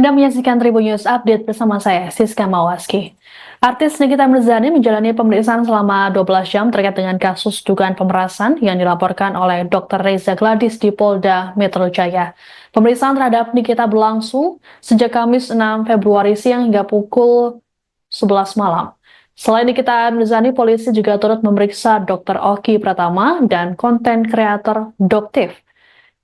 Anda menyaksikan Tribun News Update bersama saya, Siska Mawaski. Artis Nikita Mirzani menjalani pemeriksaan selama 12 jam terkait dengan kasus dugaan pemerasan yang dilaporkan oleh Dr. Reza Gladys di Polda Metro Jaya. Pemeriksaan terhadap Nikita berlangsung sejak Kamis 6 Februari siang hingga pukul 11 malam. Selain Nikita Mirzani, polisi juga turut memeriksa Dr. Oki Pratama dan konten kreator Doktif.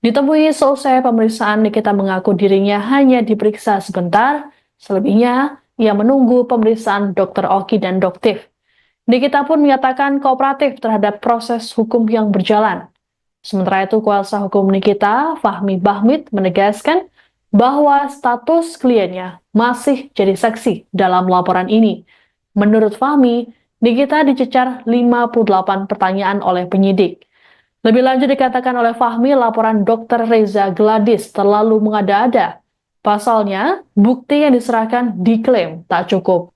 Ditemui selesai pemeriksaan, Nikita mengaku dirinya hanya diperiksa sebentar, selebihnya ia menunggu pemeriksaan Dr. Oki dan Doktif. Nikita pun menyatakan kooperatif terhadap proses hukum yang berjalan. Sementara itu, kuasa hukum Nikita, Fahmi Bahmid, menegaskan bahwa status kliennya masih jadi saksi dalam laporan ini. Menurut Fahmi, Nikita dicecar 58 pertanyaan oleh penyidik. Lebih lanjut dikatakan oleh Fahmi, laporan Dr. Reza Gladys terlalu mengada-ada. Pasalnya, bukti yang diserahkan diklaim tak cukup.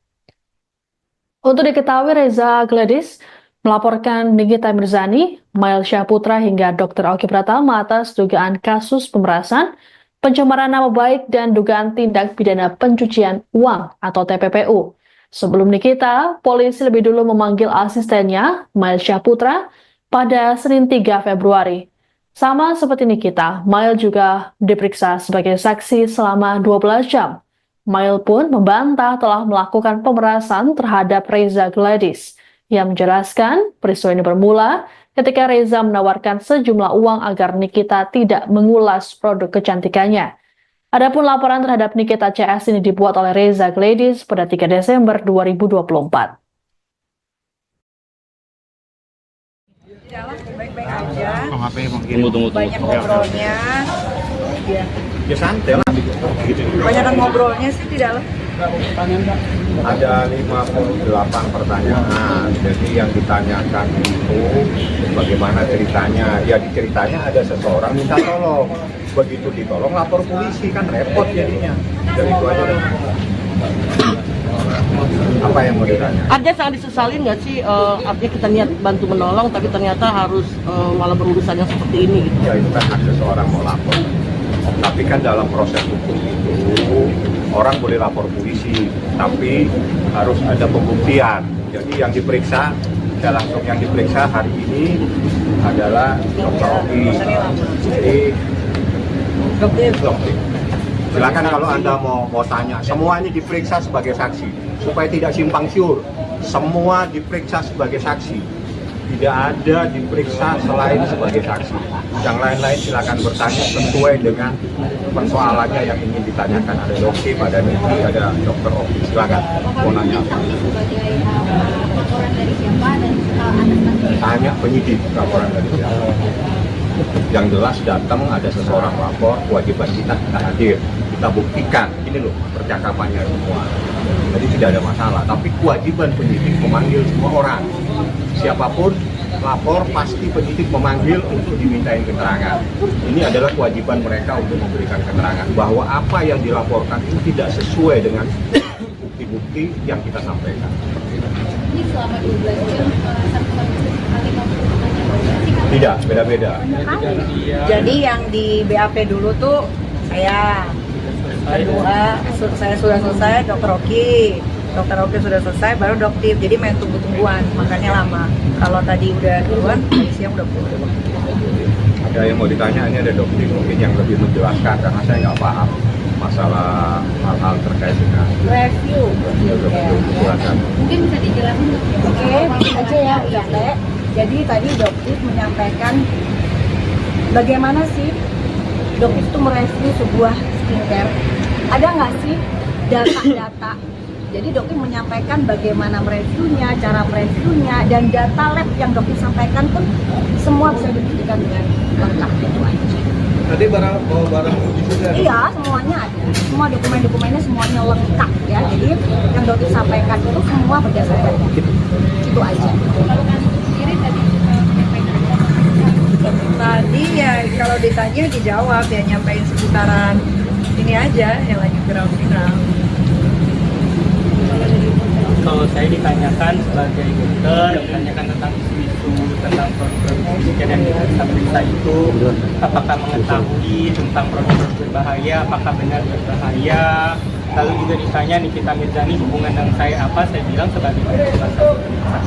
Untuk diketahui, Reza Gladys melaporkan Nikita Mirzani, Mail Syahputra hingga Dr. Oki Pratama atas dugaan kasus pemerasan, pencemaran nama baik, dan dugaan tindak pidana pencucian uang atau TPPU. Sebelum Nikita, polisi lebih dulu memanggil asistennya, Mail Syahputra, pada Senin 3 Februari. Sama seperti Nikita, Mail juga diperiksa sebagai saksi selama 12 jam. Mail pun membantah telah melakukan pemerasan terhadap Reza Gladys. Ia menjelaskan peristiwa ini bermula ketika Reza menawarkan sejumlah uang agar Nikita tidak mengulas produk kecantikannya. Adapun laporan terhadap Nikita CS ini dibuat oleh Reza Gladys pada 3 Desember 2024. Baik-baik aja. Tunggu. Banyak ngobrolnya. Ya santai lah. Banyak ngobrolnya sih di dalam. Ada 58 pertanyaan. Jadi yang ditanyakan itu bagaimana ceritanya. Ya ceritanya ada seseorang minta tolong. Begitu ditolong lapor polisi, kan repot jadinya. Dari itu aja. Apa yang mau ditanya? Artinya sangat disesalin nggak sih, artinya kita niat bantu menolong tapi ternyata harus malah berurusan yang seperti ini gitu. Ya itu kan hak seseorang mau lapor. Tapi kan dalam proses hukum itu orang boleh lapor polisi, tapi harus ada pembuktian. Jadi yang diperiksa, ya langsung yang diperiksa hari ini adalah Dr. Oki. Jadi Doktif. Silakan kalau Anda mau tanya, semuanya diperiksa sebagai saksi supaya tidak simpang siur. Semua diperiksa sebagai saksi, tidak ada diperiksa selain sebagai saksi. Yang lain-lain silakan bertanya sesuai dengan persoalannya yang ingin ditanyakan. Ada Doktif, ada Niki, ada Dr. Oki. Silakan mau nanya apa? Tanya penyidik laporan dari siapa. Yang jelas datang ada seseorang lapor, kewajiban kita hadir, kita buktikan. Ini loh percakapannya semua. Jadi tidak ada masalah. Tapi kewajiban penyidik memanggil semua orang. Siapapun lapor pasti penyidik memanggil untuk dimintain keterangan. Ini adalah kewajiban mereka untuk memberikan keterangan bahwa apa yang dilaporkan itu tidak sesuai dengan bukti-bukti yang kita sampaikan. Ini selama 12 jam satu kali Tidak, beda-beda. Jadi yang di BAP dulu tuh saya, kedua saya sudah selesai, Dr. Oki sudah selesai, baru Doktif. Jadi main tunggu-tungguan, makanya lama. Kalau tadi udah duluan, tadi siang udah pulang. Ada yang mau ditanya, ini ada Doktif mungkin yang lebih menjelaskan karena saya nggak paham masalah hal-hal terkait dengan review. Silakan. Mungkin bisa dijelasin. Oke, aja ya, udah. Jadi tadi Doktif menyampaikan bagaimana sih Doktif itu mereview sebuah skincare. Ada nggak sih data-data? Jadi Doktif menyampaikan bagaimana mereviewnya, cara mereviewnya, dan data lab yang Doktif sampaikan pun semua bisa dibuktikan dengan lengkap. Itu aja. Tadi barang uji juga? Iya, semuanya ada. Semua dokumen-dokumennya semuanya lengkap ya. Jadi yang Doktif sampaikan itu semua berdasarkan itu aja. Tadi ya kalau ditanya dijawab ya, nyampein seputaran ini aja yang lagi viral-viral. Kalau saya ditanyakan sebagai dokter, ditanyakan tentang isu-isu tentang produk yang kita periksa itu apakah mengetahui tentang produk berbahaya, apakah benar berbahaya. Lalu juga ditanya Nikita Mirzani hubungan dengan saya apa, saya bilang sebagai salah satu pemirsa.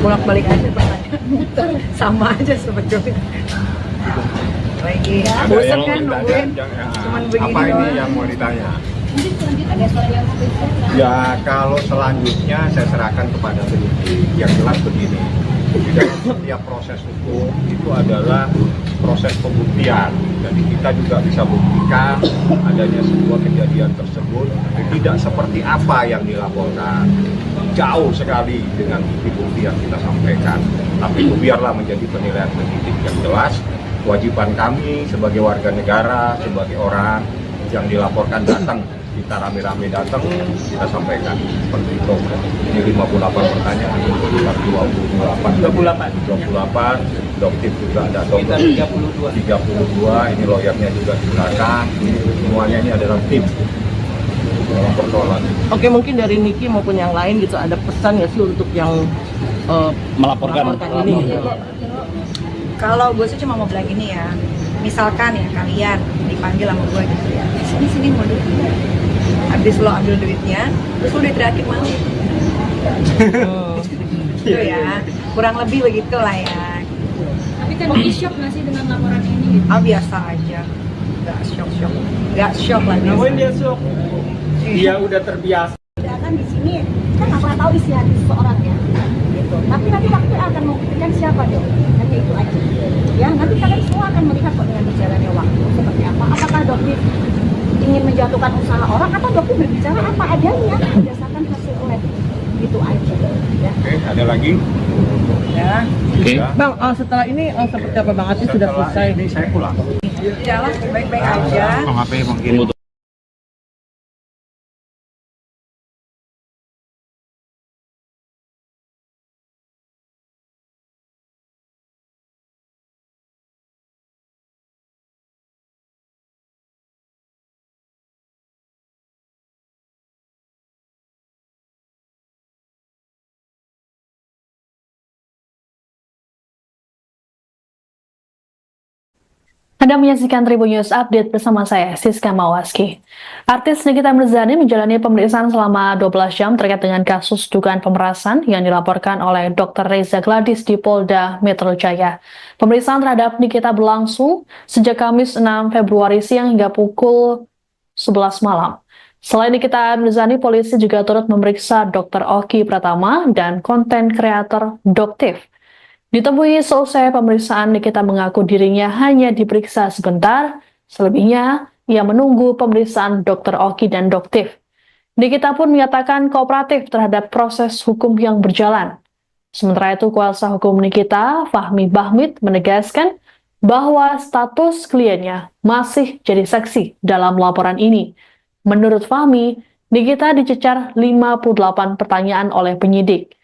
Bolak-balik aja pertanyaan, sama aja sebetulnya. Lagi Ada bosan yang kan ditanya, nungguin, cuman begini apa ini doang. yang mau ditanya? Mungkin selanjutnya ada soal yang spesial. Ya kalau selanjutnya saya serahkan kepada penyidik. Yang jelas begini, di dalam setiap proses hukum itu adalah proses pembuktian. Jadi kita juga bisa buktikan adanya sebuah kejadian tersebut tidak seperti apa yang dilaporkan. Jauh sekali dengan bukti-bukti yang kita sampaikan. Tapi itu biarlah menjadi penilaian penyidik. Yang jelas kewajiban kami sebagai warga negara, sebagai orang yang dilaporkan datang, kita rame-rame datang, kita sampaikan seperti itu. Ini 58 pertanyaan, 28, dokter juga ada dokter 32, ini lawyernya juga di belakang, semuanya ini adalah tim dalam persoalan. Oke, mungkin dari Niki maupun yang lain gitu ada pesan nggak sih untuk yang melaporkan ini? Kalau gue sih cuma mau bilang gini ya, misalkan ya kalian dipanggil sama gue gitu ya, sini mau duit, habis lo ambil duitnya, terus lo diteriakin malu, gitu ya, kurang lebih begitulah ya. Tapi kan di shock nggak sih dengan laporan ini gitu? Ah biasa aja, nggak shock lah biasa. Namun dia shock, dia udah terbiasa. Kan di sini kan nggak pernah tahu isi hati seseorang ya, gitu. Tapi nanti waktu akan membuktikan siapa dong, hanya itu aja. Ya nanti kalian semua akan melihat kok dengan berjalannya waktu seperti apa. Apakah dokter ingin menjatuhkan usaha orang atau dokter berbicara apa adanya berdasarkan hasil lab, gitu aja. Ya. Oke, ada lagi? Ya. Ya. Bang, setelah ini seperti apa Bang Atis sudah Setelah selesai? ini saya pulang. Jalan baik-baik aja. Anda menyaksikan Tribun News Update bersama saya, Siska Mawaski. Artis Nikita Mirzani menjalani pemeriksaan selama 12 jam terkait dengan kasus dugaan pemerasan yang dilaporkan oleh Dr. Reza Gladys di Polda Metro Jaya. Pemeriksaan terhadap Nikita berlangsung sejak Kamis 6 Februari siang hingga pukul 11 malam. Selain Nikita Mirzani, polisi juga turut memeriksa Dr. Oki Pratama dan konten kreator Doktif. Ditemui selesai pemeriksaan, Nikita mengaku dirinya hanya diperiksa sebentar, selebihnya ia menunggu pemeriksaan Dr. Oki dan Doktif. Nikita pun menyatakan kooperatif terhadap proses hukum yang berjalan. Sementara itu, kuasa hukum Nikita, Fahmi Bahmid, menegaskan bahwa status kliennya masih jadi saksi dalam laporan ini. Menurut Fahmi, Nikita dicecar 58 pertanyaan oleh penyidik.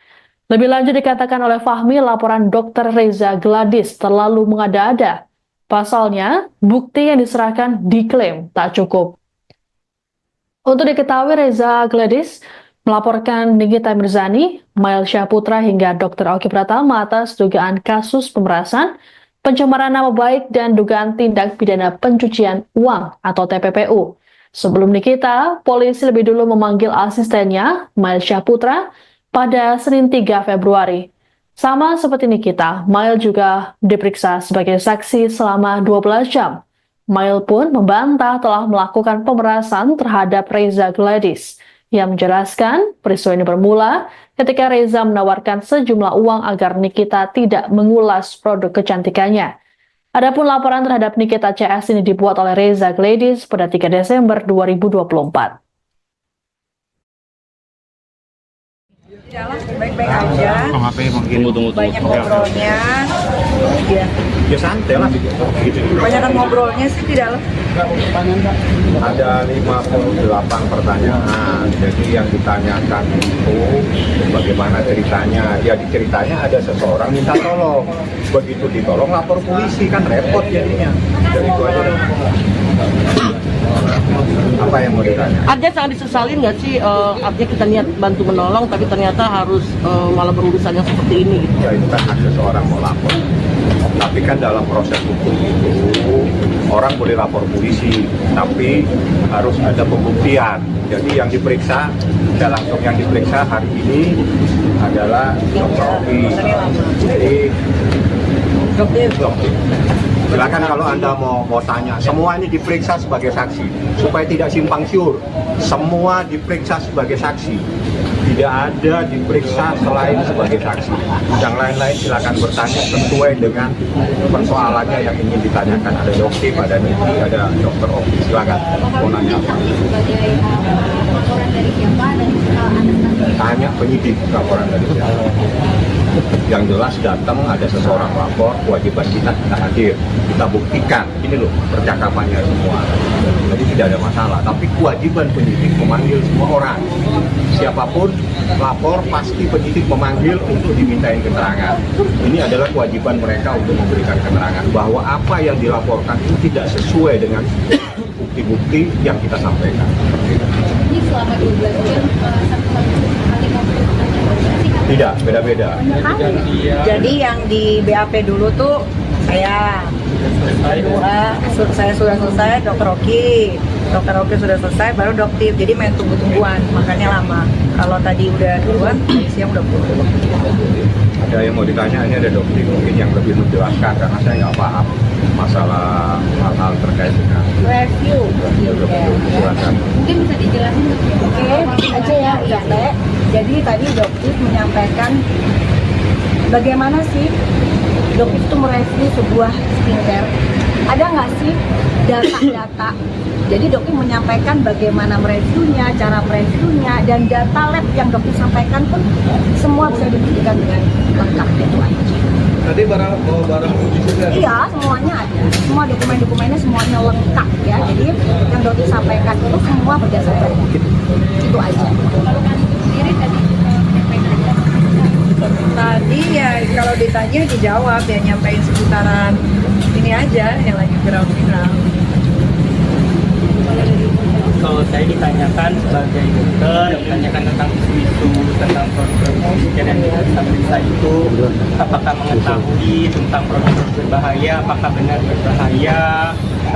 Lebih lanjut dikatakan oleh Fahmi, laporan Dr. Reza Gladys terlalu mengada-ada. Pasalnya, bukti yang diserahkan diklaim tak cukup. Untuk diketahui, Reza Gladys melaporkan Nikita Mirzani, Mail Syahputra hingga Dr. Oki Pratama atas dugaan kasus pemerasan, pencemaran nama baik, dan dugaan tindak pidana pencucian uang atau TPPU. Sebelum Nikita, polisi lebih dulu memanggil asistennya, Mail Syahputra, pada Senin 3 Februari. Sama seperti Nikita, Mail juga diperiksa sebagai saksi selama 12 jam. Mail pun membantah telah melakukan pemerasan terhadap Reza Gladys. Ia menjelaskan peristiwa ini bermula ketika Reza menawarkan sejumlah uang agar Nikita tidak mengulas produk kecantikannya. Adapun laporan terhadap Nikita CS ini dibuat oleh Reza Gladys pada 3 Desember 2024. Jalan baik-baik aja. Banyak ngobrolnya. Ya santai lah gitu. Banyak ngobrolnya sih tidak lah. Ada 58 pertanyaan. Jadi yang ditanyakan itu bagaimana ceritanya. Ya diceritanya ada seseorang minta tolong. Begitu ditolong lapor polisi, kan repot jadinya. Jadi itu aja. Apa yang mau mau ditanya? Artinya sangat disesalin nggak sih, artinya kita niat bantu menolong tapi ternyata harus malah berurusan yang seperti ini gitu. Ya itu kan hak seseorang mau lapor. Tapi kan dalam proses hukum itu orang boleh lapor polisi, tapi harus ada pembuktian. Jadi yang diperiksa, tidak langsung yang diperiksa hari ini adalah Dr. Oki. Jadi Dokter. Silakan kalau Anda mau tanya, semua ini diperiksa sebagai saksi supaya tidak simpang siur. Semua diperiksa sebagai saksi. Tidak ada diperiksa selain sebagai saksi. Yang lain-lain silakan bertanya sesuai dengan persoalannya yang ingin ditanyakan. Ada dokter, ada Niki, ada Dokter Oki. Silakan mau nanya apa. Sebagai laporan dari siapa dan atas nama Tanya penyidik laporan dari siapa. Yang jelas datang ada seseorang lapor, kewajiban kita hadir, kita buktikan. Ini loh percakapannya semua. Jadi tidak ada masalah. Tapi kewajiban penyidik memanggil semua orang. Siapapun lapor pasti penyidik memanggil untuk dimintain keterangan. Ini adalah kewajiban mereka untuk memberikan keterangan bahwa apa yang dilaporkan itu tidak sesuai dengan bukti-bukti yang kita sampaikan. ini selama 12 jam satu kali ngobrol Tidak, beda-beda. Jadi yang di BAP dulu tuh saya sudah selesai, Dokter Oki sudah selesai, baru Doktif. Jadi main tunggu-tungguan, makanya lama. Kalau tadi udah duluan, tadi siang udah pulang. Ada yang mau ditanya, ini ada dokter mungkin yang lebih menjelaskan karena saya nggak paham masalah hal-hal terkait dengan Review. silakan. mungkin bisa dijelasin Oke, aja ya, udah Teh. Jadi tadi Doktif menyampaikan bagaimana sih Doktif itu mereview sebuah skincare. Ada nggak sih data-data? Jadi Doktif menyampaikan bagaimana mereviewnya, cara mereviewnya, dan data lab yang Doktif sampaikan pun semua bisa dibuktikan dengan lengkap itu aja. Tadi barang uji juga. Iya, semuanya ada. Semua dokumen-dokumennya semuanya lengkap ya. Jadi yang Doktif sampaikan itu semua berdasarkan itu aja. kalau kan sendiri tadi menyampaikan aja Tadi ya kalau ditanya dijawab ya, nyampein seputaran ini aja yang lagi viral-viral. Kalau saya ditanyakan sebagai dokter, ditanyakan tentang isu-isu tentang produk dan kita periksa itu, apakah mengetahui tentang produk berbahaya, apakah benar berbahaya.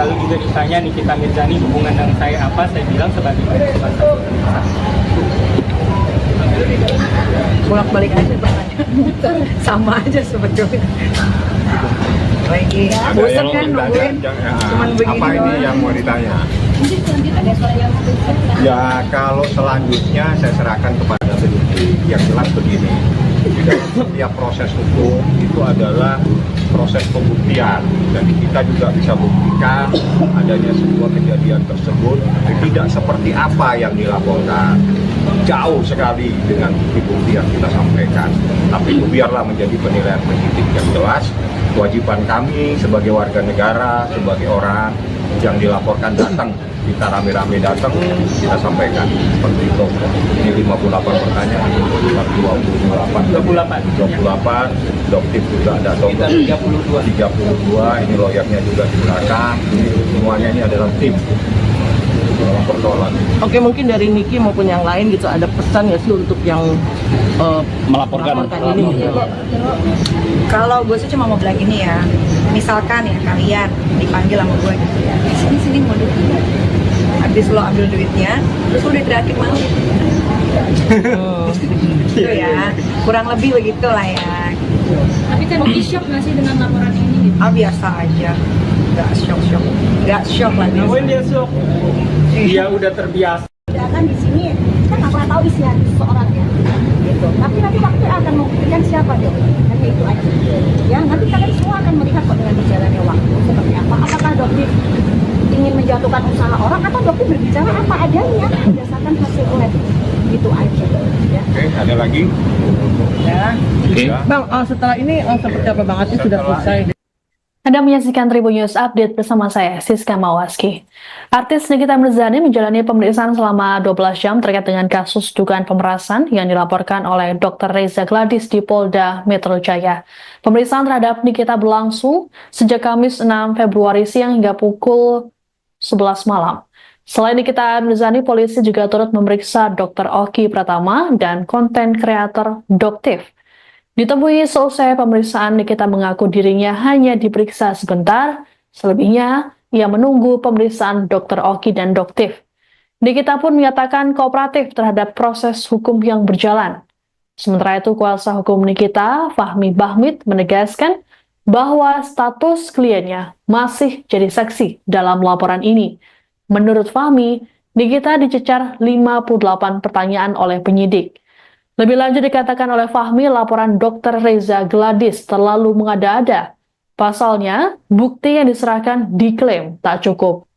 Lalu juga ditanya Nikita Mirzani hubungan dengan saya apa, saya bilang sebagai dokter. Bolak-balik aja pertanyaan. Sama aja sebetulnya. Lagi Ada bosan yang kan mau nungguin ditanya, cuman begini apa ini doang. yang mau ditanya? mungkin selanjutnya ada soal yang Ya kalau selanjutnya saya serahkan kepada penyidik. Yang jelas begini, di dalam setiap proses hukum itu adalah proses pembuktian. Jadi kita juga bisa buktikan adanya sebuah kejadian tersebut tidak seperti apa yang dilaporkan. Jauh sekali dengan bukti-bukti yang kita sampaikan. Tapi itu biarlah menjadi penilaian penyidik. Yang jelas kewajiban kami sebagai warga negara, sebagai orang yang dilaporkan datang, kita rame-rame datang, kita sampaikan seperti itu. Ini 58 pertanyaan, 28, Doktif juga ada total 32, ini lawyernya juga di belakang, semuanya ini adalah tim pertolongan. Oke, mungkin dari Niki maupun yang lain gitu ada pesan nggak sih untuk yang melaporkan ini gitu? Kalau gue sih cuma mau bilang gini ya, misalkan ya kalian dipanggil sama gue gitu ya, sini mau duit, habis lo ambil duitnya, terus lo diteriakin malu, gitu ya, kurang lebih begitu lah ya. tapi kan di shock nggak sih dengan laporan ini gitu? Ah biasa aja, nggak shock lah. Ngapain dia sok? Dia udah terbiasa. Kan di sini kan nggak pernah tahu isi hati seseorang ya, gitu. Tapi nanti waktu akan membuktikan siapa dong, nanti itu aja. Ya nanti kalian semua akan melihat kok dengan berjalannya waktu seperti apa. Apakah Dokter ingin menjatuhkan usaha orang atau Dokter berbicara apa adanya berdasarkan hasil lab, gitu aja. Ya. Oke, ada lagi? Ya. Ya. Bang, setelah ini seperti apa Bang? Artinya sudah selesai. Anda menyaksikan Tribun News Update bersama saya, Siska Mawaski. Artis Nikita Mirzani menjalani pemeriksaan selama 12 jam terkait dengan kasus dugaan pemerasan yang dilaporkan oleh Dr. Reza Gladis di Polda Metro Jaya. Pemeriksaan terhadap Nikita berlangsung sejak Kamis 6 Februari siang hingga pukul 11 malam. Selain Nikita Mirzani, polisi juga turut memeriksa Dr. Oki Pratama dan konten kreator Doktif. Ditemui selesai pemeriksaan, Nikita mengaku dirinya hanya diperiksa sebentar, selebihnya ia menunggu pemeriksaan Dr. Oki dan Doktif. Nikita pun menyatakan kooperatif terhadap proses hukum yang berjalan. Sementara itu, kuasa hukum Nikita, Fahmi Bahmid, menegaskan bahwa status kliennya masih jadi saksi dalam laporan ini. Menurut Fahmi, Nikita dicecar 58 pertanyaan oleh penyidik. Lebih lanjut dikatakan oleh Fahmi, laporan Dr. Reza Gladys terlalu mengada-ada. Pasalnya, bukti yang diserahkan diklaim tak cukup.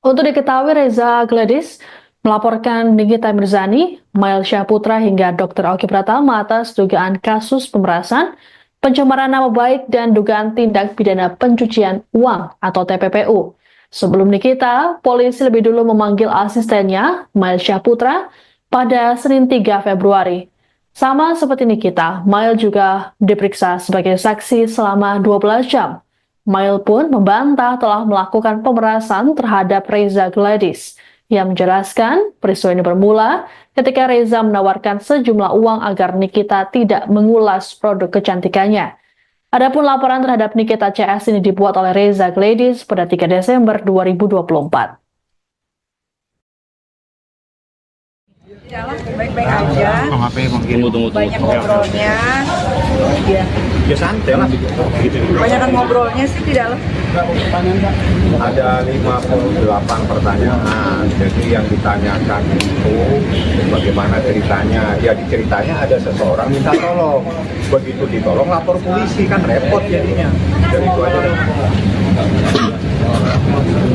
Untuk diketahui, Reza Gladys melaporkan Nikita Mirzani, Mail Syahputra hingga Dr. Oki Pratama atas dugaan kasus pemerasan, pencemaran nama baik, dan dugaan tindak pidana pencucian uang atau TPPU. Sebelum Nikita, polisi lebih dulu memanggil asistennya, Mail Syahputra, pada Senin 3 Februari. Sama seperti Nikita, Mail juga diperiksa sebagai saksi selama 12 jam. Mail pun membantah telah melakukan pemerasan terhadap Reza Gladys. Ia menjelaskan peristiwa ini bermula ketika Reza menawarkan sejumlah uang agar Nikita tidak mengulas produk kecantikannya. Adapun laporan terhadap Nikita CS ini dibuat oleh Reza Gladys pada 3 Desember 2024. Jalan baik-baik aja. Tunggu. Banyak ngobrolnya. Ya santai lah. Gitu. Banyak ngobrolnya sih tidak lah. Ada 58 pertanyaan. Jadi yang ditanyakan itu bagaimana ceritanya. Ya ceritanya ada seseorang minta tolong. Begitu ditolong lapor polisi, kan repot jadinya. Jadi itu aja.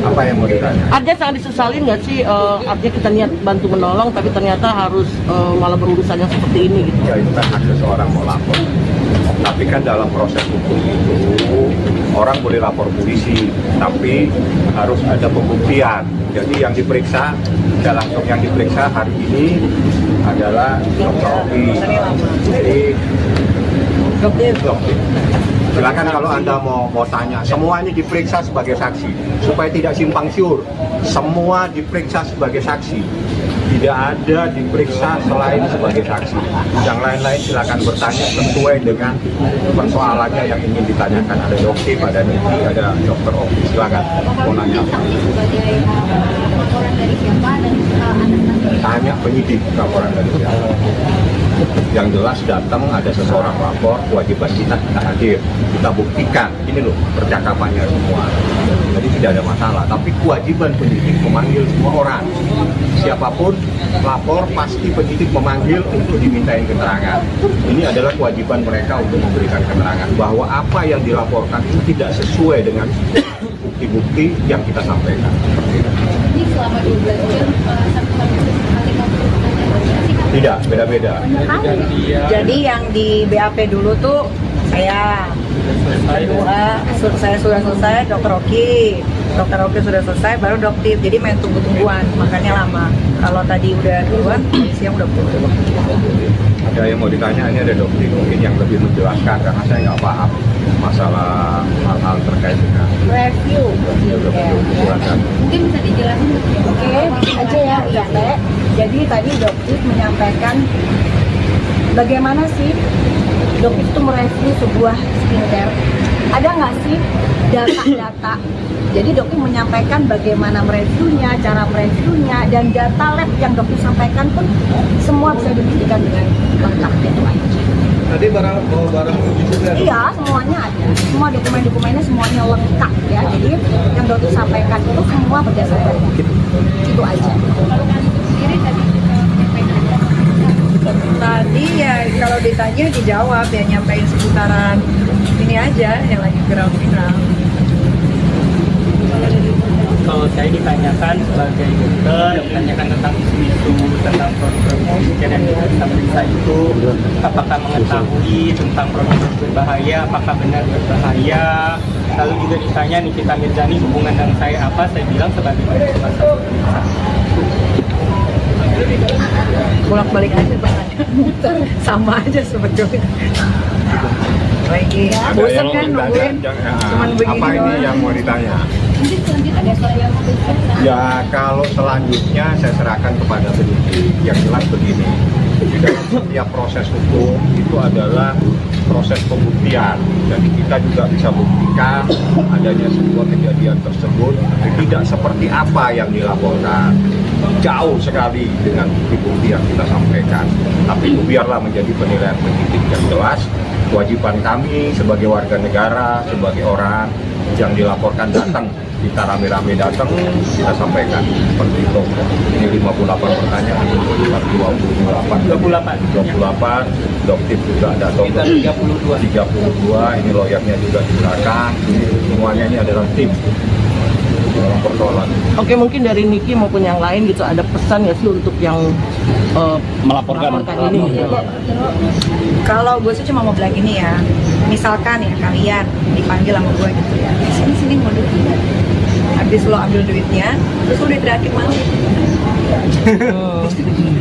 Apa yang mau ditanya? Artinya sangat disesalin nggak sih, artinya kita niat bantu menolong tapi ternyata harus malah berurusan yang seperti ini gitu. Ya itu kan hak seseorang mau lapor. Tapi kan dalam proses hukum itu orang boleh lapor polisi, tapi harus ada pembuktian. Jadi yang diperiksa, langsung yang diperiksa hari ini adalah Dr. Oki. Jadi Doktif. Silakan kalau Anda mau tanya, semuanya diperiksa sebagai saksi supaya tidak simpang siur. Semua diperiksa sebagai saksi. Tidak ada diperiksa selain sebagai saksi. Yang lain-lain silakan bertanya sesuai dengan persoalannya yang ingin ditanyakan. Ada Doktif, ada Niki, ada Dr. Oki. Silakan mau nanya apa. Sebagai laporan dari siapa dan atas Tanya penyidik laporan dari siapa. Yang jelas datang ada seseorang lapor, kewajiban kita hadir, kita buktikan. Ini loh percakapannya semua. Jadi tidak ada masalah. Tapi kewajiban penyidik memanggil semua orang. Siapapun lapor pasti penyidik memanggil untuk dimintain keterangan. Ini adalah kewajiban mereka untuk memberikan keterangan bahwa apa yang dilaporkan itu tidak sesuai dengan bukti-bukti yang kita sampaikan. ini selama 12 jam satu kali Tidak, beda-beda. Jadi yang di BAP dulu tuh saya, kedua saya sudah selesai, Dr. Oki sudah selesai, baru Doktif. Jadi main tunggu-tungguan, makanya lama. Kalau tadi udah duluan, siang udah pulang. Ada yang mau ditanya, ini ada Doktif mungkin yang lebih menjelaskan karena saya nggak paham masalah hal-hal terkait dengan Review. silakan. mungkin bisa dijelasin Oke, aja ya, iya Teh. Jadi tadi Doktif menyampaikan bagaimana sih Doktif itu mereview sebuah skincare. Ada nggak sih data-data? Jadi Doktif menyampaikan bagaimana mereviewnya, cara mereviewnya, dan data lab yang Doktif sampaikan pun semua bisa dibuktikan dengan lengkap itu aja. Tadi barang uji juga. Iya, semuanya ada. Semua dokumen-dokumennya semuanya lengkap ya. Jadi yang Doktif sampaikan itu semua berdasarkan itu aja. sendiri tadi Tadi ya kalau ditanya dijawab ya, nyampein seputaran ini aja yang lagi viral-viral. Kalau saya ditanyakan sebagai dokter, ditanyakan tentang isu-isu tentang produk yang kita periksa itu, apakah mengetahui tentang produk berbahaya, apakah benar berbahaya. Lalu juga ditanya Nikita Mirzani hubungan dengan saya apa, saya bilang sebagai dokter. Bolak-balik aja muter sama aja sebetulnya. Lagi Ada bosan yang kan mau nungguin ditanya, cuman begini apa ini doang. yang mau ditanya? Mungkin selanjutnya ada yang Ya kalau selanjutnya saya serahkan kepada penyidik. Yang jelas begini, di dalam setiap proses hukum itu adalah proses pembuktian. Jadi kita juga bisa buktikan adanya sebuah kejadian tersebut tidak seperti apa yang dilaporkan. Jauh sekali dengan bukti-bukti yang kita sampaikan. Tapi itu biarlah menjadi penilaian penyidik yang jelas. Kewajiban kami sebagai warga negara, sebagai orang yang dilaporkan datang, kita rame-rame datang, kita sampaikan seperti itu. Ini 58 pertanyaan, 28, dokter juga ada total 32, ini lawyernya juga di belakang, semuanya ini adalah tim persoalan. Oke, mungkin dari Niki maupun yang lain gitu ada pesan ya sih untuk yang melaporkan ini gitu. Kalau gue sih cuma mau bilang gini ya, misalkan ya kalian dipanggil sama gue gitu ya, sini mau duit, habis lo ambil duitnya, terus lo diterakin malu,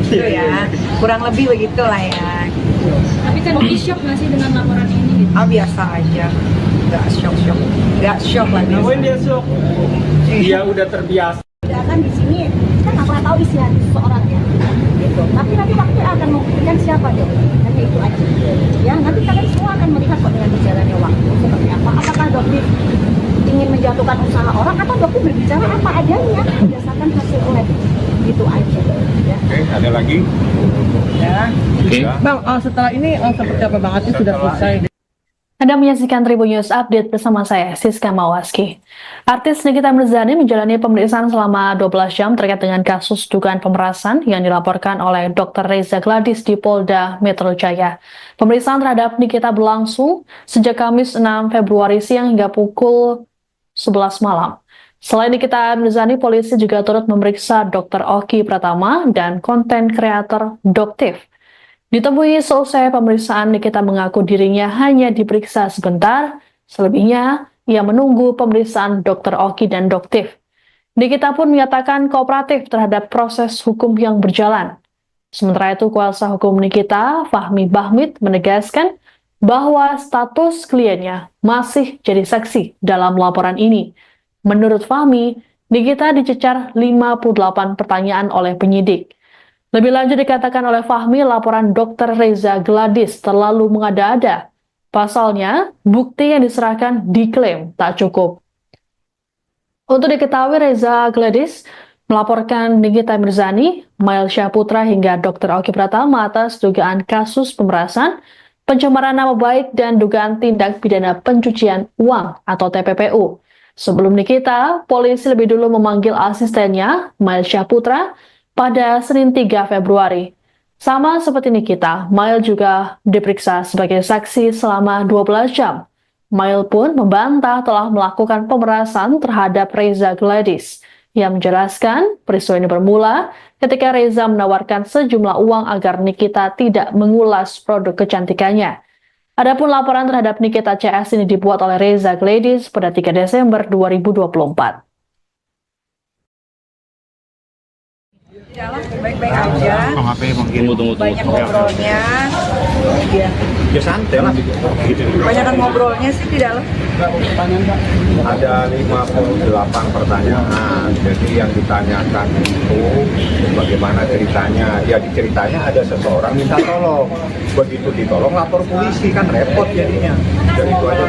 gitu ya, kurang lebih begitu lah ya. Tapi kan di shock nggak sih dengan laporan ini? Gitu? Biasa aja, nggak shock lah. Ngapain dia shock? Dia udah terbiasa. Kan di sini kan nggak pernah tahu isi hati seseorang ya, gitu. Tapi nanti waktu akan membuktikan siapa dong, hanya itu aja. Ya nanti kalian semua akan melihat kok dengan berjalannya waktu seperti apa. Apakah dokter ingin menjatuhkan usaha orang atau dokter berbicara apa adanya berdasarkan hasil lab, gitu aja. Ya. Oke, ada lagi? Ya. Bang, setelah ini seperti apa Bang Atis sudah selesai? Anda menyaksikan Tribun News Update bersama saya, Siska Mawaski. Artis Nikita Mirzani menjalani pemeriksaan selama 12 jam terkait dengan kasus dugaan pemerasan yang dilaporkan oleh Dr. Reza Gladis di Polda Metro Jaya. Pemeriksaan terhadap Nikita berlangsung sejak Kamis 6 Februari siang hingga pukul 11 malam. Selain Nikita Mirzani, polisi juga turut memeriksa Dr. Oki Pratama dan konten kreator Doktif. Ditemui selesai pemeriksaan, Nikita mengaku dirinya hanya diperiksa sebentar, selebihnya ia menunggu pemeriksaan Dr. Oki dan Doktif. Nikita pun menyatakan kooperatif terhadap proses hukum yang berjalan. Sementara itu, kuasa hukum Nikita, Fahmi Bahmid, menegaskan bahwa status kliennya masih jadi saksi dalam laporan ini. Menurut Fahmi, Nikita dicecar 58 pertanyaan oleh penyidik. Lebih lanjut dikatakan oleh Fahmi, laporan Dr. Reza Gladis terlalu mengada-ada. Pasalnya, bukti yang diserahkan diklaim tak cukup. Untuk diketahui, Reza Gladis melaporkan Nikita Mirzani, Mail Syahputra hingga Dr. Oki Pratama atas dugaan kasus pemerasan, pencemaran nama baik, dan dugaan tindak pidana pencucian uang atau TPPU. Sebelum Nikita, polisi lebih dulu memanggil asistennya, Mail Syahputra, pada Senin 3 Februari. Sama seperti Nikita, Mail juga diperiksa sebagai saksi selama 12 jam. Mail pun membantah telah melakukan pemerasan terhadap Reza Gladis. Ia menjelaskan peristiwa ini bermula ketika Reza menawarkan sejumlah uang agar Nikita tidak mengulas produk kecantikannya. Adapun laporan terhadap Nikita CS ini dibuat oleh Reza Gladis pada 3 Desember 2024. Di dalam baik-baik aja, Tunggu. banyak ngobrolnya, Ya santai lah. banyak ngobrolnya sih di dalam. Ada 58 pertanyaan. Jadi yang ditanyakan itu bagaimana ceritanya. Ya ceritanya ada seseorang minta tolong. Begitu ditolong lapor polisi, kan repot jadinya. Jadi itu aja.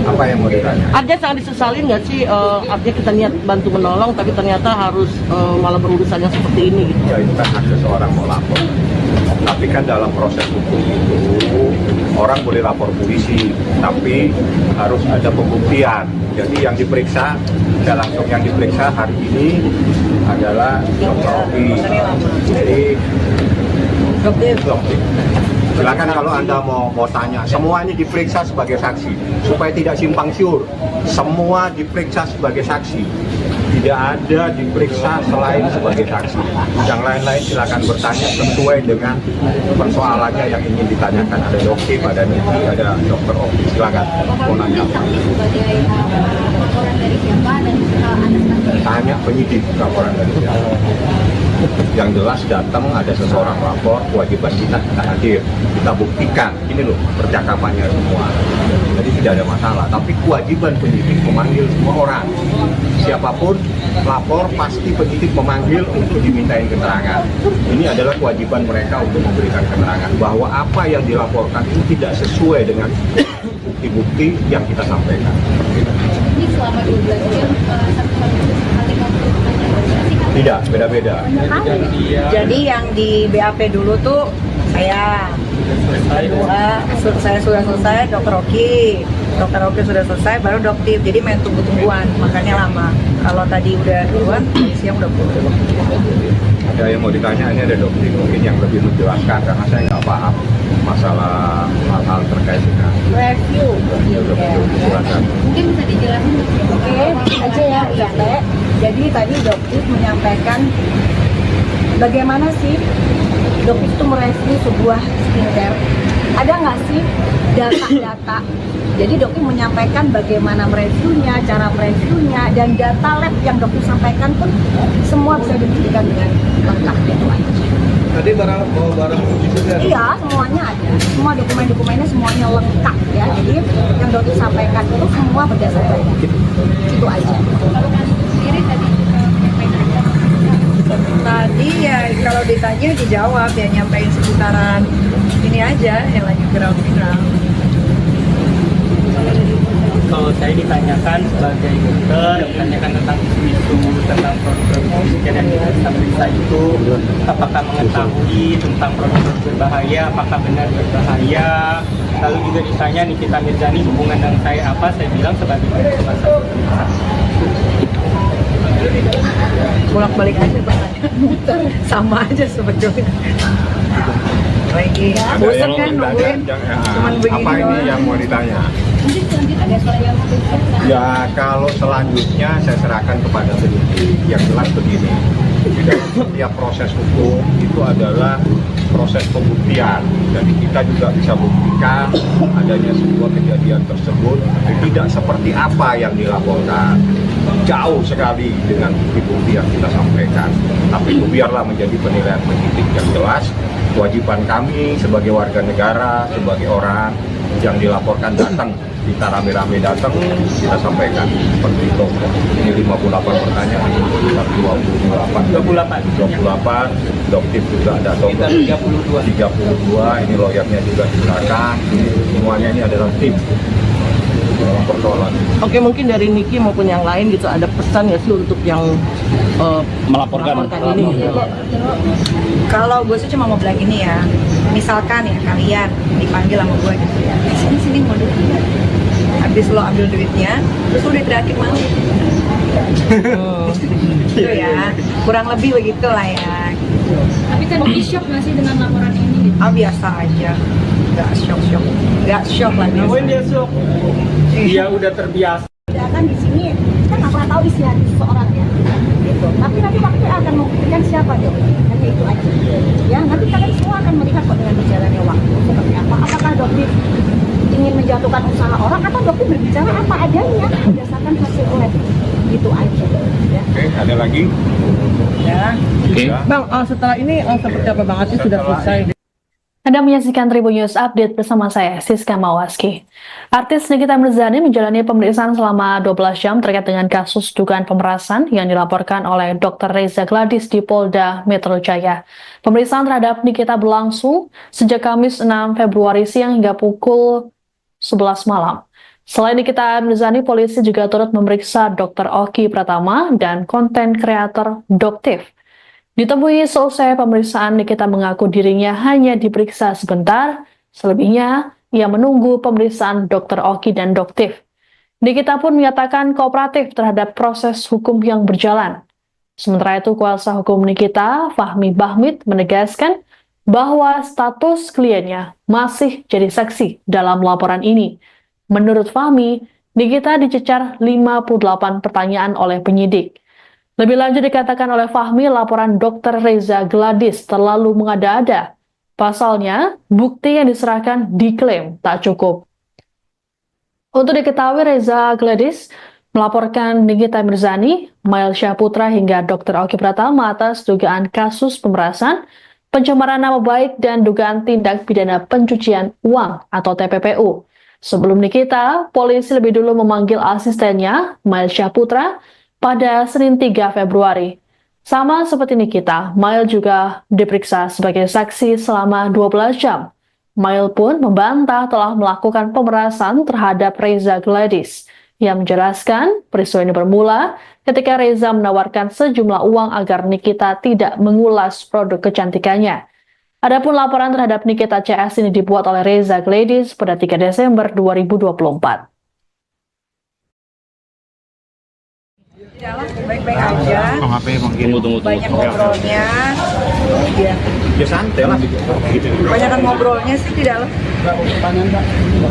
Apa yang mau ditanya? Ada sangat disesalin nggak sih, artinya kita niat bantu menolong tapi ternyata harus malah berurusan yang seperti ini gitu. Ya itu kan hak seseorang mau lapor. Tapi kan dalam proses hukum itu orang boleh lapor polisi, tapi harus ada pembuktian. Jadi yang diperiksa, langsung yang diperiksa hari ini adalah Dr. Oki. Jadi Dokter. Silakan kalau Anda mau tanya, semuanya diperiksa sebagai saksi supaya tidak simpang siur. Semua diperiksa sebagai saksi. Tidak ada diperiksa selain sebagai saksi. Yang lain-lain silakan bertanya sesuai dengan persoalannya yang ingin ditanyakan. Ada Dokter, ada Niki, ada Dr. Oki. Silakan mau nanya apa. Sebagai laporan dari siapa dan atas nama tanya penyidik laporan dari dia. Yang jelas datang ada seseorang lapor, kewajiban kita hadir, kita buktikan. Ini loh percakapannya semua. Jadi tidak ada masalah. Tapi kewajiban penyidik memanggil semua orang. Siapapun lapor pasti penyidik memanggil untuk dimintain keterangan. Ini adalah kewajiban mereka untuk memberikan keterangan bahwa apa yang dilaporkan itu tidak sesuai dengan bukti-bukti yang kita sampaikan. Ini selama 12 jam satu kali Tidak, beda-beda. Jadi yang di BAP dulu tuh saya kedua, saya sudah selesai, Dokter Oki sudah selesai, baru Doktif. Jadi main tunggu-tungguan, makanya lama. Kalau tadi udah duluan, tadi siang udah pulang. Ada yang mau ditanya, ini ada dokter mungkin yang lebih menjelaskan karena saya nggak paham masalah hal-hal terkait dengan Review. silakan. mungkin bisa dijelasin Oke, aja ya, Teh. Jadi tadi Doktif menyampaikan bagaimana sih Doktif itu mereview sebuah skincare. Ada nggak sih data-data? Jadi Doktif menyampaikan bagaimana mereviewnya, cara mereviewnya, dan data lab yang Doktif sampaikan pun semua bisa dibuktikan dengan lengkap gitu aja. Tadi barang uji juga. Iya, semuanya ada. Semua dokumen-dokumennya semuanya lengkap ya. Jadi yang Doktif sampaikan itu semua berdasarkan data. Itu aja. kalau kasus sendiri tadi menyampaikan Tadi ya kalau ditanya dijawab ya, nyampein seputaran ini aja yang lagi viral-viral. Kalau saya ditanyakan sebagai dokter, ditanyakan tentang isu-isu tentang produk-produk skincare yang kita periksa itu, apakah mengetahui tentang produk berbahaya, apakah benar berbahaya. Lalu juga ditanya Nikita Mirzani hubungan dengan saya apa, saya bilang sebagai dokter Bolak-balik aja pertanyaan. Sama aja sebetulnya. Lagi Ada bosan yang kan mau nungguin ditanya, cuman begini apa ini doang. yang mau ditanya? mungkin selanjutnya ada yang Ya kalau selanjutnya saya serahkan kepada penyidik. Yang jelas begini, di dalam setiap proses hukum itu adalah proses pembuktian. Jadi kita juga bisa buktikan adanya sebuah kejadian tersebut tidak seperti apa yang dilaporkan. Jauh sekali dengan bukti-bukti yang kita sampaikan. Tapi itu biarlah menjadi penilaian penyidik. Yang jelas kewajiban kami sebagai warga negara, sebagai orang yang dilaporkan datang, kita rame-rame datang, kita sampaikan seperti itu. Ini 58 pertanyaan, 28, Doktif juga ada Sekitar 32, ini lawyernya juga silakan. Semuanya ini adalah tim dalam persoalan. Oke, mungkin dari Niki maupun yang lain gitu ada pesan ya sih untuk yang melaporkan ini gitu. Kalau gue sih cuma mau bilang gini ya, misalkan ya kalian dipanggil sama gue gitu ya, sini mau duit, habis lo ambil duitnya, terus lo diteriakin malu, gitu ya, kurang lebih begitu lah ya. tapi kan di shock nggak sih dengan laporan ini gitu? Ah biasa aja, nggak shock lah biasa. Ngapain dia sok? Dia udah terbiasa. Ya kan di sini kita nggak pernah tahu isi hati seseorang ya, gitu. Tapi nanti waktu akan membuktikan siapa dong, hanya itu aja. Ya nanti kalian semua akan melihat kok dengan berjalannya waktu seperti apa. Apakah Doktif ingin menjatuhkan usaha orang atau Doktif berbicara apa adanya berdasarkan hasil lab, gitu aja. Ya. Oke, ada lagi? Ya. Bang, setelah ini seperti apa Bang Ati sudah selesai? Anda menyaksikan Tribun News Update bersama saya, Siska Mawaski. Artis Nikita Mirzani menjalani pemeriksaan selama 12 jam terkait dengan kasus dugaan pemerasan yang dilaporkan oleh Dr. Reza Gladis di Polda Metro Jaya. Pemeriksaan terhadap Nikita berlangsung sejak Kamis 6 Februari siang hingga pukul 11 malam. Selain Nikita Mirzani, polisi juga turut memeriksa Dr. Oki Pratama dan konten kreator Doktif. Ditemui selesai pemeriksaan, Nikita mengaku dirinya hanya diperiksa sebentar, selebihnya ia menunggu pemeriksaan Dr. Oki dan Doktif. Nikita pun menyatakan kooperatif terhadap proses hukum yang berjalan. Sementara itu, kuasa hukum Nikita, Fahmi Bahmid, menegaskan bahwa status kliennya masih jadi saksi dalam laporan ini. Menurut Fahmi, Nikita dicecar 58 pertanyaan oleh penyidik. Lebih lanjut dikatakan oleh Fahmi, laporan Dr. Reza Gladis terlalu mengada-ada. Pasalnya, bukti yang diserahkan diklaim tak cukup. Untuk diketahui, Reza Gladis melaporkan Nikita Mirzani, Mail Syahputra hingga Dr. Oki Pratama atas dugaan kasus pemerasan, pencemaran nama baik, dan dugaan tindak pidana pencucian uang atau TPPU. Sebelum Nikita, polisi lebih dulu memanggil asistennya, Mail Syahputra, pada Senin 3 Februari. Sama seperti Nikita, Mail juga diperiksa sebagai saksi selama 12 jam. Mail pun membantah telah melakukan pemerasan terhadap Reza Gladys. Yang menjelaskan peristiwa ini bermula ketika Reza menawarkan sejumlah uang agar Nikita tidak mengulas produk kecantikannya. Adapun laporan terhadap Nikita CS ini dibuat oleh Reza Gladys pada 3 Desember 2024. Jalan baik-baik aja. Tunggu. Banyak ngobrolnya. Ya. Ya santai lah. Banyakan ngobrolnya sih di dalam.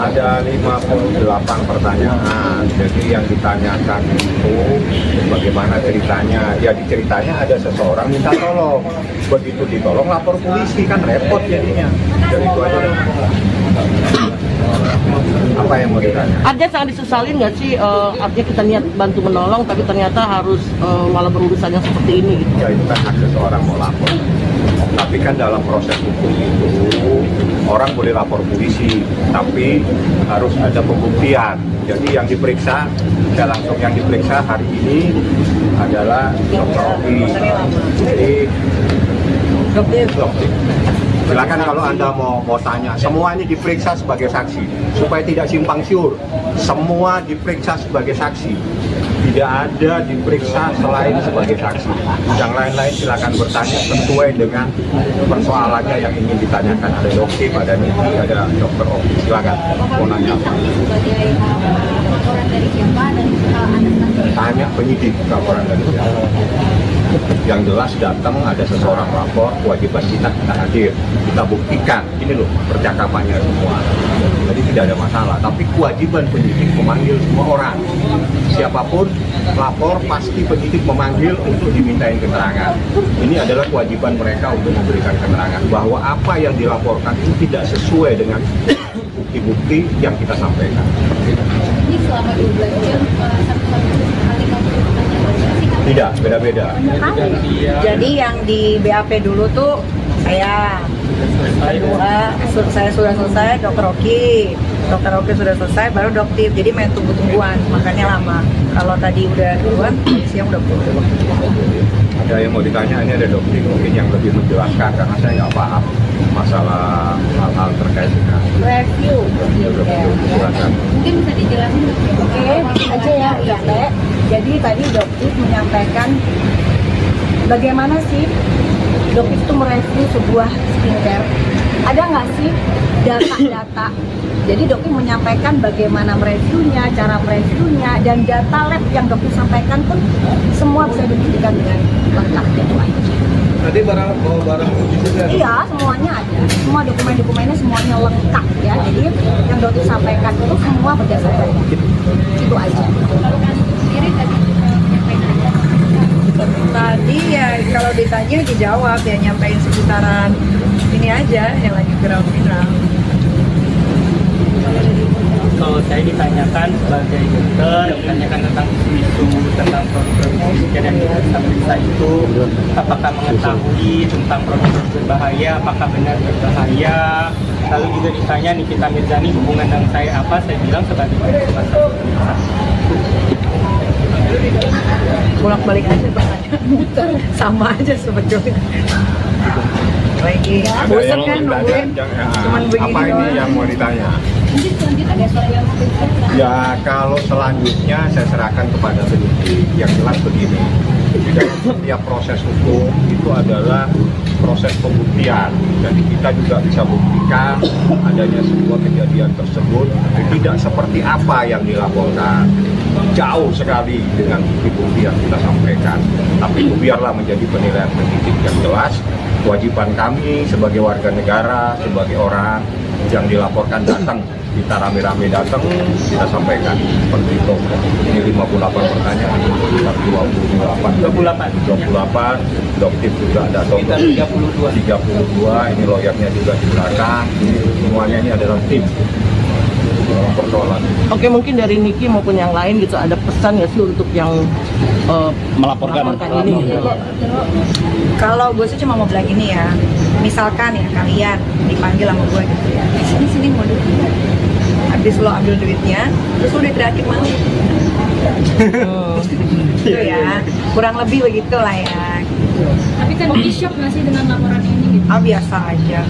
Ada 58 pertanyaan. Jadi yang ditanyakan itu bagaimana ceritanya. Ya ceritanya ada seseorang minta tolong. Begitu ditolong lapor polisi, kan repot jadinya. Jadi itu aja. Apa yang mau ditanya? Artinya sangat disesalin nggak sih, artinya kita niat bantu menolong tapi ternyata harus malah berurusan yang seperti ini gitu. Ya itu kan hak seseorang mau lapor. Tapi kan dalam proses hukum itu orang boleh lapor polisi, tapi harus ada pembuktian. Jadi yang diperiksa, langsung yang diperiksa hari ini adalah Dr. Oki. Jadi Dokter. Silakan kalau Anda mau tanya, semua ini diperiksa sebagai saksi supaya tidak simpang siur. Semua diperiksa sebagai saksi. Tidak ada diperiksa selain sebagai saksi. Yang lain-lain silakan bertanya sesuai dengan persoalannya yang ingin ditanyakan. Ada Dokter, ada Niki, ada Dr. Oki. Silakan mau nanya apa. Sebagai laporan dari siapa dan atas Tanya penyidik laporan dari siapa. Yang jelas datang ada seseorang lapor, kewajiban kita hadir, kita buktikan. Ini loh percakapannya semua. Jadi tidak ada masalah. Tapi kewajiban penyidik memanggil semua orang. Siapapun lapor pasti penyidik memanggil untuk dimintain keterangan. Ini adalah kewajiban mereka untuk memberikan keterangan bahwa apa yang dilaporkan itu tidak sesuai dengan bukti-bukti yang kita sampaikan. ini selama 12 jam satu-satu kali ngobrol Tidak, beda-beda. Jadi yang di BAP dulu tuh saya sudah selesai, Dr. Oki sudah selesai, baru Doktif. Jadi main tunggu-tungguan, makanya lama. Kalau tadi udah duluan, siang udah pulang. Ada yang mau ditanya, ini ada Dokter mungkin yang lebih menjelaskan karena saya nggak paham masalah hal-hal terkait dengan Review. silakan. mungkin bisa dijelasin Oke, aja ya, Teh. Jadi tadi Doktif menyampaikan bagaimana sih Doktif itu mereview sebuah skincare. Ada nggak sih data-data? Jadi Doktif menyampaikan bagaimana mereviewnya, cara mereviewnya, dan data lab yang Doktif sampaikan pun semua bisa dibuktikan dengan lengkap gitu aja. Tadi barang uji juga. Iya, semuanya ada. Semua dokumen-dokumennya semuanya lengkap ya. Jadi yang Doktif sampaikan itu semua berdasarkan itu aja. sendiri tadi menyampaikan Tadi ya kalau ditanya dijawab ya, nyampein seputaran ini aja yang lagi viral-viral. Kalau saya ditanyakan sebagai dokter, ditanyakan tentang isu-isu tentang produk-produk dan yang periksa itu, apakah mengetahui tentang produk berbahaya, apakah benar berbahaya. Lalu juga ditanya Nikita Mirzani hubungan dengan saya apa, saya bilang sebagai salah satu periksa. Bolak-balik aja pertanyaan, sama aja sebetulnya. Lagi bosan kan nungguin, cuman begini apa ini doang. yang mau ditanya? mungkin selanjutnya ada soal yang Ya kalau selanjutnya saya serahkan kepada penyidik. Yang jelas begini, di dalam setiap proses hukum itu adalah proses pembuktian. Jadi kita juga bisa buktikan adanya sebuah kejadian tersebut tidak seperti apa yang dilaporkan. Jauh sekali dengan bukti-bukti yang kita sampaikan. Tapi itu biarlah menjadi penilaian penyidik. Yang jelas kewajiban kami sebagai warga negara, sebagai orang yang dilaporkan datang, kita rame-rame datang, kita sampaikan seperti itu. Ini 58 pertanyaan, 28, Doktif juga ada 32, ini lawyernya juga di belakang, semuanya ini adalah tim. persoalan. Oke, mungkin dari Niki maupun yang lain gitu ada pesan nggak sih untuk yang melaporkan ini gitu? Kalau gue sih cuma mau bilang ini ya, misalkan ya kalian dipanggil sama gue gitu ya, sini mau duit, habis lo ambil duitnya, terus lo diteriakin malu, gitu ya, kurang lebih begitulah ya. Tapi kan di shock nggak sih dengan laporan ini gitu? Ah biasa aja,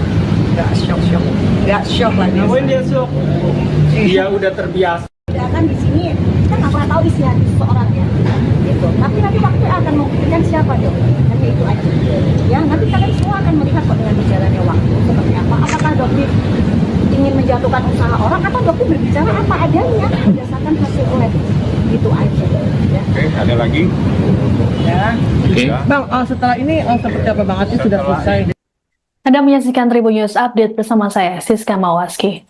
nggak shock lah. Ngapain dia shock? Dia udah terbiasa. Ya kan di sini kita nggak pernah tahu isi hati seseorang ya, gitu. Tapi nanti waktu akan membuktikan siapa dong, nanti itu aja. Ya nanti kalian semua akan melihat kok dengan berjalannya waktu seperti apa. Apakah dokter ingin menjatuhkan usaha orang atau dokter berbicara apa adanya berdasarkan hasil lab, gitu aja. Ya. Oke, ada lagi? Ya. Ya. Bang, setelah ini seperti apa Bang? Artinya sudah selesai. Anda menyaksikan Tribun News Update bersama saya, Siska Mawaski.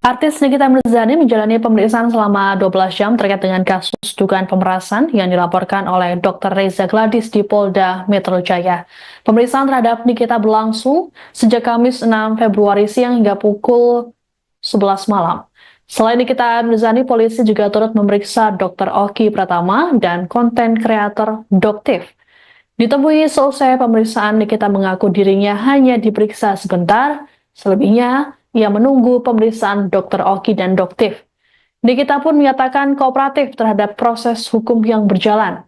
Artis Nikita Mirzani menjalani pemeriksaan selama 12 jam terkait dengan kasus dugaan pemerasan yang dilaporkan oleh Dr. Reza Gladis di Polda Metro Jaya. Pemeriksaan terhadap Nikita berlangsung sejak Kamis 6 Februari siang hingga pukul 11 malam. Selain Nikita Mirzani, polisi juga turut memeriksa Dr. Oki Pratama dan konten kreator Doktif. Ditemui selesai pemeriksaan, Nikita mengaku dirinya hanya diperiksa sebentar, selebihnya ia menunggu pemeriksaan Dr. Oki dan Doktif. Nikita pun menyatakan kooperatif terhadap proses hukum yang berjalan.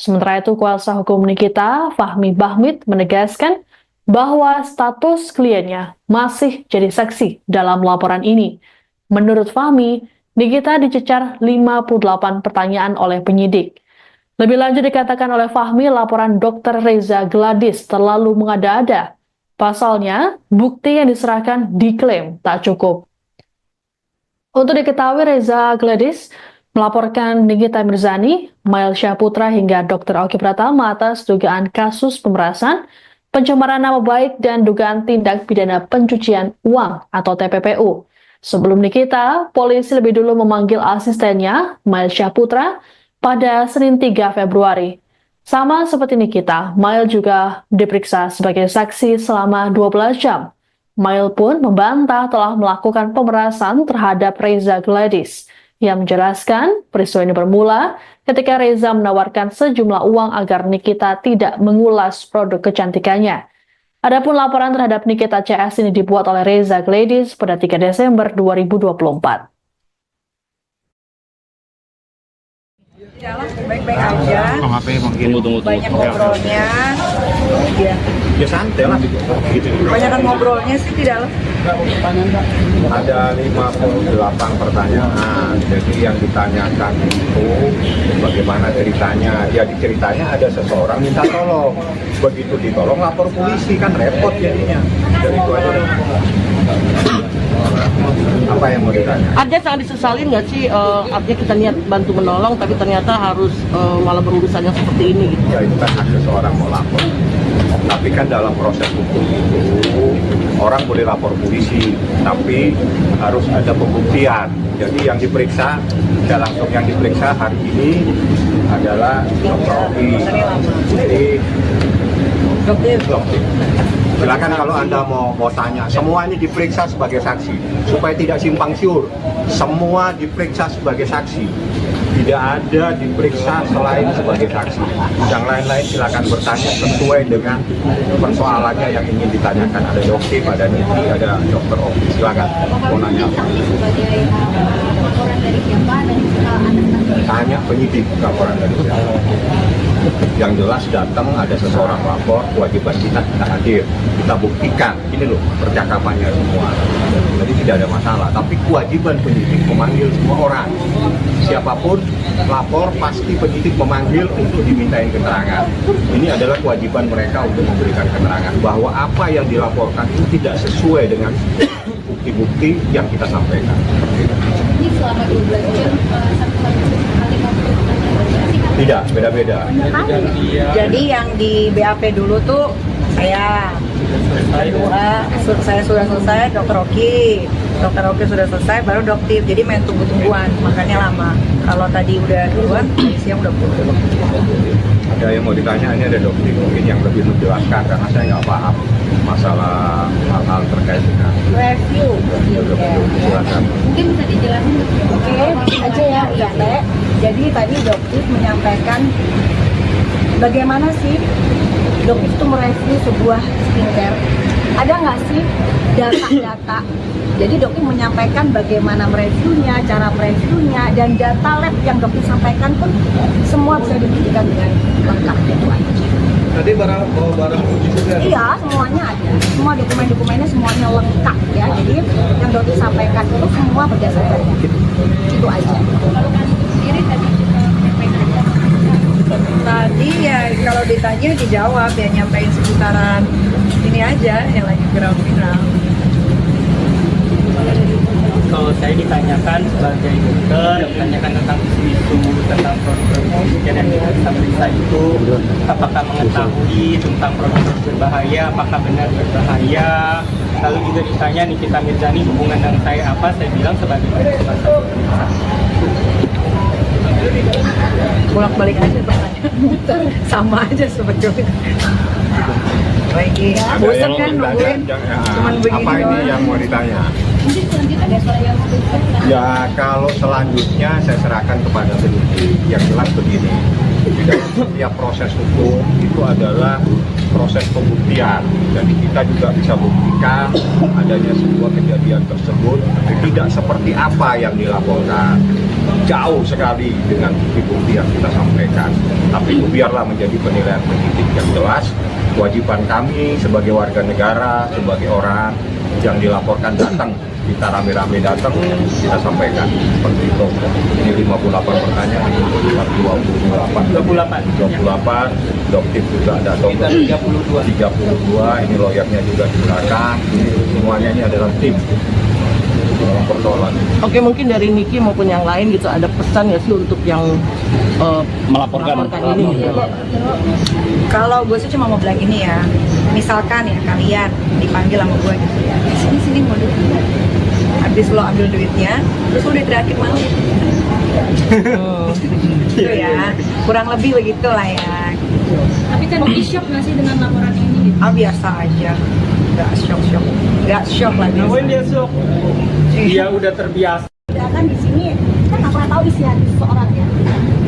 Sementara itu, kuasa hukum Nikita, Fahmi Bahmid, menegaskan bahwa status kliennya masih jadi saksi dalam laporan ini. Menurut Fahmi, Nikita dicecar 58 pertanyaan oleh penyidik. Lebih lanjut dikatakan oleh Fahmi, laporan Dr. Reza Gladis terlalu mengada-ada. Pasalnya, bukti yang diserahkan diklaim tak cukup. Untuk diketahui, Reza Gladis melaporkan Nikita Mirzani, Mail Syahputra hingga Dr. Oki Pratama atas dugaan kasus pemerasan, pencemaran nama baik, dan dugaan tindak pidana pencucian uang atau TPPU. Sebelum Nikita, polisi lebih dulu memanggil asistennya, Mail Syahputra, pada Senin 3 Februari. Sama seperti Nikita, Mail juga diperiksa sebagai saksi selama 12 jam. Mail pun membantah telah melakukan pemerasan terhadap Reza Gladis. Ia menjelaskan peristiwa ini bermula ketika Reza menawarkan sejumlah uang agar Nikita tidak mengulas produk kecantikannya. Adapun laporan terhadap Nikita CS ini dibuat oleh Reza Gladis pada 3 Desember 2024. Jalan baik-baik aja. Tunggu. Banyak ngobrolnya. Ya santai lah. Gitu. Kebanyakan ngobrolnya sih di dalam. Ada 58 pertanyaan. Jadi yang ditanyakan itu bagaimana ceritanya. Ya ceritanya ada seseorang minta tolong. Begitu ditolong lapor polisi, kan repot jadinya. Jadi itu aja. Apa yang mau ditanya? Ada sangat disesalin nggak sih? Artinya kita niat bantu menolong, tapi ternyata harus malah berurusan yang seperti ini gitu. Ya itu kan hak seseorang mau lapor. Tapi kan dalam proses hukum itu orang boleh lapor polisi, tapi harus ada pembuktian. Jadi yang diperiksa, tidak langsung yang diperiksa hari ini adalah Dr. Oki. Jadi Doktif. Silakan kalau Anda mau tanya, semua ini diperiksa sebagai saksi supaya tidak simpang siur. Semua diperiksa sebagai saksi. Tidak ada diperiksa selain sebagai saksi. Yang lain-lain silakan bertanya sesuai dengan persoalannya yang ingin ditanyakan. Ada Doktif, ada Niki, ada Dr. Oki. Silakan mau nanya apa. Sebagai laporan dari siapa dan anak-anak Tanya penyidik laporan dari siapa. Yang jelas datang ada seseorang lapor, kewajiban kita hadir, kita buktikan. Ini loh percakapannya semua. Jadi tidak ada masalah. Tapi kewajiban penyidik memanggil semua orang. Siapapun lapor pasti penyidik memanggil untuk dimintain keterangan. Ini adalah kewajiban mereka untuk memberikan keterangan bahwa apa yang dilaporkan itu tidak sesuai dengan bukti-bukti yang kita sampaikan. ini selama 12 jam satu-satu kali ngobrol. Tidak, beda-beda. Jadi yang di BAP dulu tuh saya sudah selesai, Dr. Oki sudah selesai, baru Doktif. Jadi main tunggu-tungguan, makanya lama. Kalau tadi udah duluan, tadi siang udah pulang. Ada yang mau ditanya, ini ada Doktif mungkin yang lebih menjelaskan karena saya nggak paham. masalah hal-hal terkait dengan Review skincare. silakan. Mungkin bisa dijelasin. Oke, aja ya, Teh. Jadi tadi dokter menyampaikan bagaimana sih dokter itu mereview sebuah skincare. Ada nggak sih data-data? Jadi dokter menyampaikan bagaimana mereviewnya, cara mereviewnya, dan data lab yang dokter sampaikan pun semua bisa dibuktikan dengan lengkap, itu aja. Tadi bawa barang uji juga. Iya, semuanya ada. Semua dokumen-dokumennya semuanya lengkap ya. Jadi yang dokter sampaikan itu semua berdasarkan data. Itu aja. Sendiri tadi Tadi ya kalau ditanya dijawab ya, nyampein seputaran ini aja yang lagi viral-viral. Kalau saya ditanyakan sebagai dokter, ditanyakan tentang isu-isu tentang produk yang kita periksa itu, apakah mengetahui tentang produk berbahaya, apakah benar berbahaya. Lalu juga ditanya Nikita Mirzani hubungan dengan saya apa, saya bilang sebagai dokter. Bolak-balik aja pertanyaan. Sama aja sebetulnya. Baik, Ada bosan yang kan mau nungguin ditanya, cuman begini apa ini doang. yang mau ditanya? mungkin selanjutnya ada soal yang spesial. Ya kalau selanjutnya saya serahkan kepada penyidik. Yang jelas begini, di dalam setiap proses hukum itu adalah proses pembuktian. Jadi kita juga bisa buktikan adanya sebuah kejadian tersebut tidak seperti apa yang dilaporkan. Jauh sekali dengan bukti-bukti yang kita sampaikan. Tapi itu biarlah menjadi penilaian penyidik yang jelas. Kewajiban kami sebagai warga negara, sebagai orang yang dilaporkan datang, kita rame-rame datang, kita sampaikan seperti itu. Ini 58 pertanyaan, 28, dokter juga ada dokter 32, ini lawyernya juga di belakang, semuanya ini adalah tim dalam persoalan. Oke, mungkin dari Niki maupun yang lain gitu ada pesan ya sih untuk yang melaporkan ini gitu. Kalau gue sih cuma mau bilang ini ya, misalkan ya kalian dipanggil sama gue gitu ya, sini mau duit. Habis lo ambil duitnya, terus lo diteriakin malu. Gitu ya, kurang lebih begitu lah ya. Tapi kan di shock nggak sih dengan laporan ini? Gitu? Ah biasa aja, nggak shock lah biasa. Namun dia sok, dia udah terbiasa. Kan di sini kan nggak pernah tahu isi hati seseorang ya,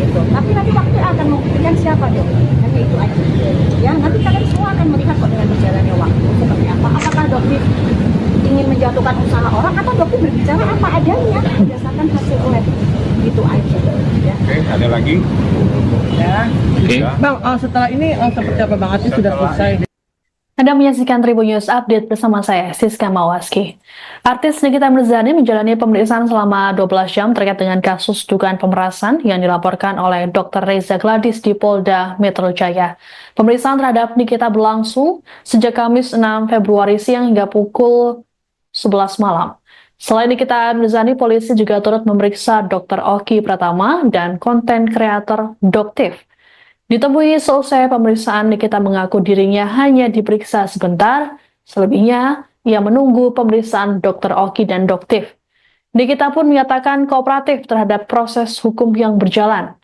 gitu. Tapi nanti waktu akan membuktikan siapa dong, hanya itu aja. Ya nanti kalian semua akan melihat kok dengan berjalannya waktu seperti apa. Apakah dokter ingin menjatuhkan usaha orang atau dokter berbicara apa adanya berdasarkan hasil lab, gitu aja. Ya. Oke, ada lagi? Ya. Ya. Bang, setelah ini seperti apa Bang Ati sudah selesai? Anda menyaksikan Tribun News Update bersama saya, Siska Mawaski. Artis Nikita Mirzani menjalani pemeriksaan selama 12 jam terkait dengan kasus dugaan pemerasan yang dilaporkan oleh Dr. Reza Gladis di Polda Metro Jaya. Pemeriksaan terhadap Nikita berlangsung sejak Kamis 6 Februari siang hingga pukul 11 malam. Selain Nikita Mirzani, polisi juga turut memeriksa Dr. Oki Pratama dan konten kreator Doktif. Ditemui selesai pemeriksaan, Nikita mengaku dirinya hanya diperiksa sebentar, selebihnya ia menunggu pemeriksaan Dr. Oki dan Doktif. Nikita pun menyatakan kooperatif terhadap proses hukum yang berjalan.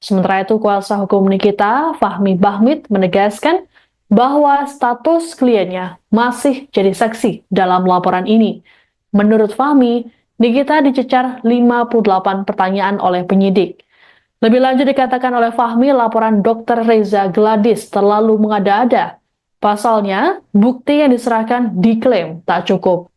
Sementara itu, kuasa hukum Nikita, Fahmi Bahmid, menegaskan bahwa status kliennya masih jadi saksi dalam laporan ini. Menurut Fahmi, Nikita dicecar 58 pertanyaan oleh penyidik. Lebih lanjut dikatakan oleh Fahmi, laporan Dr. Reza Gladis terlalu mengada-ada. Pasalnya, bukti yang diserahkan diklaim tak cukup.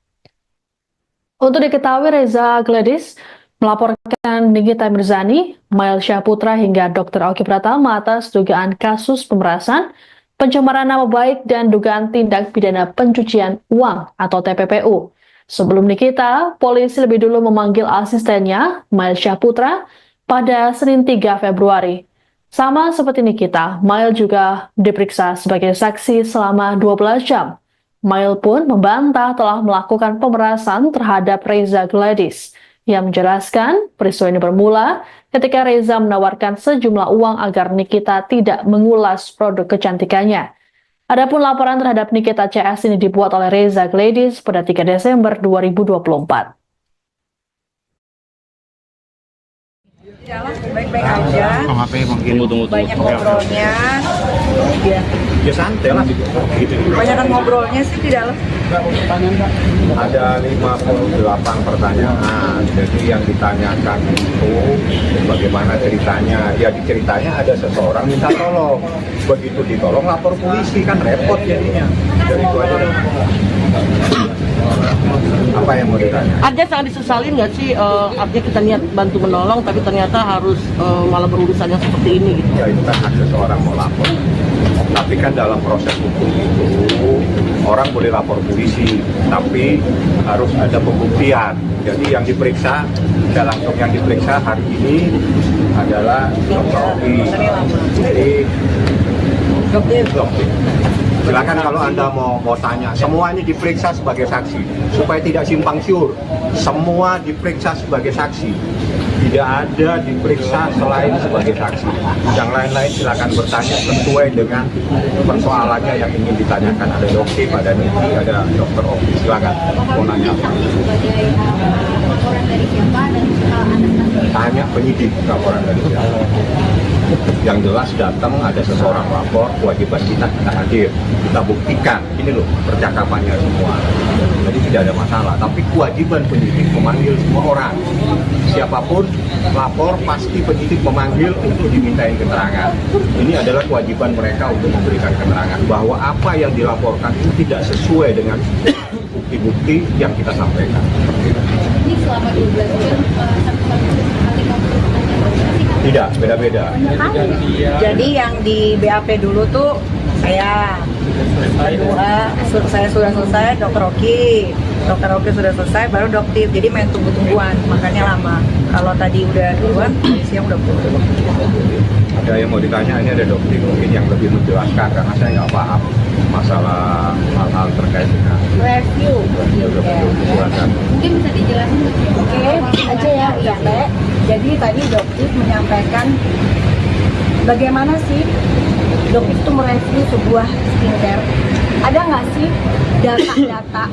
Untuk diketahui, Reza Gladis melaporkan Nikita Mirzani, Mail Syahputra hingga Dr. Oki Pratama atas dugaan kasus pemerasan, pencemaran nama baik, dan dugaan tindak pidana pencucian uang atau TPPU. Sebelum Nikita, polisi lebih dulu memanggil asistennya, Mail Syahputra, pada Senin 3 Februari. Sama seperti Nikita, Mail juga diperiksa sebagai saksi selama 12 jam. Mail pun membantah telah melakukan pemerasan terhadap Reza Gladis. Ia menjelaskan peristiwa ini bermula ketika Reza menawarkan sejumlah uang agar Nikita tidak mengulas produk kecantikannya. Adapun laporan terhadap Nikita CS ini dibuat oleh Reza Gladis pada 3 Desember 2024. Jalan baik baik-baik aja. Banyak ngobrolnya. Ya. Ya santai lah gitu. Kebanyakan ngobrolnya sih di dalam. Ada 58 pertanyaan. Jadi yang ditanyakan itu bagaimana ceritanya. Ya ceritanya ada seseorang minta tolong. Begitu ditolong lapor polisi, kan repot jadinya. Jadi itu aja. Apa yang mau ditanya? Ada sangat disesalin nggak sih, artinya kita niat bantu menolong tapi ternyata harus malah berurusan yang seperti ini gitu. Ya itu kan hak seseorang mau lapor. Tapi kan dalam proses hukum itu orang boleh lapor polisi, tapi harus ada pembuktian. Jadi yang diperiksa, langsung yang diperiksa hari ini adalah Dr. Oki. Jadi Dokter. Silakan kalau Anda mau tanya, semuanya diperiksa sebagai saksi supaya tidak simpang siur. Semua diperiksa sebagai saksi. Tidak ada diperiksa selain sebagai saksi. Yang lain-lain silakan bertanya sesuai dengan persoalannya yang ingin ditanyakan. Ada dokter, ada Niki, ada Dokter Oki. Silakan mau nanya apa. Sebagai laporan dari siapa dan anak-anak Tanya penyidik laporan dari siapa. Yang jelas datang ada seseorang lapor, kewajiban kita hadir, kita buktikan. Ini loh percakapannya semua. Jadi tidak ada masalah. Tapi kewajiban penyidik memanggil semua orang. Siapapun lapor pasti penyidik memanggil untuk dimintain keterangan. Ini adalah kewajiban mereka untuk memberikan keterangan bahwa apa yang dilaporkan itu tidak sesuai dengan bukti-bukti yang kita sampaikan. ini selama 12 jam satu-satu kali Tidak, beda-beda. Jadi yang di BAP dulu tuh saya kedua saya sudah selesai, Dokter Oki sudah selesai, baru dokter. Jadi main tunggu-tungguan, makanya lama. Kalau tadi udah duluan, siang udah pulang. Ada yang mau ditanya, ini ada dokter mungkin yang lebih menjelaskan karena saya nggak paham masalah hal-hal terkait dengan Review. silakan. mungkin bisa dijelasin Oke, aja ya, iya Teh. Jadi tadi dokter menyampaikan bagaimana sih dokter itu mereview sebuah skincare. Ada nggak sih data-data?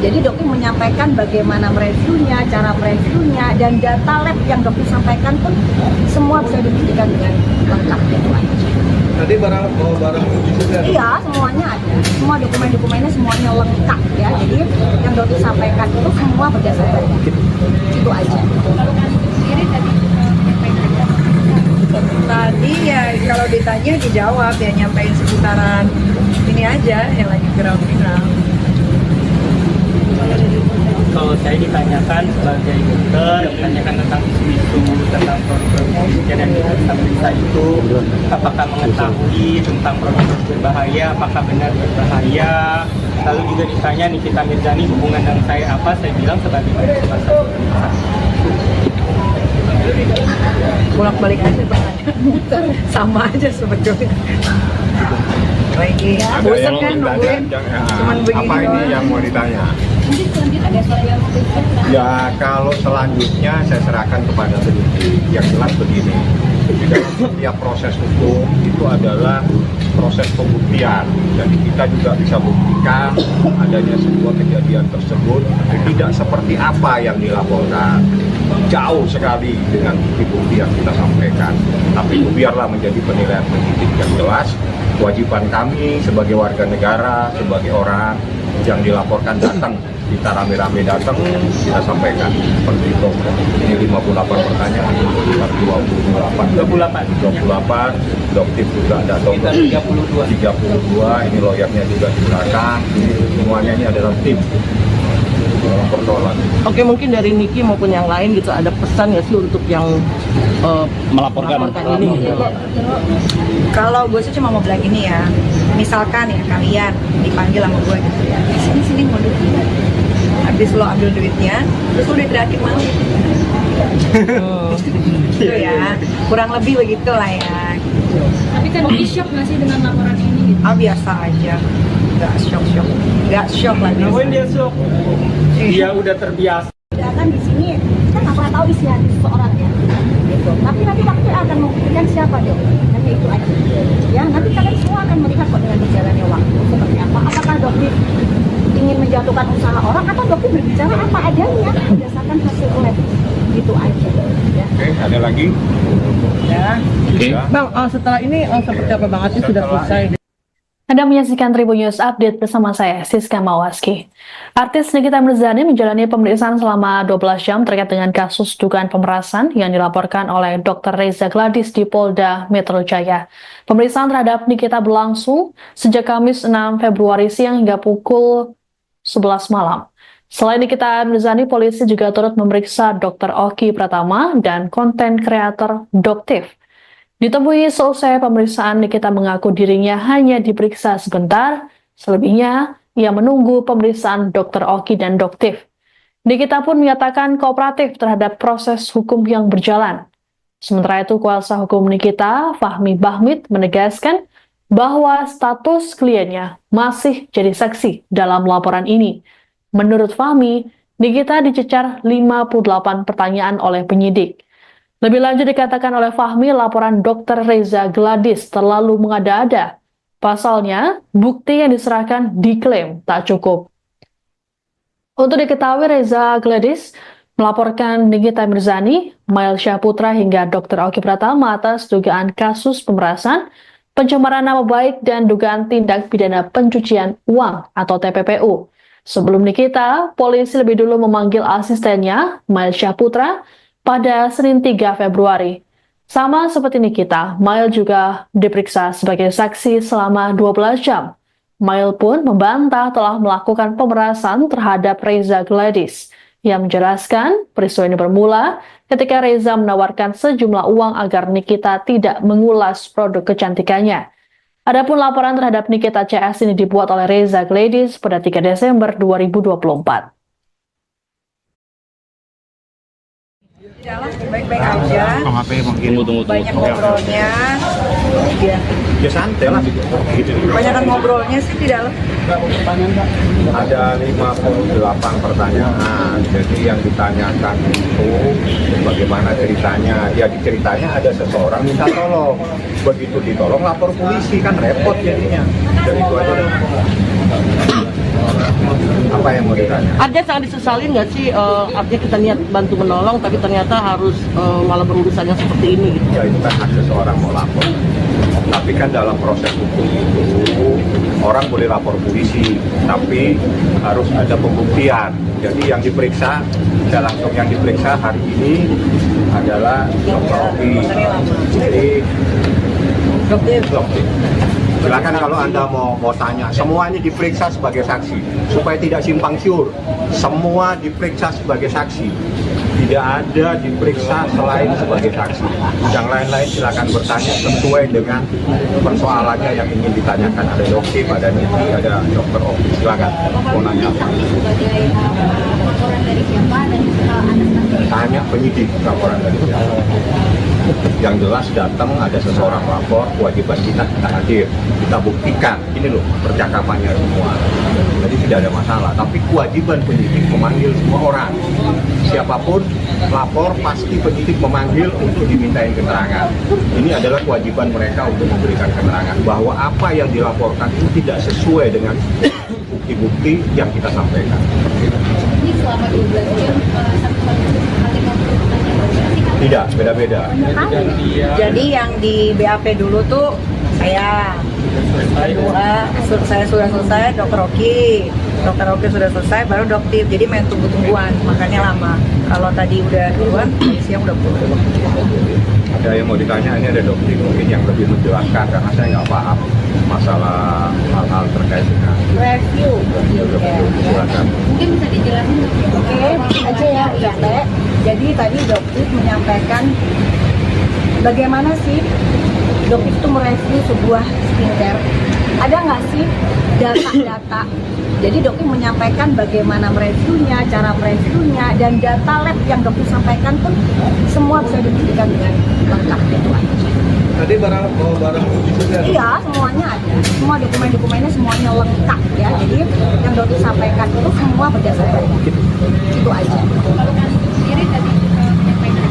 Jadi dokter menyampaikan bagaimana mereviewnya, cara mereviewnya, dan data lab yang dokter sampaikan pun semua bisa dibuktikan dengan lengkap gitu aja. Tadi bawa barang uji juga. Iya, semuanya ada. Semua dokumen-dokumennya semuanya lengkap ya. Jadi yang dokter sampaikan itu semua berdasarkan data. Itu aja. Tadi ya kalau ditanya dijawab ya, nyampein seputaran ini aja yang lagi viral-viral. Kalau saya ditanyakan sebagai dokter, ditanyakan tentang isu-isu tentang produk dan yang kita periksa itu, apakah mengetahui tentang produk berbahaya, apakah benar berbahaya. Lalu juga ditanya Nikita Mirzani hubungan dengan saya apa, saya bilang sebagai dokter. Bolak-balik aja pertanyaan, sama aja sebetulnya. Lagi Ada bosan yang kan mau nungguin, ditanya, cuman begini apa ini doang. yang mau ditanya? mungkin selanjutnya ada soal yang Ya kalau selanjutnya saya serahkan kepada penyidik. Yang jelas begini, di dalam setiap proses hukum itu adalah proses pembuktian. Jadi kita juga bisa buktikan adanya sebuah kejadian tersebut tidak seperti apa yang dilaporkan. Jauh sekali dengan bukti-bukti yang kita sampaikan. Tapi itu biarlah menjadi penilaian penyidik. Yang jelas kewajiban kami sebagai warga negara, sebagai orang yang dilaporkan datang, kita rame-rame datang, kita sampaikan seperti itu. Ini 58 pertanyaan, 28, dokter juga datang 32, ini lawyernya juga di belakang, semuanya ini adalah tim pertolongan. Oke, mungkin dari Niki maupun yang lain gitu, ada pesan nggak sih untuk yang melaporkan ini? Gitu. Kalau gue sih cuma mau bilang ini ya, misalkan ya kalian dipanggil sama gue gitu ya, sini mau duit, habis lo ambil duitnya, terus lo diteriakin malu, gitu ya, kurang lebih begitu lah ya. tapi kan di shock nggak sih dengan laporan ini gitu? Biasa aja, nggak shock lah. Namun dia shock, dia udah terbiasa. Kan di sini kita nggak pernah tahu isi hati seseorang ya. Gitu. Tapi nanti waktu akan membuktikan siapa dong. Hanya itu aja. Ya, nanti kalian semua akan melihat kok dengan berjalannya waktu seperti apa. Apakah dokter ingin menjatuhkan usaha orang atau dokter berbicara apa adanya berdasarkan hasil lab. gitu aja ya. Oke, ada lagi? Ya. Ya. Bang, setelah ini seperti apa Bang? Artinya sudah selesai. Anda menyaksikan Tribun News Update bersama saya, Siska Mawaski. Artis Nikita Mirzani menjalani pemeriksaan selama 12 jam terkait dengan kasus dugaan pemerasan yang dilaporkan oleh Dr. Reza Gladis di Polda Metro Jaya. Pemeriksaan terhadap Nikita berlangsung sejak Kamis 6 Februari siang hingga pukul 11 malam. Selain Nikita Mirzani, polisi juga turut memeriksa Dr. Oki Pratama dan konten kreator Doktif. Ditemui selesai pemeriksaan, Nikita mengaku dirinya hanya diperiksa sebentar, selebihnya ia menunggu pemeriksaan Dr. Oki dan Doktif. Nikita pun menyatakan kooperatif terhadap proses hukum yang berjalan. Sementara itu, kuasa hukum Nikita, Fahmi Bahmid, menegaskan bahwa status kliennya masih jadi saksi dalam laporan ini. Menurut Fahmi, Nikita dicecar 58 pertanyaan oleh penyidik. Lebih lanjut dikatakan oleh Fahmi, laporan Dr. Reza Gladis terlalu mengada-ada. Pasalnya, bukti yang diserahkan diklaim tak cukup. Untuk diketahui, Reza Gladis melaporkan Nikita Mirzani, Mail Syahputra hingga Dr. Oki Pratama atas dugaan kasus pemerasan, pencemaran nama baik, dan dugaan tindak pidana pencucian uang atau TPPU. Sebelum Nikita, polisi lebih dulu memanggil asistennya, Mail Syahputra, pada Senin 3 Februari. Sama seperti Nikita, Mail juga diperiksa sebagai saksi selama 12 jam. Mail pun membantah telah melakukan pemerasan terhadap Reza Gladis. Ia menjelaskan peristiwa ini bermula ketika Reza menawarkan sejumlah uang agar Nikita tidak mengulas produk kecantikannya. Adapun laporan terhadap Nikita CS ini dibuat oleh Reza Gladis pada 3 Desember 2024. Di dalam baik-baik aja, Tunggu. banyak ngobrolnya, ya. Ya santai lah. Gitu. Kebanyakan ngobrolnya sih di dalam. Ada 58 pertanyaan. Jadi yang ditanyakan itu bagaimana ceritanya. Ya ceritanya ada seseorang minta tolong. Begitu ditolong lapor polisi, kan repot jadinya. Jadi itu aja. Apa yang mau ditanya? Ada sangat disesalin nggak sih? Artinya kita niat bantu menolong, tapi ternyata harus malah berurusan yang seperti ini gitu. Ya itu kan hak seseorang mau lapor. Tapi kan dalam proses hukum itu orang boleh lapor polisi, tapi harus ada pembuktian. Jadi yang diperiksa, langsung yang diperiksa hari ini adalah Dr. Oki. Jadi Doktif. Silakan kalau Anda mau tanya, semuanya diperiksa sebagai saksi supaya tidak simpang siur. Semua diperiksa sebagai saksi. Tidak ada diperiksa selain sebagai saksi. Yang lain-lain silakan bertanya sesuai dengan persoalannya yang ingin ditanyakan. Ada Doktif, ada Niti, ada Dr. Oki. Silakan mau nanya apa. Sebagai laporan dari siapa dan atas Tanya penyidik laporan dari siapa. Yang jelas datang ada seseorang lapor, kewajiban kita hadir, kita buktikan. Ini loh percakapannya semua. Jadi tidak ada masalah. Tapi kewajiban penyidik memanggil semua orang. Siapapun lapor pasti penyidik memanggil untuk dimintain keterangan. Ini adalah kewajiban mereka untuk memberikan keterangan bahwa apa yang dilaporkan itu tidak sesuai dengan bukti-bukti yang kita sampaikan. ini selama 12 jam satu-satu kali ngobrol Tidak, beda-beda. Jadi yang di BAP dulu tuh saya kedua saya sudah selesai, Dr. Oki sudah selesai, baru Doktif. Jadi main tunggu-tungguan, makanya lama. Kalau tadi udah duluan, siang udah pulang. Ada yang mau ditanya, ini ada Doktif mungkin yang lebih menjelaskan karena saya nggak paham masalah hal-hal terkait dengan Review. silakan. mungkin bisa dijelasin Oke, aja ya, Teh. Jadi tadi Doktif menyampaikan bagaimana sih Doktif itu mereview sebuah skincare. Ada nggak sih data-data? Jadi Doktif menyampaikan bagaimana mereviewnya, cara mereviewnya, dan data lab yang Doktif sampaikan pun semua bisa dibuktikan dengan lengkap itu aja. Tadi barang uji juga. Iya, semuanya ada. Semua dokumen-dokumennya semuanya lengkap ya. Jadi yang Doktif sampaikan itu semua berdasarkan itu aja. kalau kalian sendiri tadi menyampaikan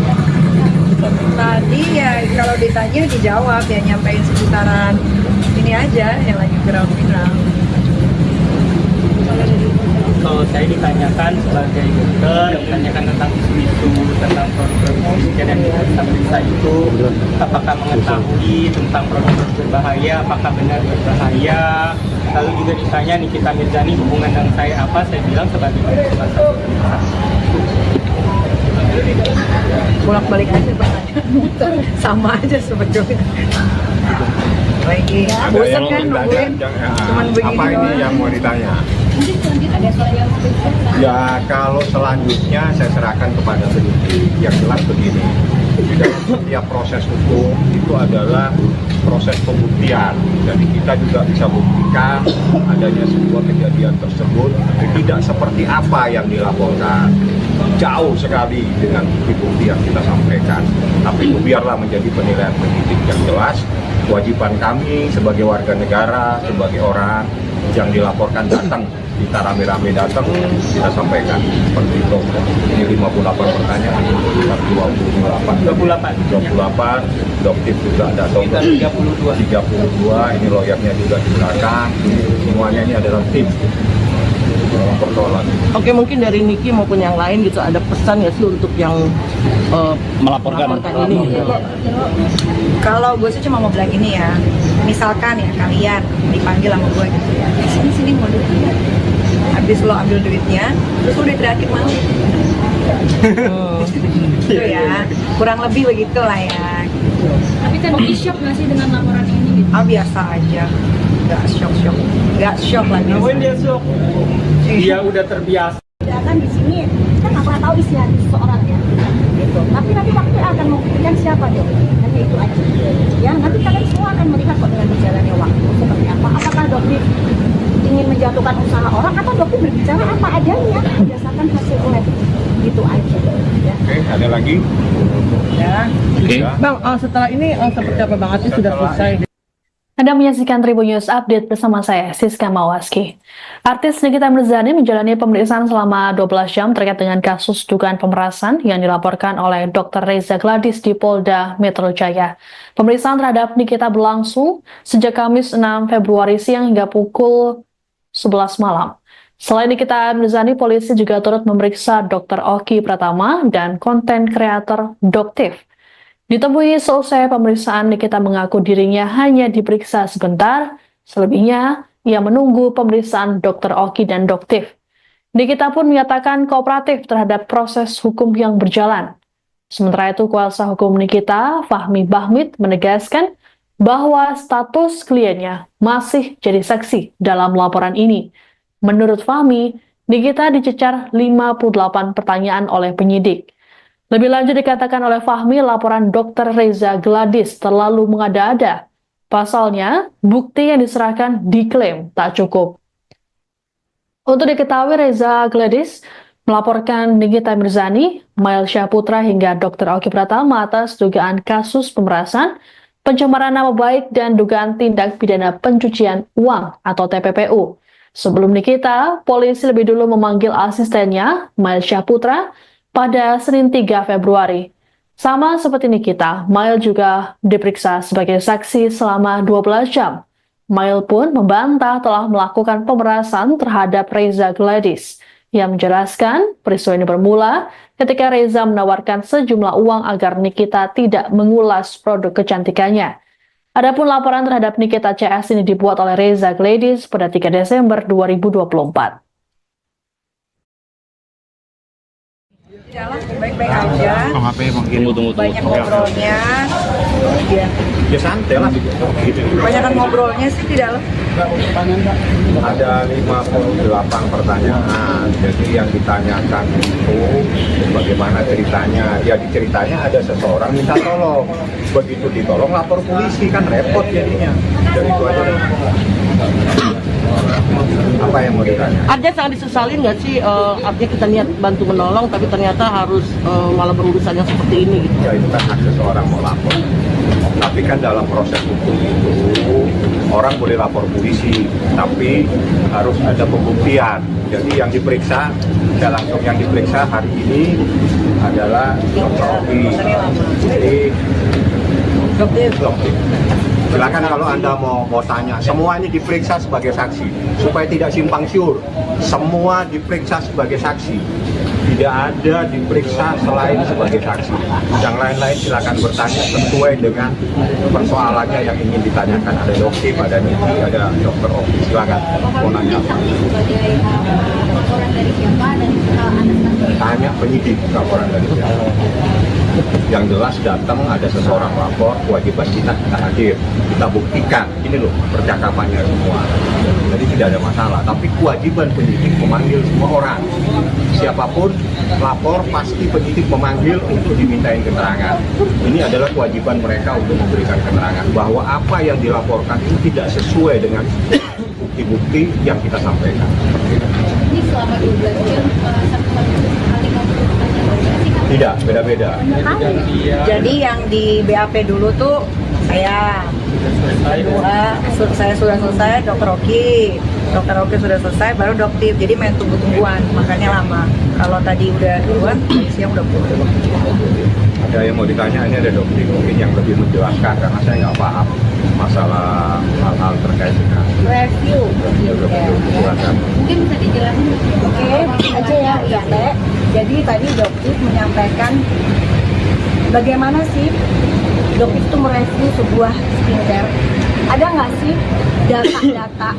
Tadi ya kalau ditanya dijawab ya, nyampein sekitaran ini aja yang lagi ground. kalau dari kalau saya ditanyakan sebagai dokter, ditanyakan tentang isu-isu tentang produk yang kita periksa itu, apakah mengetahui tentang produk berbahaya, apakah benar berbahaya. Lalu juga ditanya Nikita Mirzani hubungan dengan saya apa, saya bilang sebagai dokter. Bolak-balik aja pertanyaan. Sama aja sebetulnya. Lagi bosan kan nungguin cuman begini apa ini doang. yang mau ditanya? Mungkin selanjutnya ada soal yang spesial. Ya kalau selanjutnya saya serahkan kepada penyidik. Yang jelas begini, di dalam setiap proses hukum itu adalah proses pembuktian. Jadi kita juga bisa buktikan adanya sebuah kejadian tersebut tidak seperti apa yang dilaporkan. Jauh sekali dengan bukti yang kita sampaikan. Tapi itu biarlah menjadi penilaian penyidik yang jelas. Kewajiban kami sebagai warga negara, sebagai orang yang dilaporkan datang, kita rame-rame datang, kita sampaikan seperti itu. Ini 58 pertanyaan, 28, dokter juga ada 32, ini lawyernya juga di belakang, semuanya ini adalah tim pertolongan. Oke, mungkin dari Niki maupun yang lain gitu ada pesan ya sih untuk yang melaporkan ini gitu. Kalau gue sih cuma mau bilang gini ya, misalkan ya kalian dipanggil sama gue gitu ya, sini mau duit, habis lo ambil duitnya, terus lo diteriakin malu, gitu ya, kurang lebih begitu lah ya. Tapi kan di shock nggak sih dengan laporan ini gitu? Biasa aja, nggak shock lah. Namun dia shock, dia udah terbiasa. Kan di sini kan nggak pernah tahu isi hati seseorang ya, gitu. Tapi nanti waktu akan membuktikan siapa dong, hanya itu aja. Ya nanti kalian semua akan melihat kok dengan berjalannya waktu seperti apa. Apakah dokter ingin menjatuhkan usaha orang atau dokter berbicara apa adanya berdasarkan hasil lab, gitu aja. Ya. Oke, ada lagi? Ya. Ya. Bang, setelah ini seperti apa Bang? Artinya sudah selesai. Anda menyaksikan Tribun News Update bersama saya, Siska Mawaski. Artis Nikita Mirzani menjalani pemeriksaan selama 12 jam terkait dengan kasus dugaan pemerasan yang dilaporkan oleh Dr. Reza Gladis di Polda Metro Jaya. Pemeriksaan terhadap Nikita berlangsung sejak Kamis 6 Februari siang hingga pukul 11 malam. Selain Nikita Mirzani, polisi juga turut memeriksa Dr. Oki Pratama dan konten kreator Doktif. Ditemui selesai pemeriksaan, Nikita mengaku dirinya hanya diperiksa sebentar, selebihnya ia menunggu pemeriksaan Dr. Oki dan Doktif. Nikita pun menyatakan kooperatif terhadap proses hukum yang berjalan. Sementara itu, kuasa hukum Nikita, Fahmi Bahmid, menegaskan bahwa status kliennya masih jadi saksi dalam laporan ini. Menurut Fahmi, Nikita dicecar 58 pertanyaan oleh penyidik. Lebih lanjut dikatakan oleh Fahmi, laporan Dr. Reza Gladis terlalu mengada-ada. Pasalnya, bukti yang diserahkan diklaim tak cukup. Untuk diketahui, Reza Gladis melaporkan Nikita Mirzani, Mail Syahputra hingga Dr. Oki Pratama atas dugaan kasus pemerasan, pencemaran nama baik, dan dugaan tindak pidana pencucian uang atau TPPU. Sebelum Nikita, polisi lebih dulu memanggil asistennya, Mail Syahputra, pada Senin 3 Februari. Sama seperti Nikita, Mail juga diperiksa sebagai saksi selama 12 jam. Mail pun membantah telah melakukan pemerasan terhadap Reza Gladis. Ia menjelaskan peristiwa ini bermula ketika Reza menawarkan sejumlah uang agar Nikita tidak mengulas produk kecantikannya. Adapun laporan terhadap Nikita CS ini dibuat oleh Reza Gladis pada 3 Desember 2024. Jalan baik-baik aja. HP mungkin. Banyak ngobrolnya. Ya santai lah. Banyakan ngobrolnya sih di dalam. Ada 58 pertanyaan. Jadi yang ditanyakan itu bagaimana ceritanya. Ya diceritanya ada seseorang minta tolong. Begitu ditolong lapor polisi, kan repot jadinya. Jadi itu aja. Apa yang mau ditanya? Ada sangat disesalin nggak sih? Artinya kita niat bantu menolong, tapi ternyata harus malah berurusan yang seperti ini gitu. Ya itu kan hak seseorang mau lapor. Tapi kan dalam proses hukum itu orang boleh lapor polisi, tapi harus ada pembuktian. Jadi yang diperiksa, langsung yang diperiksa hari ini adalah Dr. Oki. Jadi Doktif. Silakan kalau Anda mau tanya, semua ini diperiksa sebagai saksi supaya tidak simpang siur. Semua diperiksa sebagai saksi. Tidak ada diperiksa selain sebagai saksi. Yang lain-lain silakan bertanya sesuai dengan persoalannya yang ingin ditanyakan. Ada dokter, ada Niki, ada dokter Oki. Silakan mau nanya apa. Sebagai laporan dari siapa dan atas Tanya penyidik laporan dari siapa. Yang jelas datang ada seseorang lapor, kewajiban kita hadir, kita buktikan. Ini loh percakapannya semua. Jadi tidak ada masalah. Tapi kewajiban penyidik memanggil semua orang. Siapapun lapor pasti penyidik memanggil untuk dimintain keterangan. Ini adalah kewajiban mereka untuk memberikan keterangan bahwa apa yang dilaporkan itu tidak sesuai dengan bukti-bukti yang kita sampaikan. ini selama 12 jam satu kali konsultasi. Tidak, beda-beda. Jadi yang di BAP dulu tuh saya kedua saya sudah selesai, dokter Oki sudah selesai, baru dokter. Jadi main tunggu-tungguan, makanya lama. Kalau tadi udah duluan, tadi siang udah pulang. Ada yang mau ditanya, ini ada dokter mungkin yang lebih menjelaskan karena saya nggak paham masalah hal-hal terkait dengan Review. silakan. Mungkin bisa dijelasin. Oke, aja ya, Teh. Jadi tadi dokter menyampaikan bagaimana sih dokter itu mereview sebuah skincare. Ada nggak sih data-data?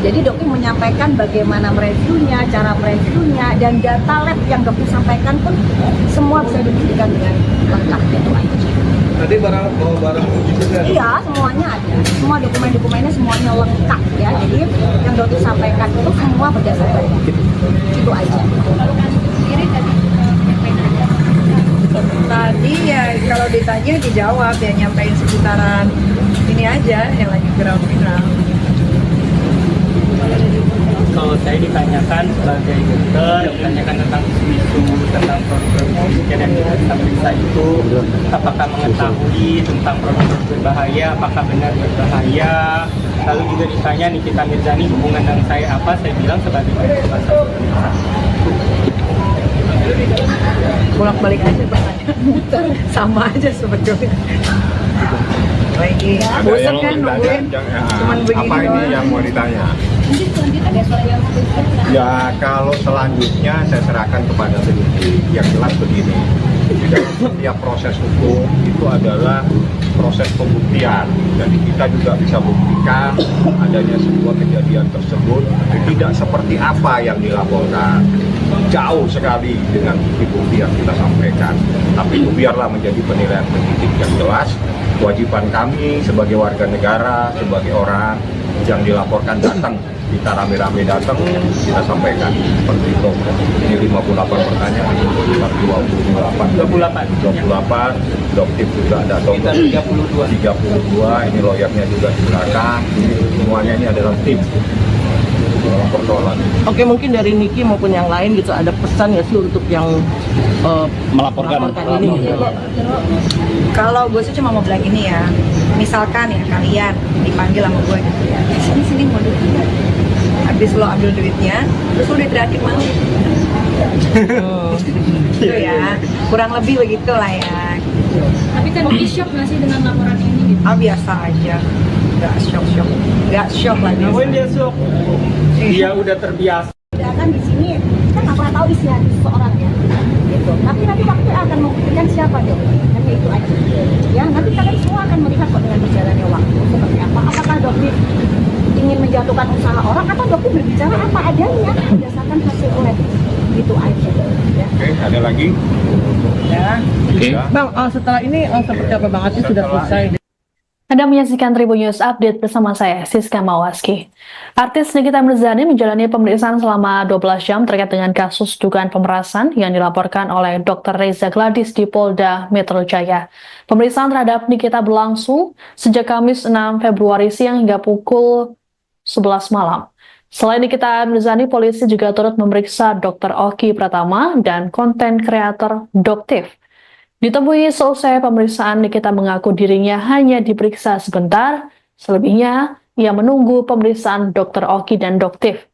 Jadi dokter menyampaikan bagaimana mereviewnya, cara mereviewnya, dan data lab yang dokter sampaikan pun semua bisa dibuktikan dengan lengkap itu aja. Tadi bawa barang uji juga. Iya, semuanya ada. Semua dokumen-dokumennya semuanya lengkap ya. Jadi yang dokter sampaikan itu semua berdasarkan itu aja. Sendiri tadi Tadi ya kalau ditanya dijawab ya, nyampein sekitaran ini aja yang lagi ground. Kalau saya ditanyakan sebagai dokter, ditanyakan tentang isu-isu tentang produk yang kita periksa itu, apakah mengetahui tentang produk berbahaya, apakah benar berbahaya. Lalu juga ditanya Nikita Mirzani hubungan dengan saya apa, saya bilang sebagai dokter. Bolak-balik aja pertanyaan, sama aja sebetulnya. Lagi Ada bosan yang kan mau nungguin, ditanya, cuman begini apa ini doang. yang mau ditanya? mungkin selanjutnya ada soal yang spesial. Ya kalau selanjutnya saya serahkan kepada penyidik. Yang jelas begini, di dalam setiap proses hukum itu adalah proses pembuktian. Jadi kita juga bisa buktikan adanya sebuah kejadian tersebut tidak seperti apa yang dilaporkan. Jauh sekali dengan bukti-bukti yang kita sampaikan. Tapi itu biarlah menjadi penilaian penyidik. Yang jelas kewajiban kami sebagai warga negara, sebagai orang yang dilaporkan datang, kita rame-rame datang, kita sampaikan seperti itu. Ini 58 pertanyaan, 28, dokter juga ada Sekitar 32. ini lawyernya juga di belakang. Semuanya ini adalah tim dalam persoalan. Oke, mungkin dari Niki maupun yang lain gitu ada pesan ya sih untuk yang melaporkan ini gitu. Kalau gue sih cuma mau bilang ini ya, misalkan ya kalian dipanggil sama gue gitu ya, sini mau duit, habis lo ambil duitnya, terus lo diteriakin malu, gitu ya, kurang lebih begitu lah ya. Tapi kan di shock nggak sih dengan laporan ini gitu? Biasa aja, nggak shock lah. Namun dia shock, dia udah terbiasa. Kan di sini kan nggak pernah tahu isi hati seseorang ya, gitu. Tapi nanti waktu akan membuktikan siapa dong, hanya itu aja. Ya nanti kalian semua akan melihat kok dengan berjalannya waktu seperti apa. Apakah dokter ingin menjatuhkan usaha orang atau dokter berbicara apa adanya berdasarkan hasil lab, gitu aja. Ya. Oke, ada lagi? Ya. Ya. Bang, setelah ini seperti apa Bang Ati sudah selesai? Anda menyaksikan Tribun News Update bersama saya, Siska Mawaski. Artis Nikita Mirzani menjalani pemeriksaan selama 12 jam terkait dengan kasus dugaan pemerasan yang dilaporkan oleh Dr. Reza Gladis di Polda Metro Jaya. Pemeriksaan terhadap Nikita berlangsung sejak Kamis 6 Februari siang hingga pukul 11 malam. Selain Nikita Mirzani, polisi juga turut memeriksa Dr. Oki Pratama dan konten kreator Doktif. Ditemui selesai pemeriksaan, Nikita mengaku dirinya hanya diperiksa sebentar, selebihnya ia menunggu pemeriksaan Dr. Oki dan Doktif.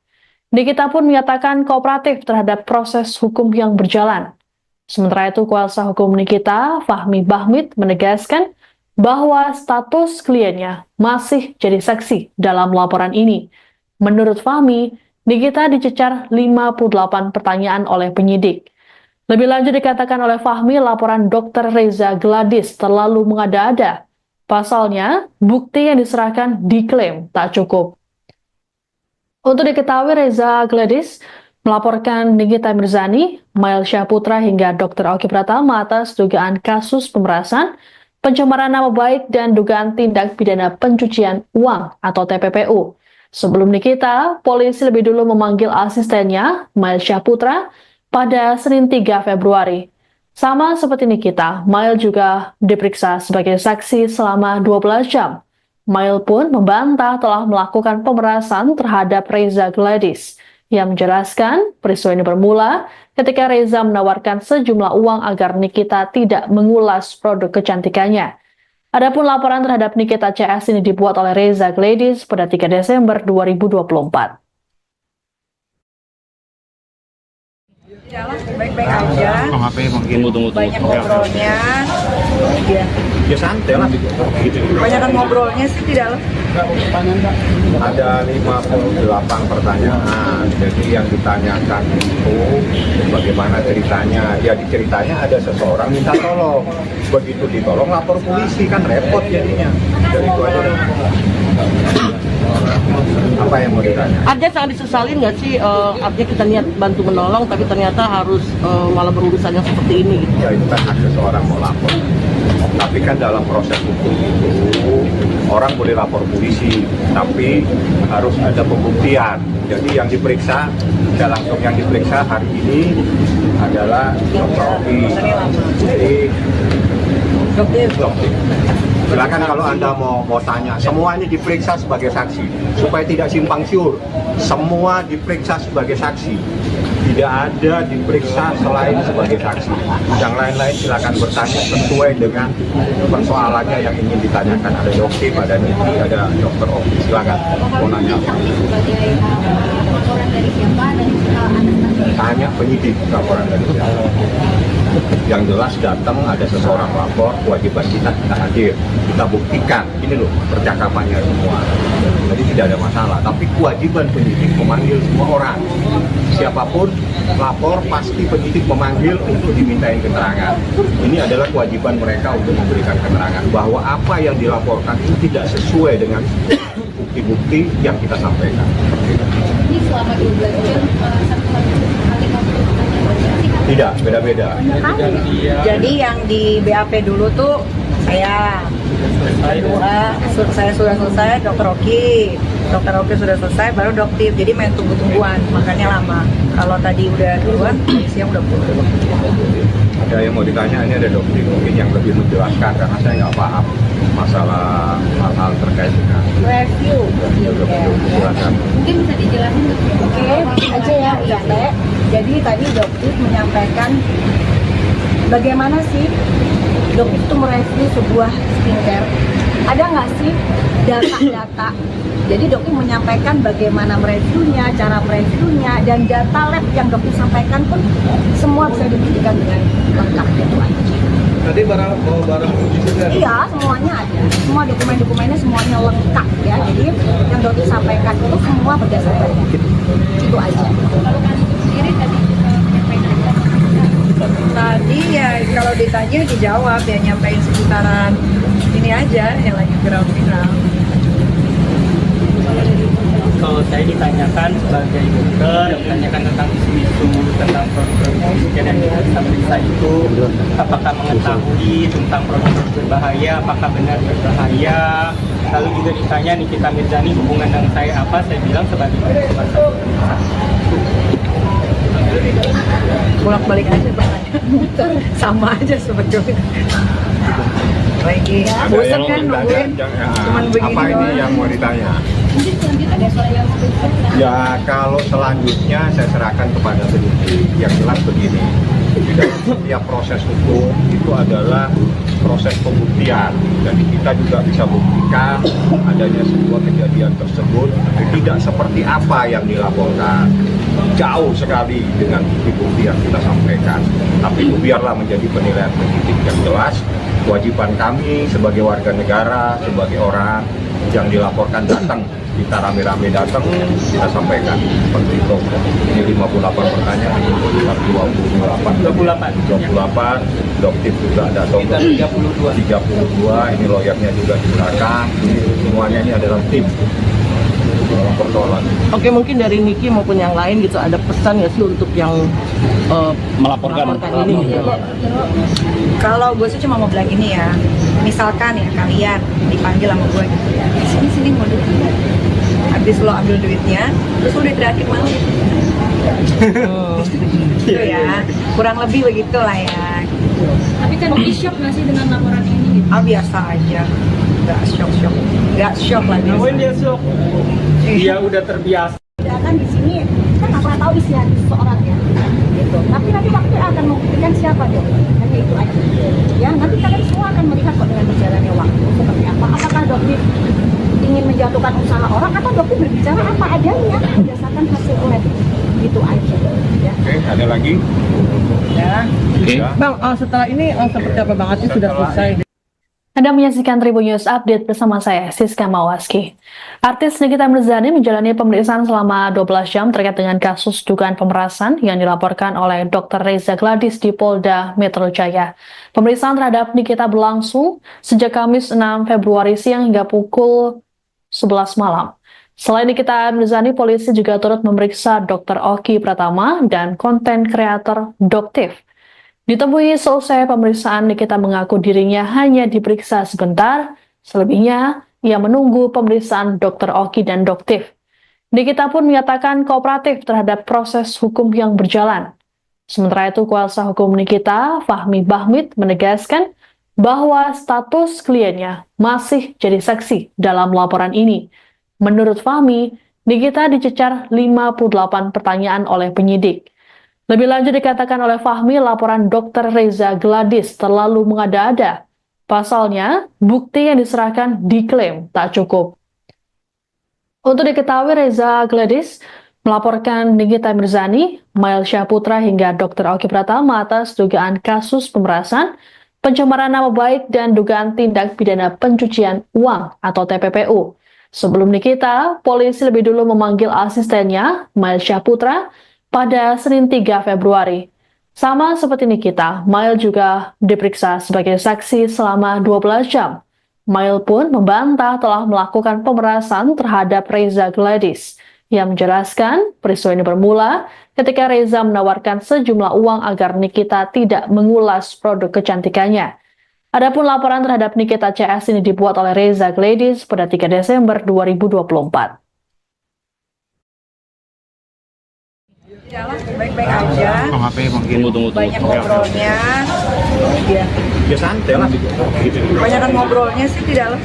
Nikita pun menyatakan kooperatif terhadap proses hukum yang berjalan. Sementara itu, kuasa hukum Nikita, Fahmi Bahmid, menegaskan bahwa status kliennya masih jadi saksi dalam laporan ini. Menurut Fahmi, Nikita dicecar 58 pertanyaan oleh penyidik. Lebih lanjut dikatakan oleh Fahmi, laporan Dr. Reza Gladys terlalu mengada-ada. Pasalnya, bukti yang diserahkan diklaim tak cukup. Untuk diketahui, Reza Gladys melaporkan Nikita Mirzani, Mail Syahputra hingga Dr. Oki Pratama atas dugaan kasus pemerasan, pencemaran nama baik, dan dugaan tindak pidana pencucian uang atau TPPU. Sebelum Nikita, polisi lebih dulu memanggil asistennya, Mail Syahputra, pada Senin 3 Februari. Sama seperti Nikita, Mail juga diperiksa sebagai saksi selama 12 jam. Mail pun membantah telah melakukan pemerasan terhadap Reza Gladys. Yang menjelaskan peristiwa ini bermula ketika Reza menawarkan sejumlah uang agar Nikita tidak mengulas produk kecantikannya. Adapun laporan terhadap Nikita CS ini dibuat oleh Reza Gladys pada 3 Desember 2024. Jalan baik-baik aja. Tunggu. Banyak ngobrolnya. Ya santai lah. Gitu. Kebanyakan ngobrolnya sih di dalam. Ada 58 pertanyaan. Jadi yang ditanyakan itu bagaimana ceritanya. Ya ceritanya ada seseorang minta tolong. Begitu ditolong lapor polisi, kan repot jadinya. Jadi itu aja. Apa yang mau ditanya? Artinya sangat disesalin nggak sih, artinya kita niat bantu menolong tapi ternyata harus malah berurusan yang seperti ini gitu. Ya itu kan hak seseorang mau lapor. Tapi kan dalam proses hukum itu orang boleh lapor polisi, tapi harus ada pembuktian. Jadi yang diperiksa, langsung yang diperiksa hari ini adalah Dr. Oki. Jadi Dokter. Silakan kalau Anda mau tanya, semua ini diperiksa sebagai saksi supaya tidak simpang siur. Semua diperiksa sebagai saksi, tidak ada diperiksa selain sebagai saksi. Yang lain-lain silakan bertanya sesuai dengan persoalannya yang ingin ditanyakan. Ada Dokter, ada Niti, ada Dr. Oki. Silakan mau nanya apa? Sebagai laporan dari siapa dan atas Tanya penyidik laporan dari siapa. Yang jelas datang ada seseorang lapor, kewajiban kita hadir, kita buktikan. Ini loh percakapannya semua. Jadi tidak ada masalah. Tapi kewajiban penyidik memanggil semua orang. Siapapun lapor pasti penyidik memanggil untuk dimintain keterangan. Ini adalah kewajiban mereka untuk memberikan keterangan bahwa apa yang dilaporkan itu tidak sesuai dengan bukti-bukti yang kita sampaikan. ini selama 12 jam satu kali ngobrol. Tidak, beda-beda. Jadi yang di BAP dulu tuh saya kedua saya sudah selesai, Dr. Oki sudah selesai, baru Dokter. Jadi main tunggu-tungguan, makanya lama. Kalau tadi udah duluan, siang udah pulang. Ada yang mau ditanya, ini ada Dokter mungkin yang lebih menjelaskan karena saya nggak paham masalah hal-hal terkait dengan Review. silakan. Mungkin bisa dijelasin Oke, aja ya, Teh. Jadi tadi Dokter menyampaikan bagaimana sih Dokter itu mereview sebuah skincare. Ada nggak sih data-data? Jadi Dokter menyampaikan bagaimana mereviewnya, cara mereviewnya, dan data lab yang Dokter sampaikan pun semua bisa dibuktikan dengan lengkap itu aja. Tadi bawa barang uji juga. Iya, semuanya ada. Semua dokumen-dokumennya semuanya lengkap ya. Jadi yang Dokter sampaikan itu semua berdasarkan itu aja. kalau kan sendiri tadi menyampaikan Tadi ya kalau ditanya dijawab ya, nyampein sekitaran ini aja yang lagi viral-viral. Kalau saya ditanyakan sebagai dokter, ditanyakan tentang isu-isu tentang produk yang kita periksa itu, apakah mengetahui tentang produk berbahaya, apakah benar berbahaya. Lalu juga ditanya Nikita Mirzani hubungan dengan saya apa, saya bilang sebagai dokter. Bolak-balik aja bertanya. Sama aja sebetulnya. Lagi bosan kan nungguin cuman begini apa ini doang. yang mau ditanya? mungkin selanjutnya ada soal yang spesial. Ya kalau selanjutnya saya serahkan kepada penyidik. Yang jelas begini, di dalam setiap proses hukum itu adalah proses pembuktian. Jadi kita juga bisa buktikan adanya sebuah kejadian tersebut tidak seperti apa yang dilaporkan. Jauh sekali dengan bukti-bukti yang kita sampaikan. Tapi itu biarlah menjadi penilaian penyidik. Yang jelas Kewajiban kami sebagai warga negara, sebagai orang yang dilaporkan datang, kita rame-rame datang, kita sampaikan seperti itu. Ini 58 pertanyaan, ini 28, dokter juga ada 32, ini lawyernya juga di belakang, semuanya ini adalah tim pertolongan. Oke, mungkin dari Niki maupun yang lain gitu, ada pesan nggak sih untuk yang melaporkan ini? Gitu? Kalau gue sih cuma mau bilang gini ya, misalkan ya kalian dipanggil sama gue gitu ya, sini mau duit, habis lo ambil duitnya, terus lo diteriakin malu, gitu ya, kurang lebih begitu lah ya. Tapi kan di shock nggak sih dengan laporan ini gitu? Biasa aja, nggak shock lah. Namun dia shock, dia udah terbiasa. Kan di sini kan nggak pernah tahu isi hati seseorang ya, gitu. Tapi nanti waktu akan membuktikan siapa dong, hanya itu aja. Ya nanti kalian semua akan melihat kok dengan berjalannya waktu seperti apa. Apakah dokter ingin menjatuhkan usaha orang atau dokter berbicara apa adanya berdasarkan hasil lab, gitu aja. Ya. Oke, ada lagi? Ya. Bang, setelah ini seperti apa Bang? Artinya sudah selesai. Anda menyaksikan Tribun News Update bersama saya, Siska Mawaski. Artis Nikita Mirzani menjalani pemeriksaan selama 12 jam terkait dengan kasus dugaan pemerasan yang dilaporkan oleh Dr. Reza Gladis di Polda Metro Jaya. Pemeriksaan terhadap Nikita berlangsung sejak Kamis 6 Februari siang hingga pukul 11 malam. Selain Nikita Mirzani, polisi juga turut memeriksa Dr. Oki Pratama dan konten kreator Doktif. Ditemui selesai pemeriksaan, Nikita mengaku dirinya hanya diperiksa sebentar, selebihnya ia menunggu pemeriksaan Dr. Oki dan Doktif. Nikita pun menyatakan kooperatif terhadap proses hukum yang berjalan. Sementara itu, kuasa hukum Nikita, Fahmi Bahmid, menegaskan bahwa status kliennya masih jadi saksi dalam laporan ini. Menurut Fahmi, Nikita dicecar 58 pertanyaan oleh penyidik. Lebih lanjut dikatakan oleh Fahmi, laporan Dr. Reza Gladis terlalu mengada-ada. Pasalnya, bukti yang diserahkan diklaim tak cukup. Untuk diketahui, Reza Gladis melaporkan Nikita Mirzani, Mail Syahputra hingga Dr. Oki Pratama atas dugaan kasus pemerasan, pencemaran nama baik, dan dugaan tindak pidana pencucian uang atau TPPU. Sebelum Nikita, polisi lebih dulu memanggil asistennya, Mail Syahputra, pada Senin 3 Februari. Sama seperti Nikita, Mail juga diperiksa sebagai saksi selama 12 jam. Mail pun membantah telah melakukan pemerasan terhadap Reza Gladis. Ia menjelaskan peristiwa ini bermula ketika Reza menawarkan sejumlah uang agar Nikita tidak mengulas produk kecantikannya. Adapun laporan terhadap Nikita CS ini dibuat oleh Reza Gladis pada 3 Desember 2024. Jalan baik-baik aja. Banyak ngobrolnya. Ya santai lah. Kebanyakan ngobrolnya sih di dalam.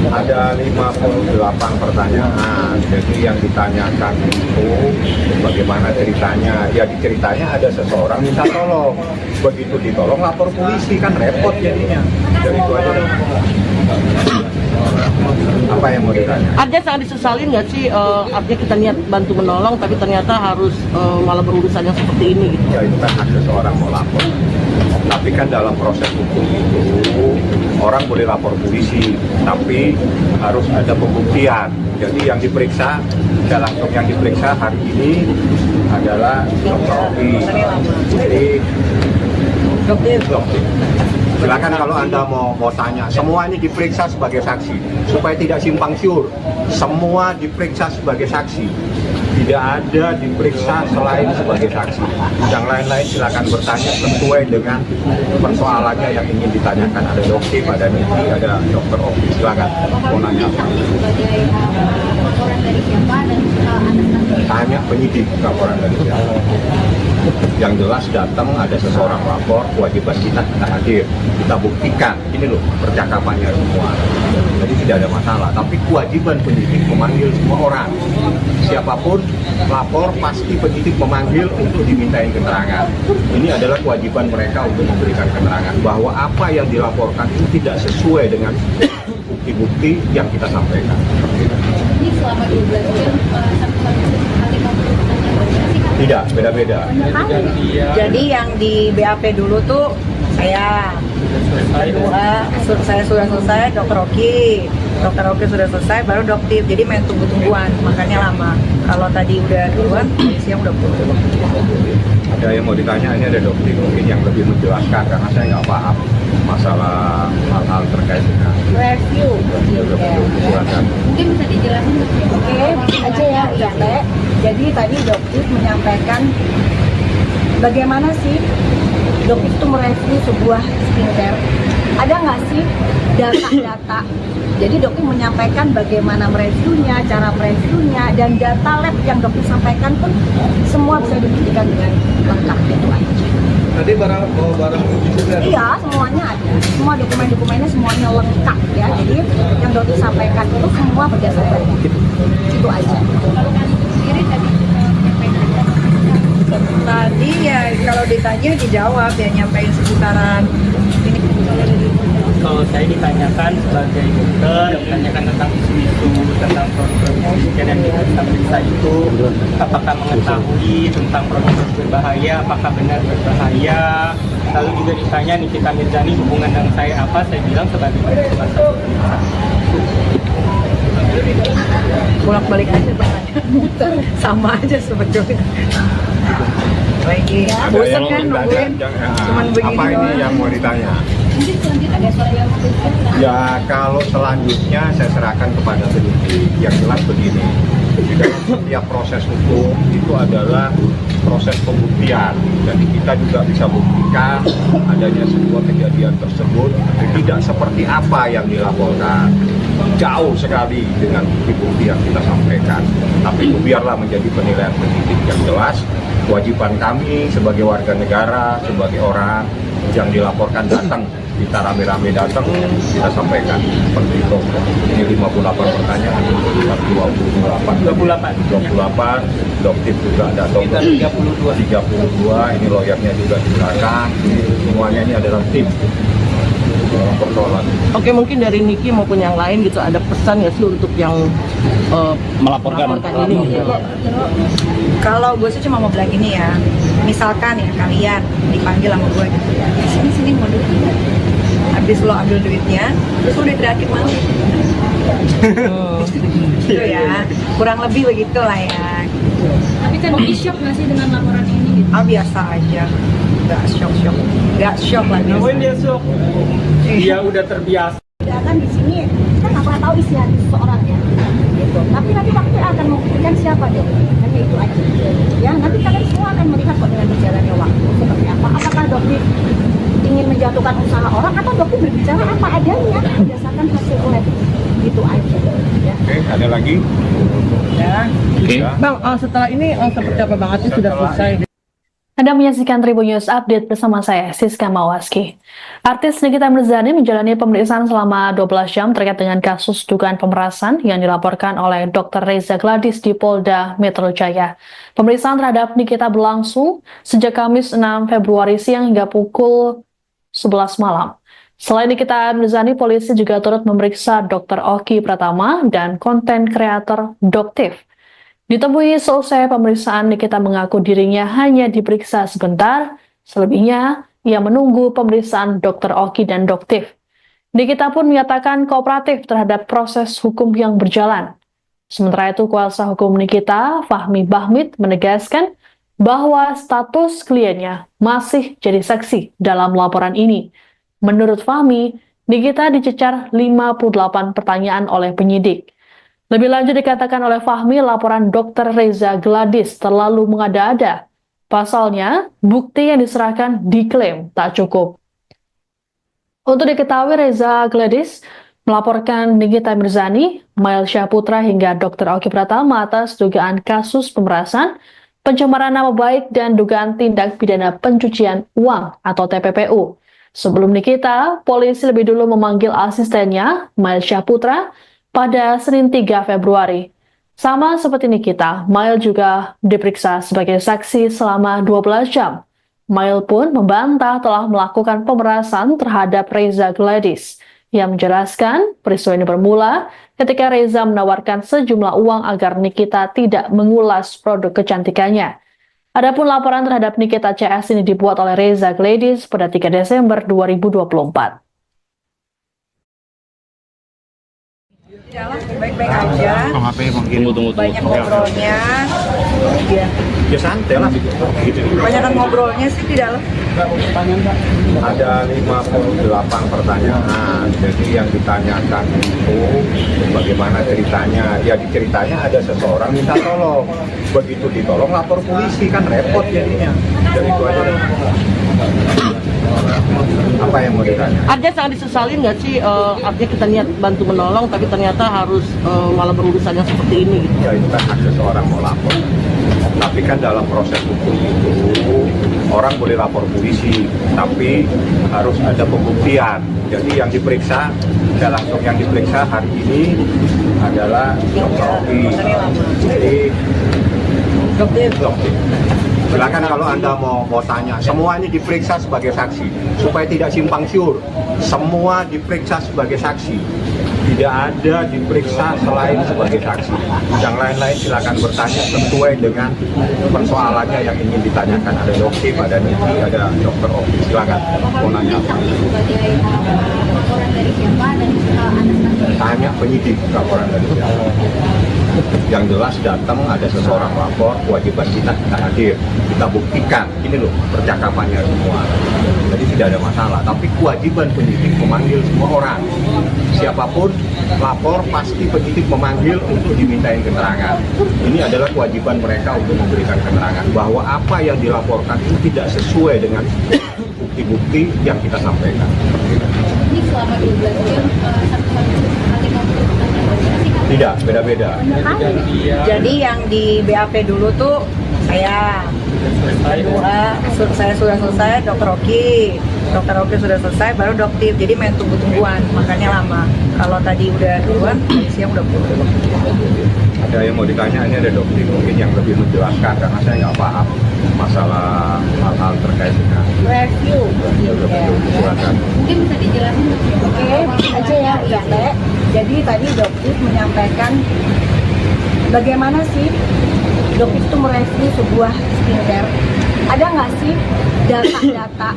Ada 58 pertanyaan. Jadi yang ditanyakan itu bagaimana ceritanya. Ya ceritanya ada seseorang minta tolong. Begitu ditolong lapor polisi, kan repot jadinya. Jadi itu aja. Apa yang mau ditanya? Artinya sangat disesalin nggak sih, artinya kita niat bantu menolong tapi ternyata harus malah berurusan yang seperti ini gitu. Ya itu kan hak seseorang mau lapor. Tapi kan dalam proses hukum itu orang boleh lapor polisi, tapi harus ada pembuktian. Jadi yang diperiksa, langsung yang diperiksa hari ini adalah Dr. Oki. Jadi Dokter. Silakan kalau Anda mau tanya, semua ini diperiksa sebagai saksi supaya tidak simpang siur. Semua diperiksa sebagai saksi, tidak ada diperiksa selain sebagai saksi. Yang lain-lain silakan bertanya sesuai dengan persoalannya yang ingin ditanyakan. Ada dokter, ada Niki, ada Dokter Oki. Silakan mau nanya apa? Sebagai laporan dari siapa dan atas Tanya penyidik laporan dari siapa. Yang jelas datang ada seseorang lapor, kewajiban kita hadir, kita buktikan. Ini loh percakapannya semua. Jadi tidak ada masalah. Tapi kewajiban penyidik memanggil semua orang. Siapapun lapor pasti penyidik memanggil untuk dimintain keterangan. Ini adalah kewajiban mereka untuk memberikan keterangan bahwa apa yang dilaporkan itu tidak sesuai dengan bukti-bukti yang kita sampaikan. ini selama 12 jam satu-satu kali ngobrol pertanyaan. Tidak, beda-beda. Jadi yang di BAP dulu tuh saya. Kedua, saya sudah selesai, Dokter Oki sudah selesai, baru dokter. Jadi main tunggu-tungguan, makanya lama. Kalau tadi udah duluan, tadi siang udah pulang. Ada yang mau ditanya, ini ada dokter mungkin yang lebih menjelaskan karena saya nggak paham masalah hal-hal terkait dengan Review. silakan. Mungkin bisa dijelasin. Oke, aja ya, Teh. Jadi tadi dokter menyampaikan bagaimana sih dokter itu mereview sebuah skincare. Ada nggak sih data-data? Jadi dokter menyampaikan bagaimana mereviewnya, cara mereviewnya, dan data lab yang dokter sampaikan pun semua bisa dibuktikan dengan lengkap itu aja. Tadi bawa barang uji juga. Iya, semuanya ada. Semua dokumen-dokumennya semuanya lengkap ya. Jadi yang dokter sampaikan itu semua berdasarkan itu aja. Kalau kami sendiri tadi menyampaikan Tadi ya kalau ditanya dijawab ya, nyampein seputaran ini. Kalau saya ditanyakan sebagai dokter, ditanyakan tentang isu-isu tentang produk yang kita periksa itu, apakah mengetahui tentang produk berbahaya, apakah benar berbahaya. Lalu juga ditanya Nikita Mirzani hubungan dengan saya apa, saya bilang sebagai dokter. Bolak-balik aja pertanyaan, sama aja sebetulnya. Lagi Ada bosan yang kan mau nungguin, ditanya, cuman begini apa ini doang. yang mau ditanya? mungkin selanjutnya ada soal yang spesial. Ya kalau selanjutnya saya serahkan kepada penyidik. Yang jelas begini, di dalam setiap proses hukum itu adalah proses pembuktian. Jadi kita juga bisa buktikan adanya sebuah kejadian tersebut tidak seperti apa yang dilaporkan. Jauh sekali dengan bukti-bukti yang kita sampaikan. Tapi itu biarlah menjadi penilaian penyidik. Yang jelas kewajiban kami sebagai warga negara, sebagai orang yang dilaporkan datang, kita rame-rame datang, kita sampaikan seperti itu. Ini 58 pertanyaan, 28, dokter juga ada Sekitar 32. ini lawyernya juga di belakang, semuanya ini adalah tim persoalan. Oke, mungkin dari Niki maupun yang lain gitu ada pesan nggak sih untuk yang melaporkan ini? Gitu. Kalau gue sih cuma mau bilang ini ya, misalkan ya kalian dipanggil sama gue gitu ya, sini mau duit, habis lo ambil duitnya, terus lo diteriakin malu, gitu ya, kurang lebih begitu lah ya. Tapi kan di shock nggak sih dengan laporan ini gitu? Biasa aja, nggak shock lah biasa. Namun dia sok, dia udah terbiasa. Kan di sini kita nggak pernah tahu isi hati seseorang ya. Gitu. Tapi nanti waktu akan membuktikan siapa dong. Hanya itu aja. Ya, nanti kalian semua akan melihat kok dengan berjalannya waktu seperti apa. Apakah dokter ingin menjatuhkan usaha orang atau dokter berbicara apa adanya berdasarkan hasil lab. Gitu aja. Ya. Oke, ada lagi? Ya. Ya. Bang, setelah ini seperti apa Bang Atis sudah selesai? Anda menyaksikan Tribun News Update bersama saya, Siska Mawaski. Artis Nikita Mirzani menjalani pemeriksaan selama 12 jam terkait dengan kasus dugaan pemerasan yang dilaporkan oleh Dr. Reza Gladis di Polda Metro Jaya. Pemeriksaan terhadap Nikita berlangsung sejak Kamis 6 Februari siang hingga pukul 11 malam. Selain Nikita Mirzani, polisi juga turut memeriksa Dr. Oki Pratama dan konten kreator Doktif. Ditemui selesai pemeriksaan, Nikita mengaku dirinya hanya diperiksa sebentar, selebihnya ia menunggu pemeriksaan Dr. Oki dan Doktif. Nikita pun menyatakan kooperatif terhadap proses hukum yang berjalan. Sementara itu, kuasa hukum Nikita, Fahmi Bahmid, menegaskan bahwa status kliennya masih jadi saksi dalam laporan ini. Menurut Fahmi, Nikita dicecar 58 pertanyaan oleh penyidik. Lebih lanjut dikatakan oleh Fahmi, laporan Dr. Reza Gladis terlalu mengada-ada. Pasalnya, bukti yang diserahkan diklaim tak cukup. Untuk diketahui, Reza Gladis melaporkan Nikita Mirzani, Mail Syahputra hingga Dr. Oki Pratama atas dugaan kasus pemerasan, pencemaran nama baik, dan dugaan tindak pidana pencucian uang atau TPPU. Sebelum Nikita, polisi lebih dulu memanggil asistennya, Mail Syahputra, pada Senin 3 Februari. Sama seperti Nikita, Mail juga diperiksa sebagai saksi selama 12 jam. Mail pun membantah telah melakukan pemerasan terhadap Reza Gladis. Ia menjelaskan peristiwa ini bermula ketika Reza menawarkan sejumlah uang agar Nikita tidak mengulas produk kecantikannya. Adapun laporan terhadap Nikita CS ini dibuat oleh Reza Gladys pada 3 Desember 2024. Di dalam baik-baik aja, Tunggu. banyak ngobrolnya, ya. Ya santai lah. Gitu. Kebanyakan ngobrolnya sih di dalam. Ada 58 pertanyaan. Jadi yang ditanyakan itu bagaimana ceritanya. Ya ceritanya ada seseorang minta tolong. Begitu ditolong lapor polisi, kan repot jadinya. Jadi itu aja. Apa yang mau ditanya? Artinya sangat disesalin nggak sih, artinya kita niat bantu menolong tapi ternyata harus malah berurusan yang seperti ini gitu. Ya itu kan hak seseorang mau lapor. Tapi kan dalam proses hukum itu orang boleh lapor polisi, tapi harus ada pembuktian. Jadi yang diperiksa, langsung yang diperiksa hari ini adalah Dr. Oki. Jadi dokter. Silakan kalau Anda mau tanya, semuanya diperiksa sebagai saksi supaya tidak simpang siur. Semua diperiksa sebagai saksi. Tidak ada diperiksa selain sebagai saksi. Yang lain-lain silakan bertanya sesuai dengan persoalannya yang ingin ditanyakan. Ada dokter, ada Niki, ada Dokter Oki. Silakan mau nanya apa. Sebagai laporan dari siapa dan atas Tanya penyidik laporan dari siapa. Yang jelas datang ada seseorang lapor, kewajiban kita hadir, kita buktikan. Ini loh percakapannya semua. Jadi tidak ada masalah. Tapi kewajiban penyidik memanggil semua orang. Siapapun lapor pasti penyidik memanggil untuk dimintain keterangan. Ini adalah kewajiban mereka untuk memberikan keterangan bahwa apa yang dilaporkan itu tidak sesuai dengan bukti-bukti yang kita sampaikan. ini selama 12 jam satu kali ngobrol. Tidak, beda-beda. Jadi yang di BAP dulu tuh saya, kedua saya sudah selesai, Dokter Oki sudah selesai, baru dokter. Jadi main tunggu-tungguan, makanya lama. Kalau tadi udah duluan, siang udah pulang. Ada yang mau ditanya, ini ada dokter mungkin yang lebih menjelaskan karena saya nggak paham masalah hal-hal terkait dengan Review. silakan. Mungkin bisa dijelasin Oke, aja ya, Teh. Jadi tadi dokter menyampaikan bagaimana sih dokter itu mereview sebuah skincare. Ada nggak sih data-data?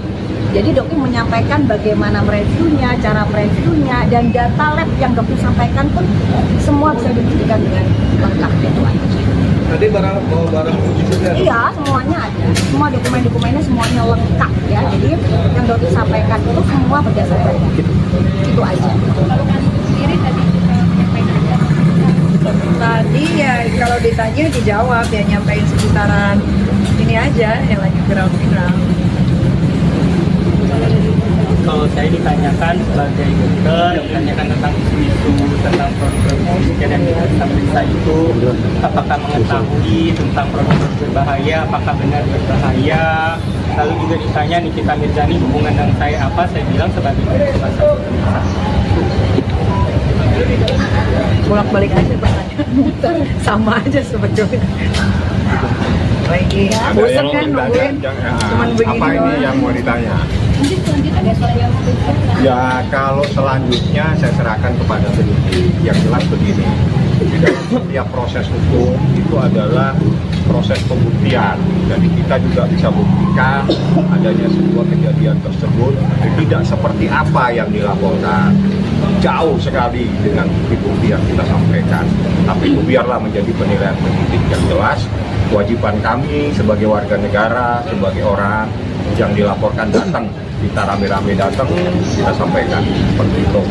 Jadi dokter menyampaikan bagaimana mereviewnya, cara mereviewnya, dan data lab yang dokter sampaikan pun semua bisa dibuktikan dengan lengkap itu aja. Tadi bawa barang uji juga. Iya, semuanya ada. Semua dokumen-dokumennya semuanya lengkap ya. Jadi yang dokter sampaikan itu semua berdasarkan itu aja. sendiri tadi menyampaikan Tadi ya kalau ditanya dijawab ya, nyampein sekitaran ini aja yang lagi viral-viral. Kalau saya ditanyakan sebagai dokter, ditanyakan tentang isu-isu tentang produk yang kita periksa itu, apakah mengetahui tentang produk berbahaya, apakah benar berbahaya. Lalu juga ditanya Nikita Mirzani hubungan dengan saya apa, saya bilang sebagai dokter. Bolak-balik aja pertanyaan, sama aja sebetulnya. Lagi Ada bosan yang kan mau nungguin, ditanya, cuman begini apa ini doang. yang mau ditanya? mungkin selanjutnya ada soal yang spesial. Ya kalau selanjutnya saya serahkan kepada penyidik. Yang jelas begini, di dalam setiap proses hukum itu adalah proses pembuktian. Jadi kita juga bisa buktikan adanya sebuah kejadian tersebut tidak seperti apa yang dilaporkan. Jauh sekali dengan bukti-bukti yang kita sampaikan. Tapi itu biarlah menjadi penilaian penyidik. Yang jelas kewajiban kami sebagai warga negara, sebagai orang yang dilaporkan datang, kita rame-rame datang, kita sampaikan seperti itu.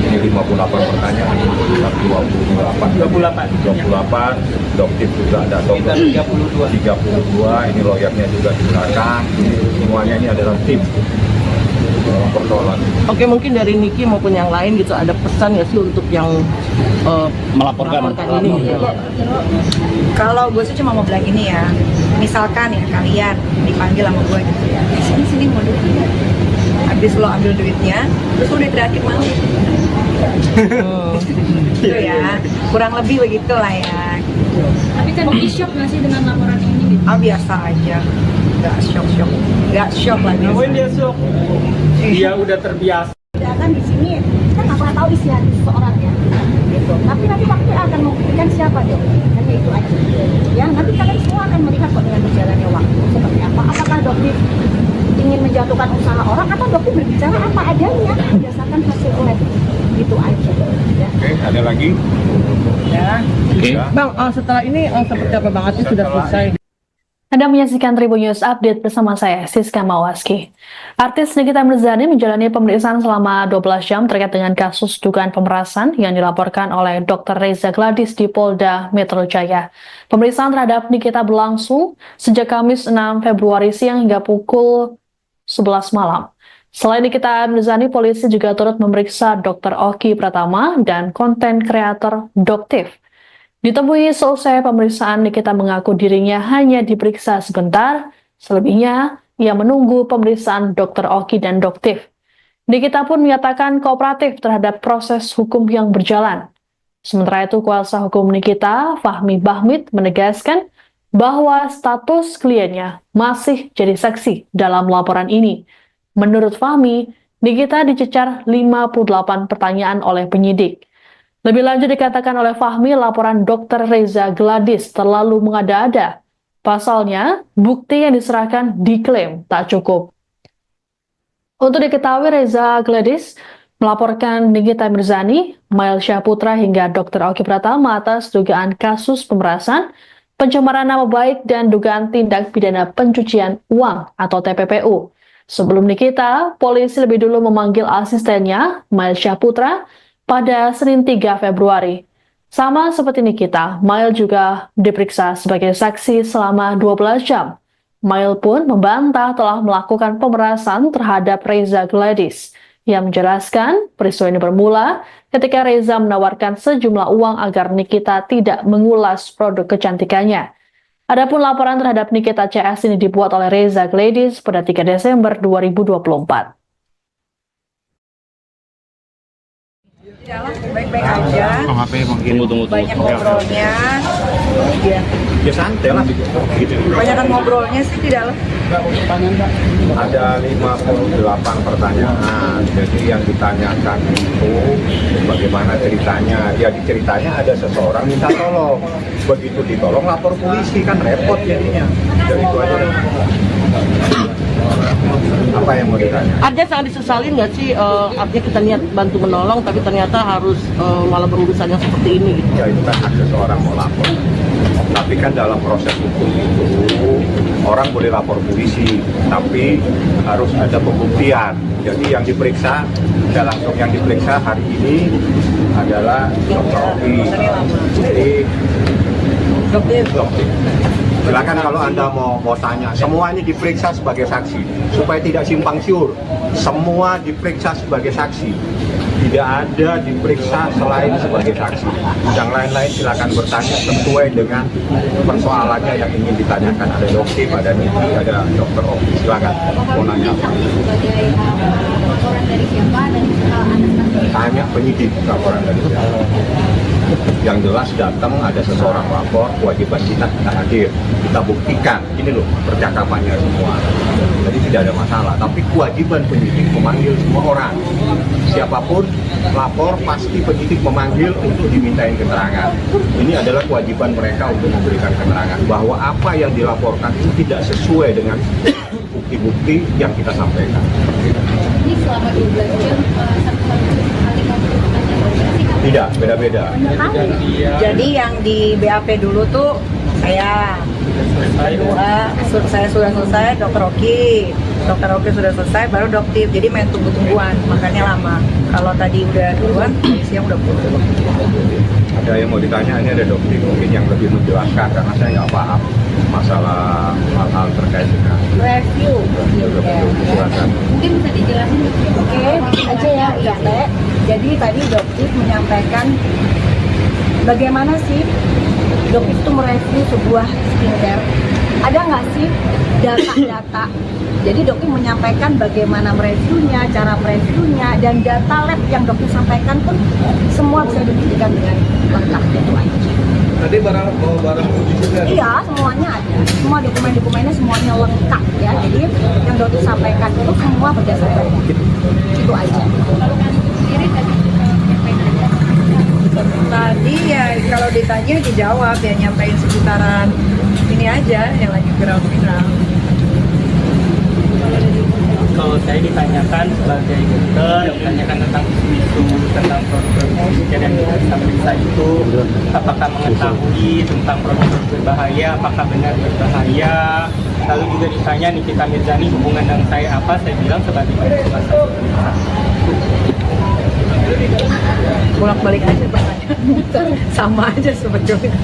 Ini 58 pertanyaan, 28, dokter juga ada dokter 32, ini lawyernya juga di belakang. Semuanya ini adalah tim pertolongan. Oke, mungkin dari Niki maupun yang lain gitu ada pesan nggak sih untuk yang melaporkan ini? Kalau gue sih cuma mau bilang ini ya, misalkan ya kalian dipanggil sama gue gitu ya, sini mau duit, habis lo ambil duitnya, terus lo diteriakin malu, gitu ya, kurang lebih begitu lah ya. Tapi kan di shock nggak sih dengan laporan ini gitu? Ah biasa aja, nggak shock lah biasa. Mungkin dia shock, dia udah terbiasa. Kan di sini kita nggak pernah tahu isi hati seseorang ya. Gitu. Tapi nanti waktu akan membuktikan siapa dong. Hanya itu aja. Ya, nanti kalian semua akan melihat kok dengan berjalannya waktu. bukan usaha orang atau dokter berbicara apa adanya berdasarkan hasil lab gitu aja ya. Oke, ada lagi? Ya. Ya. Bang, setelah ini seperti apa Bang? Artis sudah selesai. Anda menyaksikan Tribun News Update bersama saya, Siska Mawaski. Artis Nikita Mirzani menjalani pemeriksaan selama 12 jam terkait dengan kasus dugaan pemerasan yang dilaporkan oleh Dr. Reza Gladys di Polda Metro Jaya. Pemeriksaan terhadap Nikita berlangsung sejak Kamis 6 Februari siang hingga pukul 11 malam. Selain Nikita Mirzani, polisi juga turut memeriksa Dr. Oki Pratama dan konten kreator Doktif. Ditemui selesai pemeriksaan, Nikita mengaku dirinya hanya diperiksa sebentar, selebihnya ia menunggu pemeriksaan Dr. Oki dan Doktif. Nikita pun menyatakan kooperatif terhadap proses hukum yang berjalan. Sementara itu, kuasa hukum Nikita, Fahmi Bahmid, menegaskan bahwa status kliennya masih jadi saksi dalam laporan ini. Menurut Fahmi, Nikita dicecar 58 pertanyaan oleh penyidik. Lebih lanjut dikatakan oleh Fahmi, laporan Dr. Reza Gladys terlalu mengada-ada. Pasalnya, bukti yang diserahkan diklaim tak cukup. Untuk diketahui, Reza Gladys melaporkan Nikita Mirzani, Mail Syahputra hingga Dr. Oki Pratama atas dugaan kasus pemerasan, pencemaran nama baik, dan dugaan tindak pidana pencucian uang atau TPPU. Sebelum Nikita, polisi lebih dulu memanggil asistennya, Mail Syahputra, pada Senin 3 Februari. Sama seperti Nikita, Mail juga diperiksa sebagai saksi selama 12 jam. Mail pun membantah telah melakukan pemerasan terhadap Reza Gladys. Ia menjelaskan peristiwa ini bermula ketika Reza menawarkan sejumlah uang agar Nikita tidak mengulas produk kecantikannya. Adapun laporan terhadap Nikita CS ini dibuat oleh Reza Gladys pada 3 Desember 2024. Baik-baik aja. Banyak ngobrolnya. Ya santai lah. Gitu. Banyakan ngobrolnya sih di dalam. Ada 58 pertanyaan. Jadi yang ditanyakan itu bagaimana ceritanya. Ya ceritanya ada seseorang minta tolong. Begitu ditolong lapor polisi, kan repot jadinya. Jadi itu aja. Apa yang mau ditanya? Artinya sangat disesalin nggak sih? Artinya kita niat bantu menolong, tapi ternyata harus malah berurusan yang seperti ini gitu. Ya itu kan hak seseorang mau lapor. Tapi kan dalam proses hukum itu orang boleh lapor polisi, tapi harus ada pembuktian. Jadi yang diperiksa, langsung yang diperiksa hari ini adalah Dr. Oki. Jadi Doktif. Silakan kalau Anda mau tanya, semuanya diperiksa sebagai saksi supaya tidak simpang siur. Semua diperiksa sebagai saksi. Tidak ada diperiksa selain sebagai saksi. Yang lain-lain silakan bertanya sesuai dengan persoalannya yang ingin ditanyakan. Ada Doktif, ada Niki, ada Dr. Oki. Silakan mau nanya apa. Sebagai laporan dari siapa dan atas Tanya penyidik laporan dari siapa. Yang jelas datang ada seseorang lapor, kewajiban kita hadir, kita buktikan. Ini loh percakapannya semua. Jadi tidak ada masalah. Tapi kewajiban penyidik memanggil semua orang. Siapapun lapor pasti penyidik memanggil untuk dimintain keterangan. Ini adalah kewajiban mereka untuk memberikan keterangan bahwa apa yang dilaporkan itu tidak sesuai dengan bukti-bukti yang kita sampaikan. ini selama 12 jam satu kali ngobrol Tidak, beda-beda. Jadi yang di BAP dulu tuh saya kedua saya sudah selesai, Dr. Oki sudah selesai, baru Doktif. Jadi main tunggu-tungguan, makanya lama. Kalau tadi udah duluan, siang udah pulang. Ada yang mau ditanya, ini ada Doktif mungkin yang lebih menjelaskan karena saya nggak paham masalah hal-hal terkait dengan Review. silakan. mungkin bisa dijelasin. Oke, dikit aja ya, udah Teh. Jadi tadi Doktif menyampaikan bagaimana sih Doktif itu mereview sebuah skincare. Ada nggak sih data-data? Jadi Doktif menyampaikan bagaimana mereviewnya, cara mereviewnya, dan data lab yang Doktif sampaikan pun semua bisa dibuktikan dengan lengkap itu aja. Tadi bawa barang uji juga. Iya, semuanya ada. Semua dokumen-dokumennya semuanya lengkap ya. Jadi yang Doktif sampaikan itu semua berdasarkan itu aja. Tadi ya kalau ditanya dijawab ya, nyampein sekitaran ini aja yang lagi viral-viral. Kalau saya ditanyakan sebagai dokter, ditanyakan tentang isu-isu tentang produk yang kita periksa itu, apakah mengetahui tentang produk berbahaya, apakah benar berbahaya. Lalu juga ditanya Nikita Mirzani hubungan dengan saya apa, saya bilang sebagai dokter. Bolak-balik aja pertanyaan. Sama aja sebetulnya.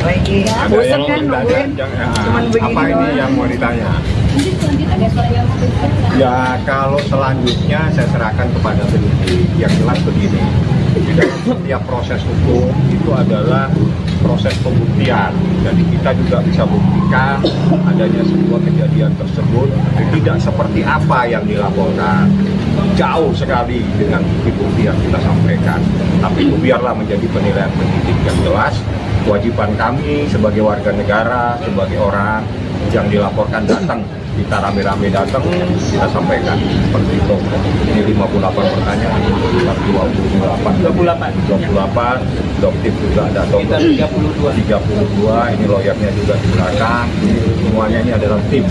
Lagi Ada bosan yang kan ditanya, nungguin cuman begini apa ini doang. yang mau ditanya? Mungkin selanjutnya ada soal yang spesial. Ya kalau selanjutnya saya serahkan kepada penyidik. Yang jelas begini, di dalam setiap proses hukum itu adalah proses pembuktian. Jadi kita juga bisa buktikan adanya sebuah kejadian tersebut tidak seperti apa yang dilaporkan. Jauh sekali dengan bukti-bukti yang kita sampaikan. Tapi itu biarlah menjadi penilaian penyidik. Yang jelas kewajiban kami sebagai warga negara, sebagai orang yang dilaporkan datang, kita rame-rame datang, kita sampaikan seperti itu. Ini 58 pertanyaan, 28, doktif juga ada, Sekitar 32, ini lawyernya juga di belakang, semuanya ini adalah tim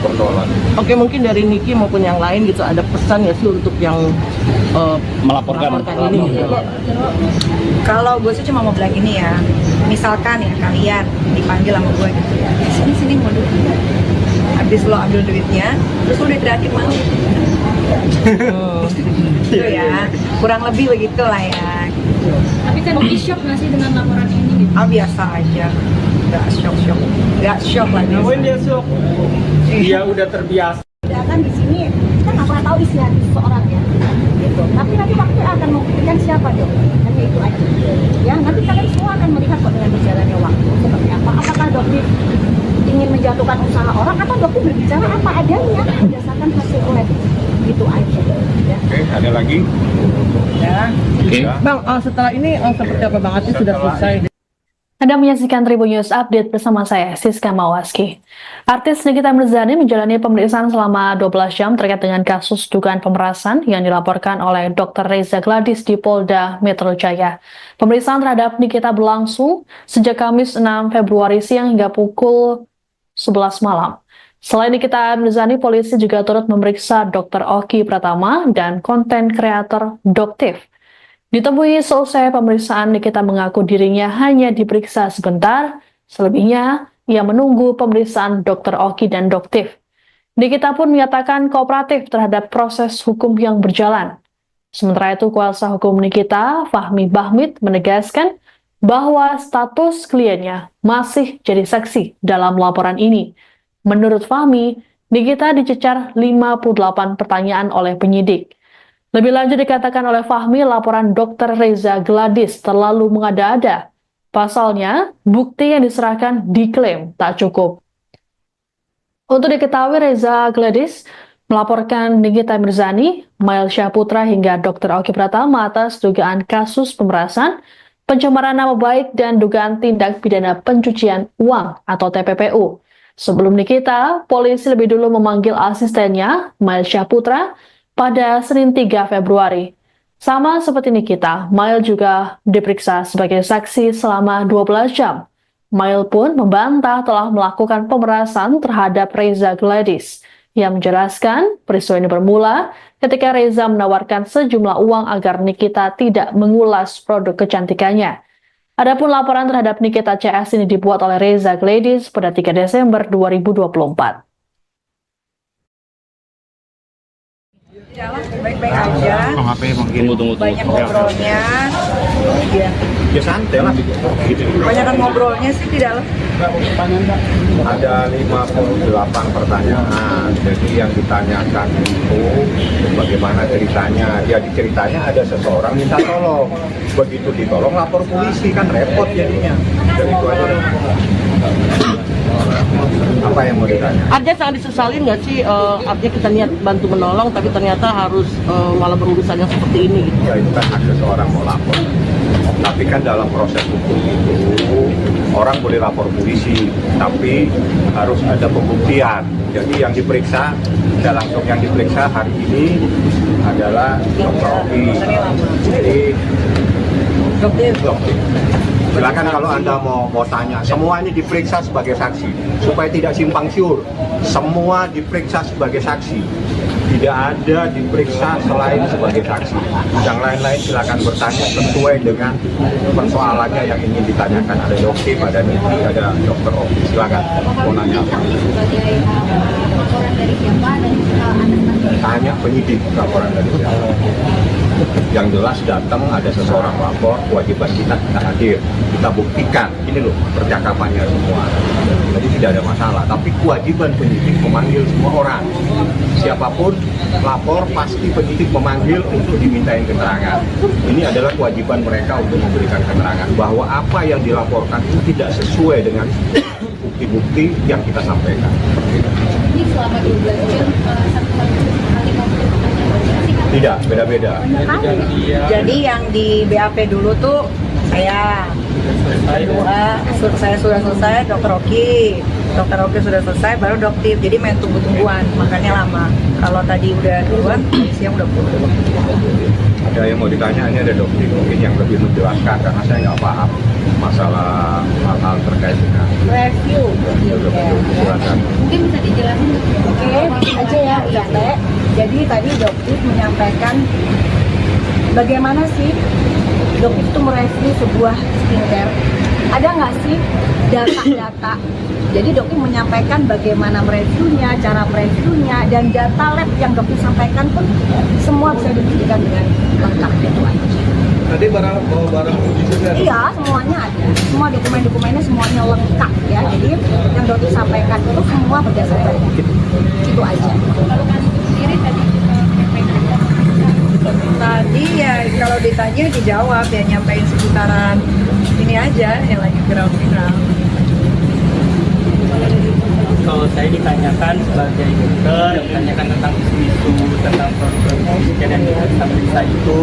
persoalan. Oke, mungkin dari Niki maupun yang lain gitu ada pesan ya sih untuk yang melaporkan ini gitu. Kalau gue sih cuma mau bilang ini ya, misalkan ya kalian dipanggil sama gue gitu ya, sini mau duit, habis lo ambil duitnya, terus lo diterakin mau, gitu ya, kurang lebih begitu lah ya. Tapi kan di shock nggak sih dengan laporan ini gitu? Ah biasa aja, nggak shock lah Namun biasa. dia shock, dia udah terbiasa. Kan di sini kita nggak pernah tahu isi hati seseorang ya, gitu. Tapi nanti waktu akan membuktikan siapa dong, hanya itu aja. Ya nanti kalian semua akan melihat kok dengan berjalannya waktu seperti apa. Apakah dokter ingin menjatuhkan usaha orang atau dokter berbicara apa adanya berdasarkan hasil lab, gitu aja. Ya. Oke, ada lagi? Ya. Ya. Bang, setelah ini seperti apa Bang Atis sudah selesai? Anda menyaksikan Tribun News Update bersama saya, Siska Mawaski. Artis Nikita Mirzani menjalani pemeriksaan selama 12 jam terkait dengan kasus dugaan pemerasan yang dilaporkan oleh Dr. Reza Gladys di Polda Metro Jaya. Pemeriksaan terhadap Nikita berlangsung sejak Kamis 6 Februari siang hingga pukul 11 malam. Selain Nikita Mirzani, polisi juga turut memeriksa Dr. Oki Pratama dan konten kreator Doktif. Ditemui selesai pemeriksaan, Nikita mengaku dirinya hanya diperiksa sebentar, selebihnya ia menunggu pemeriksaan Dr. Oki dan Doktif. Nikita pun menyatakan kooperatif terhadap proses hukum yang berjalan. Sementara itu, kuasa hukum Nikita, Fahmi Bahmid, menegaskan bahwa status kliennya masih jadi saksi dalam laporan ini. Menurut Fahmi, Nikita dicecar 58 pertanyaan oleh penyidik. Lebih lanjut dikatakan oleh Fahmi, laporan Dr. Reza Gladys terlalu mengada-ada. Pasalnya, bukti yang diserahkan diklaim tak cukup. Untuk diketahui, Reza Gladys melaporkan Nikita Mirzani, Mail Syahputra hingga Dr. Oki Pratama atas dugaan kasus pemerasan, pencemaran nama baik, dan dugaan tindak pidana pencucian uang atau TPPU. Sebelum Nikita, polisi lebih dulu memanggil asistennya, Mail Syahputra, pada Senin 3 Februari. Sama seperti Nikita, Mail juga diperiksa sebagai saksi selama 12 jam. Mail pun membantah telah melakukan pemerasan terhadap Reza Gladys. Ia menjelaskan peristiwa ini bermula ketika Reza menawarkan sejumlah uang agar Nikita tidak mengulas produk kecantikannya. Adapun laporan terhadap Nikita CS ini dibuat oleh Reza Gladys pada 3 Desember 2024. Jalan baik-baik aja. Tunggu. Banyak ngobrolnya. Ya. Ya santai lah. Gitu. Kebanyakan ngobrolnya sih di dalam. Ada 58 pertanyaan. Jadi yang ditanyakan itu bagaimana ceritanya. Jadi ceritanya ada seseorang minta tolong. Begitu ditolong lapor polisi, kan repot jadinya. Jadi itu aja. Apa yang mau ditanya? Artinya sangat disesalin nggak sih? Artinya kita niat bantu menolong, tapi ternyata harus malah berurusan yang seperti ini gitu. Ya itu kan hak seseorang mau lapor. Tapi kan dalam proses hukum itu orang boleh lapor polisi, tapi harus ada pembuktian. Jadi yang diperiksa, tidak langsung yang diperiksa hari ini adalah Dr. Oki. Jadi Doktif. Silakan kalau Anda mau tanya, semua ini diperiksa sebagai saksi supaya tidak simpang siur. Semua diperiksa sebagai saksi. Tidak ada diperiksa selain sebagai saksi. Yang lain-lain silakan bertanya sesuai dengan persoalannya yang ingin ditanyakan. Ada dokter, ada Niki, ada dokter Oki. Silakan mau nanya apa. Sebagai laporan dari siapa dan atas nama Tanya penyidik laporan dari siapa. Yang jelas datang ada seseorang lapor, kewajiban kita hadir, kita buktikan. Ini loh percakapannya semua. Jadi tidak ada masalah. Tapi kewajiban penyidik memanggil semua orang. Siapapun lapor pasti penyidik memanggil untuk dimintain keterangan. Ini adalah kewajiban mereka untuk memberikan keterangan bahwa apa yang dilaporkan itu tidak sesuai dengan bukti-bukti yang kita sampaikan. ini selama 12 jam satu kali konflik Tidak, beda-beda. Jadi yang di BAP dulu tuh saya kedua saya sudah selesai, dokter Oki sudah selesai, baru dokter. Jadi main tunggu-tungguan, makanya lama. Kalau tadi udah duluan, siang udah pulang. Ada yang mau ditanya, ini ada dokter mungkin yang lebih menjelaskan karena saya nggak paham masalah hal-hal terkait dengan Review. silakan. mungkin bisa dijelasin Oke, aja ya, Teh. Jadi tadi dokter menyampaikan bagaimana sih dokter itu mereview sebuah skincare. Ada nggak sih data-data? Jadi dokter menyampaikan bagaimana mereviewnya, cara mereviewnya, dan data lab yang dokter sampaikan pun semua bisa dibuktikan dengan lengkap itu aja. Tadi bawa barang uji juga. Iya, semuanya ada. Semua dokumen-dokumennya semuanya lengkap ya. Jadi yang dokter sampaikan itu semua berdasarkan itu aja. sendiri tadi Tadi ya kalau ditanya dijawab ya, nyampein seputaran ini aja yang lagi viral-viral. Kalau saya ditanyakan sebagai dokter, ditanyakan tentang isu-isu tentang produk dan kita periksa itu,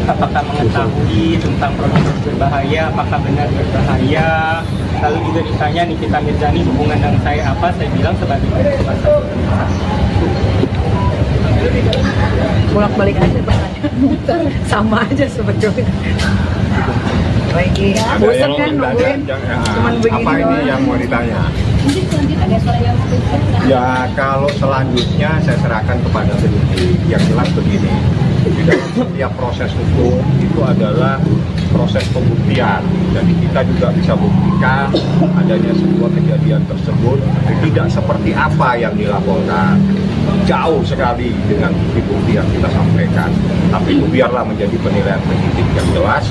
apakah mengetahui tentang produk berbahaya, apakah benar berbahaya. Lalu juga ditanya Nikita Mirzani hubungan dengan saya apa, saya bilang sebagai dokter. Bolak-balik aja bertanya. Sama aja sebetulnya. Lagi Ada bosan yang kan mau nungguin ditanya, cuman begini apa ini doang. yang mau ditanya? mungkin selanjutnya ada soal yang spesial Ya kalau selanjutnya saya serahkan kepada penyidik. Yang jelas begini, di dalam setiap proses hukum itu adalah proses pembuktian. Jadi kita juga bisa buktikan adanya sebuah kejadian tersebut tidak seperti apa yang dilaporkan. Jauh sekali dengan bukti-bukti yang kita sampaikan. Tapi itu biarlah menjadi penilaian penyidik. Yang jelas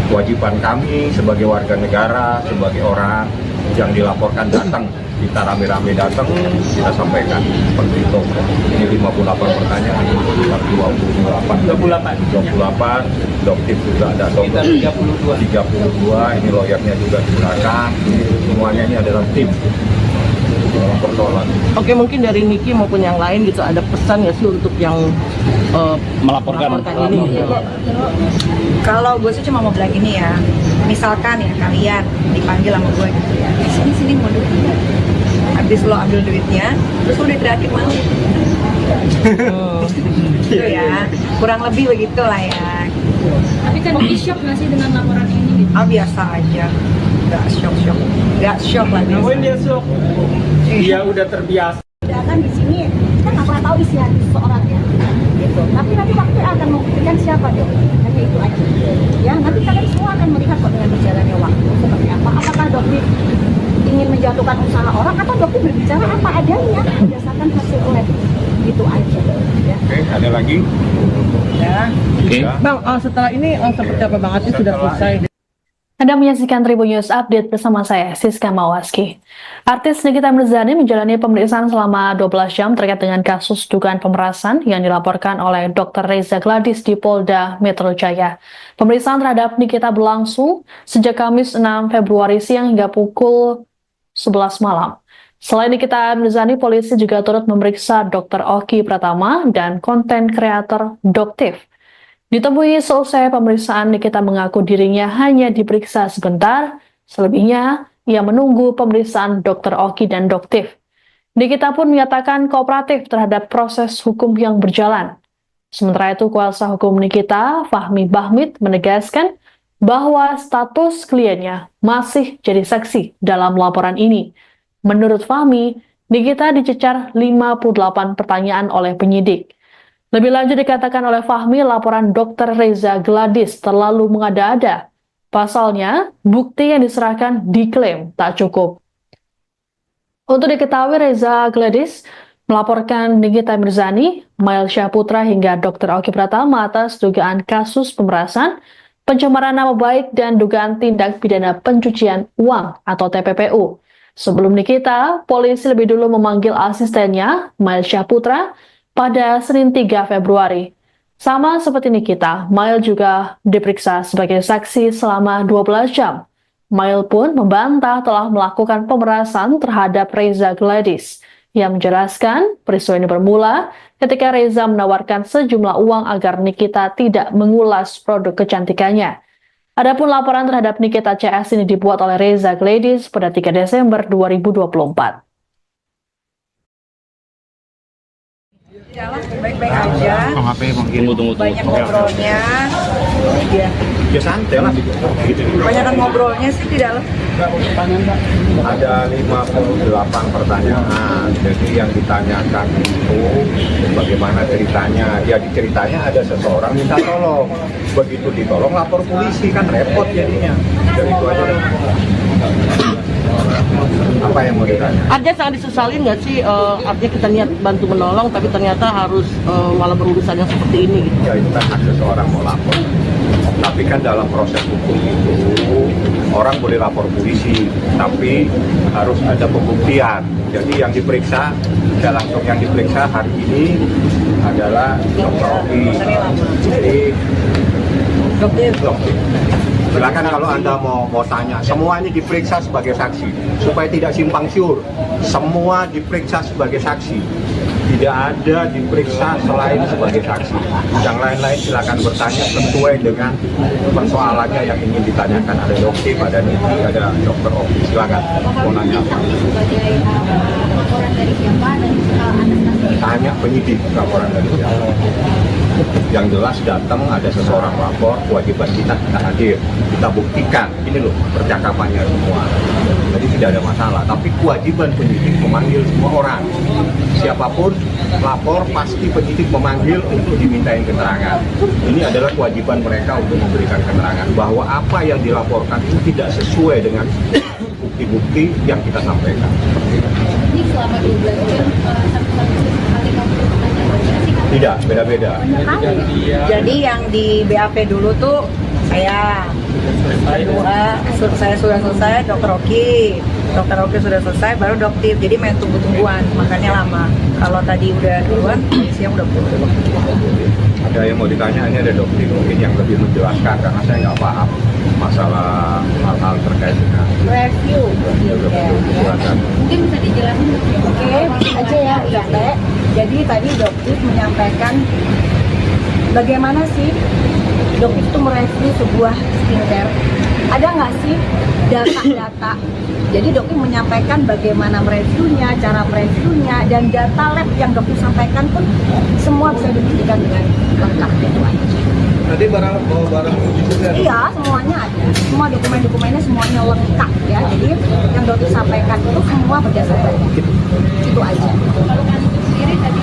kewajiban kami sebagai warga negara, sebagai orang yang dilaporkan datang, kita rame-rame datang, kita sampaikan seperti itu. Ini 58 pertanyaan, 28, dokter juga ada dokter 32, ini lawyernya juga di belakang. Semuanya ini adalah tim persoalan. Oke, mungkin dari Niki maupun yang lain gitu ada pesan ya sih untuk yang melaporkan ini. Kalau gue sih cuma mau bilang ini ya, misalkan ya kalian dipanggil sama gue gitu ya, sini mau duit, habis lo ambil duitnya, terus lo diteriakin malu, gitu ya, kurang lebih begitulah ya. tapi kan di shock nggak sih dengan laporan ini gitu? Ah biasa aja, nggak shock lah biasa. Namun dia shock, dia udah terbiasa. Kan di sini kita nggak pernah tahu isi hati seseorang ya, gitu. Tapi nanti waktu akan membuktikan siapa dong, hanya itu aja. Ya nanti kalian semua akan melihat kok dengan berjalannya waktu seperti apa. Apakah dokter ingin menjatuhkan usaha orang atau dokter berbicara apa adanya berdasarkan hasil lab, gitu aja. Ya. Oke, ada lagi? Ya. Ya. Bang, setelah ini seperti apa Bang Atis sudah selesai? Anda menyaksikan Tribun News Update bersama saya, Siska Mawaski. Artis Nikita Mirzani menjalani pemeriksaan selama 12 jam terkait dengan kasus dugaan pemerasan yang dilaporkan oleh Dr. Reza Gladis di Polda Metro Jaya. Pemeriksaan terhadap Nikita berlangsung sejak Kamis 6 Februari siang hingga pukul 11 malam. Selain Nikita Mirzani, polisi juga turut memeriksa Dr. Oki Pratama dan konten kreator Doktif. Ditemui selesai pemeriksaan, Nikita mengaku dirinya hanya diperiksa sebentar, selebihnya ia menunggu pemeriksaan Dr. Oki dan Doktif. Nikita pun menyatakan kooperatif terhadap proses hukum yang berjalan. Sementara itu, kuasa hukum Nikita, Fahmi Bahmid, menegaskan bahwa status kliennya masih jadi saksi dalam laporan ini. Menurut Fahmi, Nikita dicecar 58 pertanyaan oleh penyidik. Lebih lanjut dikatakan oleh Fahmi, laporan Dr. Reza Gladys terlalu mengada-ada. Pasalnya, bukti yang diserahkan diklaim tak cukup. Untuk diketahui, Reza Gladys melaporkan Nikita Mirzani, Mail Syahputra hingga Dr. Oki Pratama atas dugaan kasus pemerasan, pencemaran nama baik, dan dugaan tindak pidana pencucian uang atau TPPU. Sebelum Nikita, polisi lebih dulu memanggil asistennya, Mail Syahputra, pada Senin 3 Februari. Sama seperti Nikita, Mail juga diperiksa sebagai saksi selama 12 jam. Mail pun membantah telah melakukan pemerasan terhadap Reza Gladys. Yang menjelaskan peristiwa ini bermula ketika Reza menawarkan sejumlah uang agar Nikita tidak mengulas produk kecantikannya. Adapun laporan terhadap Nikita CS ini dibuat oleh Reza Gladys pada 3 Desember 2024. Jalan baik-baik aja. Tunggu. Banyak ngobrolnya. Iya. Ya santai lah. Gitu. Kebanyakan ngobrolnya sih di dalam. Ada 58 pertanyaan. Jadi yang ditanyakan itu bagaimana ceritanya. Ya ceritanya ada seseorang minta tolong. Begitu ditolong lapor polisi, kan repot jadinya. Jadi itu aja. Apa yang mau ditanya? Artinya sangat disesalin nggak sih, artinya kita niat bantu menolong tapi ternyata harus malah berurusan yang seperti ini gitu. Ya itu kan hak seseorang mau lapor. Tapi kan dalam proses hukum itu orang boleh lapor polisi, tapi harus ada pembuktian. Jadi yang diperiksa, ya langsung yang diperiksa hari ini adalah Dr. Oki. Jadi dokter. Silakan kalau Anda mau tanya, semuanya diperiksa sebagai saksi supaya tidak simpang siur. Semua diperiksa sebagai saksi. Tidak ada diperiksa selain sebagai saksi. Yang lain-lain silakan bertanya sesuai dengan persoalannya yang ingin ditanyakan. Ada dokter, ada Niki, ada Dr. Oki. Silakan mau nanya apa. Sebagai laporan dari siapa dan atas Tanya penyidik laporan dari siapa. Yang jelas datang ada seseorang lapor, kewajiban kita hadir, kita buktikan. Ini loh percakapannya semua. Jadi tidak ada masalah. Tapi kewajiban penyidik memanggil semua orang. Siapapun lapor pasti penyidik memanggil untuk dimintain keterangan. Ini adalah kewajiban mereka untuk memberikan keterangan bahwa apa yang dilaporkan itu tidak sesuai dengan bukti-bukti yang kita sampaikan. ini selama 12 jam satu-satu kali kamu bertanya sih. Tidak, beda-beda. Jadi yang di BAP dulu tuh saya kedua saya sudah selesai, Dr. Oki sudah selesai, baru dokter. Jadi main tunggu-tungguan, makanya lama. Kalau tadi udah duluan, siang udah pulang. Ada yang mau ditanya, ini ada dokter mungkin yang lebih menjelaskan karena saya nggak paham masalah hal-hal terkait dengan Review. silakan. Mungkin bisa dijelasin. Oke, aja ya, Teh. Jadi tadi dokter menyampaikan bagaimana sih dokter itu mereview sebuah skincare. Ada nggak sih data-data? Jadi dokter menyampaikan bagaimana mereviewnya, cara mereviewnya, dan data lab yang dokter sampaikan pun semua bisa dibuktikan dengan lengkap gitu aja. Tadi bawa barang uji sudah. Iya, semuanya ada. Semua dokumen-dokumennya semuanya lengkap ya. Jadi yang dokter sampaikan itu semua berdasarkan itu aja. Sendiri tadi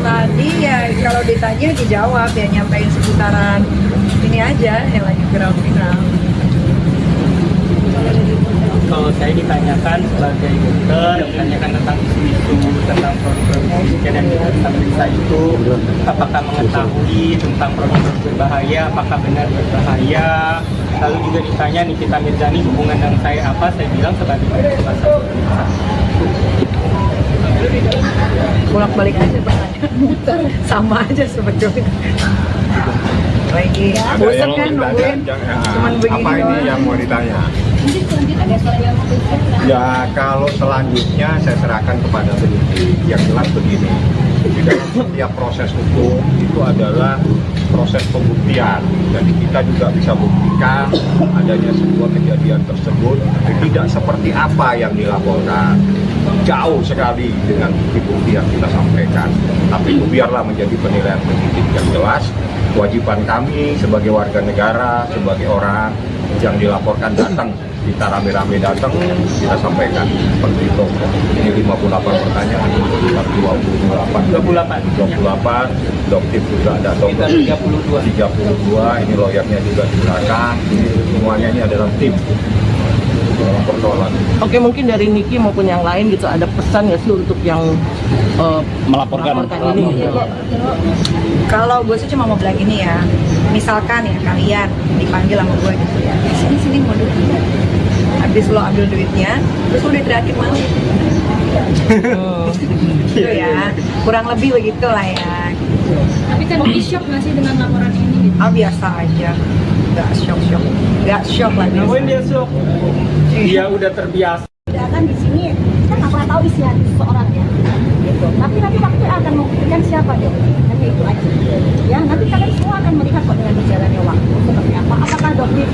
Tadi ya kalau ditanya dijawab ya, nyampein seputaran ini aja yang lagi viral-viral. Kalau saya ditanyakan sebagai dokter, ditanyakan tentang isu-isu tentang produk yang kita periksa itu, apakah mengetahui tentang produk berbahaya, apakah benar berbahaya. Lalu juga ditanya Nikita Mirzani hubungan dengan saya apa, saya bilang sebagai dokter. Bolak-balik aja pertanyaan, muter sama aja sebetulnya. Lagi bosan kan nungguin cuman begini apa ini doang. yang mau ditanya? mungkin selanjutnya ada soal yang mau ditanyakan. Ya kalau selanjutnya saya serahkan kepada penyidik. Yang jelas begini, di dalam setiap proses hukum itu adalah proses pembuktian. Jadi kita juga bisa buktikan adanya sebuah kejadian tersebut tidak seperti apa yang dilaporkan. Jauh sekali dengan bukti-bukti yang kita sampaikan. Tapi itu biarlah menjadi penilaian penyidik. Yang jelas kewajiban kami sebagai warga negara, sebagai orang yang dilaporkan datang, kita rame-rame datang, kita sampaikan seperti itu. Ini 58 pertanyaan, 28, dokter juga ada dokter 32, ini lawyernya juga di belakang, semuanya ini adalah tim pertolongan. Oke, mungkin dari Niki maupun yang lain gitu ada pesan nggak sih untuk yang melaporkan ini? Kalau gue sih cuma mau bilang gini ya, misalkan ya kalian dipanggil sama gue gitu ya, sini mau duit, habis lo ambil duitnya, terus lo diteriakin malu, gitu ya, kurang lebih begitu lah ya. Tapi kan di shock nggak sih dengan laporan ini gitu? Biasa aja, nggak shock lah. Namun dia shock, dia udah terbiasa. Kan di sini kan nggak pernah tahu isi hati seseorang ya, gitu. Tapi nanti waktu akan membuktikan siapa dong, hanya itu aja. Ya nanti kalian semua akan melihat kok dengan berjalannya waktu seperti apa. Apakah dokter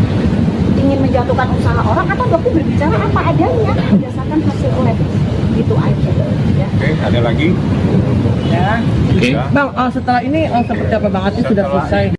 ingin menjatuhkan usaha orang atau dokter berbicara apa adanya berdasarkan hasil lab, gitu aja. Ya. Oke, ada lagi? Ya. Bang, setelah ini seperti apa Bang Atis sudah selesai?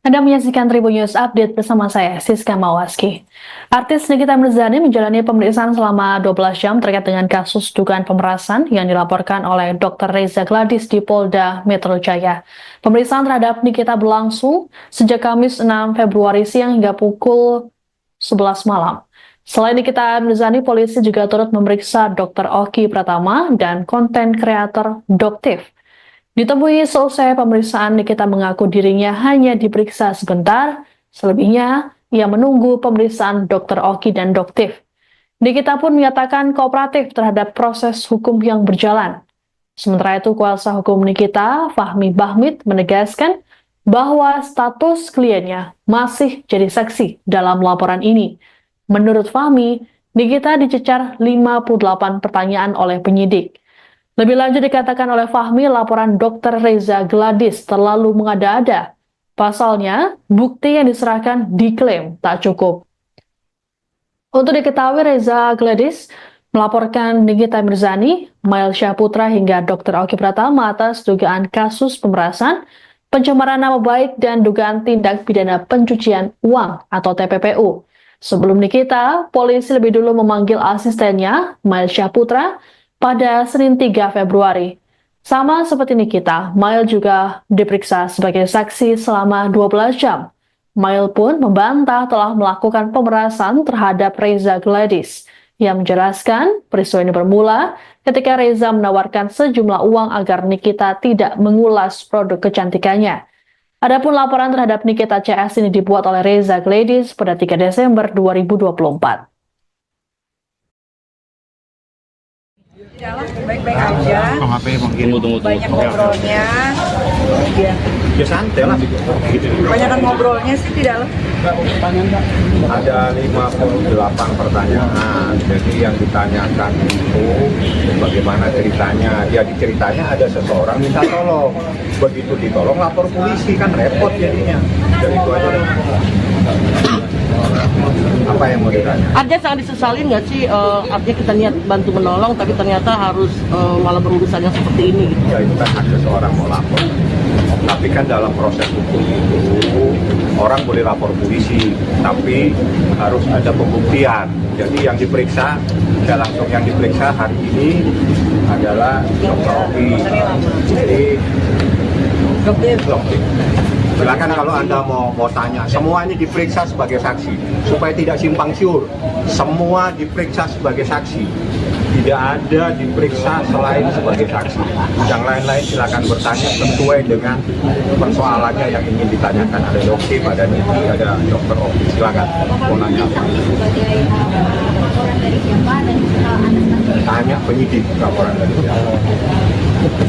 Anda menyaksikan Tribun News Update bersama saya, Siska Mawaski. Artis Nikita Mirzani menjalani pemeriksaan selama 12 jam terkait dengan kasus dugaan pemerasan yang dilaporkan oleh Dr. Reza Gladis di Polda Metro Jaya. Pemeriksaan terhadap Nikita berlangsung sejak Kamis 6 Februari siang hingga pukul 11 malam. Selain Nikita Mirzani, polisi juga turut memeriksa Dr. Oki Pratama dan konten kreator Doktif. Ditemui selesai pemeriksaan, Nikita mengaku dirinya hanya diperiksa sebentar, selebihnya ia menunggu pemeriksaan Dr. Oki dan Doktif. Nikita pun menyatakan kooperatif terhadap proses hukum yang berjalan. Sementara itu, kuasa hukum Nikita, Fahmi Bahmid, menegaskan bahwa status kliennya masih jadi saksi dalam laporan ini. Menurut Fahmi, Nikita dicecar 58 pertanyaan oleh penyidik. Lebih lanjut dikatakan oleh Fahmi, laporan Dr. Reza Gladis terlalu mengada-ada. Pasalnya, bukti yang diserahkan diklaim tak cukup. Untuk diketahui, Reza Gladis melaporkan Nikita Mirzani, Mail Syahputra hingga Dr. Oki Pratama atas dugaan kasus pemerasan, pencemaran nama baik, dan dugaan tindak pidana pencucian uang atau TPPU. Sebelum Nikita, polisi lebih dulu memanggil asistennya, Mail Syahputra, pada Senin 3 Februari. Sama seperti Nikita, Mail juga diperiksa sebagai saksi selama 12 jam. Mail pun membantah telah melakukan pemerasan terhadap Reza Gladis. Ia menjelaskan peristiwa ini bermula ketika Reza menawarkan sejumlah uang agar Nikita tidak mengulas produk kecantikannya. Adapun laporan terhadap Nikita CS ini dibuat oleh Reza Gladis pada 3 Desember 2024. Di dalam baik-baik aja, Tunggu. banyak ngobrolnya, Ya santai lah. kebanyakan ngobrolnya sih di dalam. Ada 58 pertanyaan, jadi yang ditanyakan itu bagaimana ceritanya. Ya ceritanya ada seseorang minta tolong, begitu ditolong lapor polisi, kan repot jadinya. Jadi itu aja. Apa yang mau ditanya? Artinya sangat disesalin nggak sih, artinya kita niat bantu menolong tapi ternyata harus malah berurusan yang seperti ini gitu. Ya itu kan hak seseorang mau lapor. Tapi kan dalam proses hukum itu orang boleh lapor polisi, tapi harus ada pembuktian. Jadi yang diperiksa, ya langsung yang diperiksa hari ini adalah Dr. Oki. Jadi Dokter. Silakan kalau Anda mau tanya, semua ini diperiksa sebagai saksi supaya tidak simpang siur. Semua diperiksa sebagai saksi, tidak ada diperiksa selain sebagai saksi. Yang lain-lain silakan bertanya sesuai dengan persoalannya yang ingin ditanyakan. Ada dokter, ada Niki, ada Dokter Oki. Silakan mau nanya apa? Sebagai laporan dari siapa dan atas Tanya penyidik laporan dari siapa.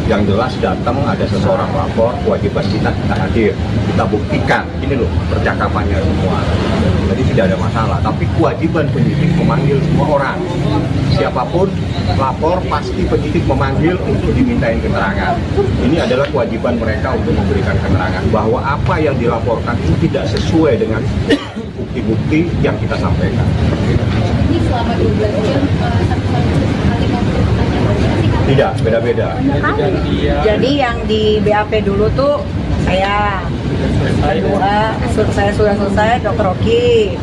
Yang jelas datang ada seseorang lapor, kewajiban kita hadir, kita buktikan. Ini loh percakapannya semua. Jadi tidak ada masalah. Tapi kewajiban penyidik memanggil semua orang. Siapapun lapor pasti penyidik memanggil untuk dimintain keterangan. Ini adalah kewajiban mereka untuk memberikan keterangan bahwa apa yang dilaporkan itu tidak sesuai dengan bukti-bukti yang kita sampaikan. ini selama 12 jam satu kali ngobrol pertanyaan sih. Tidak, beda-beda. Jadi yang di BAP dulu tuh saya, kedua saya sudah selesai, dokter Oki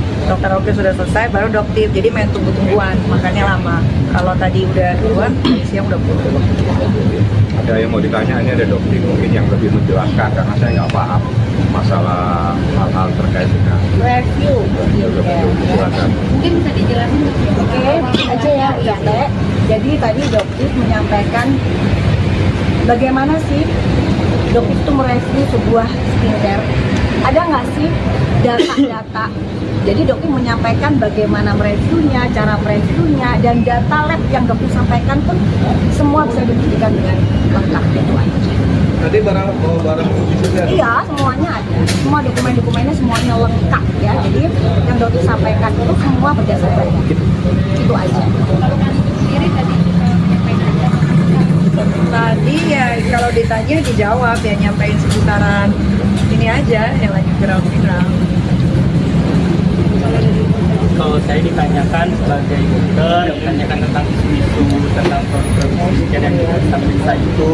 sudah selesai, baru dokter. Jadi main tunggu-tungguan, makanya lama. Kalau tadi udah duluan, tadi siang udah pulang. Ada yang mau ditanya, ini ada dokter mungkin yang lebih menjelaskan karena saya nggak paham masalah hal-hal terkait dengan Review. silakan. Mungkin bisa dijelasin Oke, aja ya, Teh. Jadi tadi dokter menyampaikan bagaimana sih dokter itu mereview sebuah skincare. Ada nggak sih data-data? Jadi dokter menyampaikan bagaimana mereviewnya, cara mereviewnya, dan data lab yang dokter sampaikan pun semua bisa dibuktikan dengan lengkap itu aja. Tadi bawa barang uji sudah. Iya, semuanya ada. Semua dokumen-dokumennya semuanya lengkap ya. Jadi yang dokter sampaikan itu semua berdasarkan itu aja. sendiri tadi menyampaikan Tadi ya kalau ditanya dijawab ya, nyampein seputaran ini aja yang lagi viral-viral. Kalau saya ditanyakan sebagai dokter, ditanyakan tentang isu-isu tentang produk skincare yang kita periksa itu,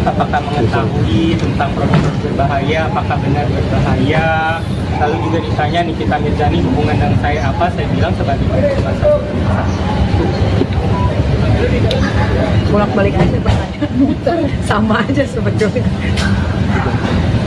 apakah mengetahui tentang produk berbahaya, apakah benar berbahaya. Lalu juga ditanya Nikita Mirzani hubungan dengan saya apa, saya bilang sebagai dokter. Bolak-balik aja pertanyaan, sama aja sebetulnya.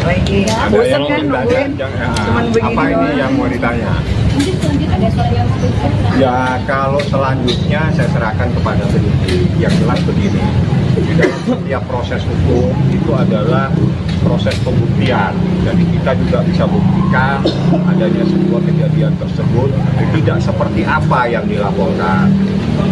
Lagi Ada bosan yang kan mau nungguin, ditanya, cuman begini apa ini doang. yang mau ditanya? mungkin selanjutnya ada soal yang spesial. Ya kalau selanjutnya saya serahkan kepada penyidik. Yang jelas begini, di dalam setiap proses hukum itu adalah proses pembuktian. Jadi kita juga bisa buktikan adanya sebuah kejadian tersebut tidak seperti apa yang dilaporkan.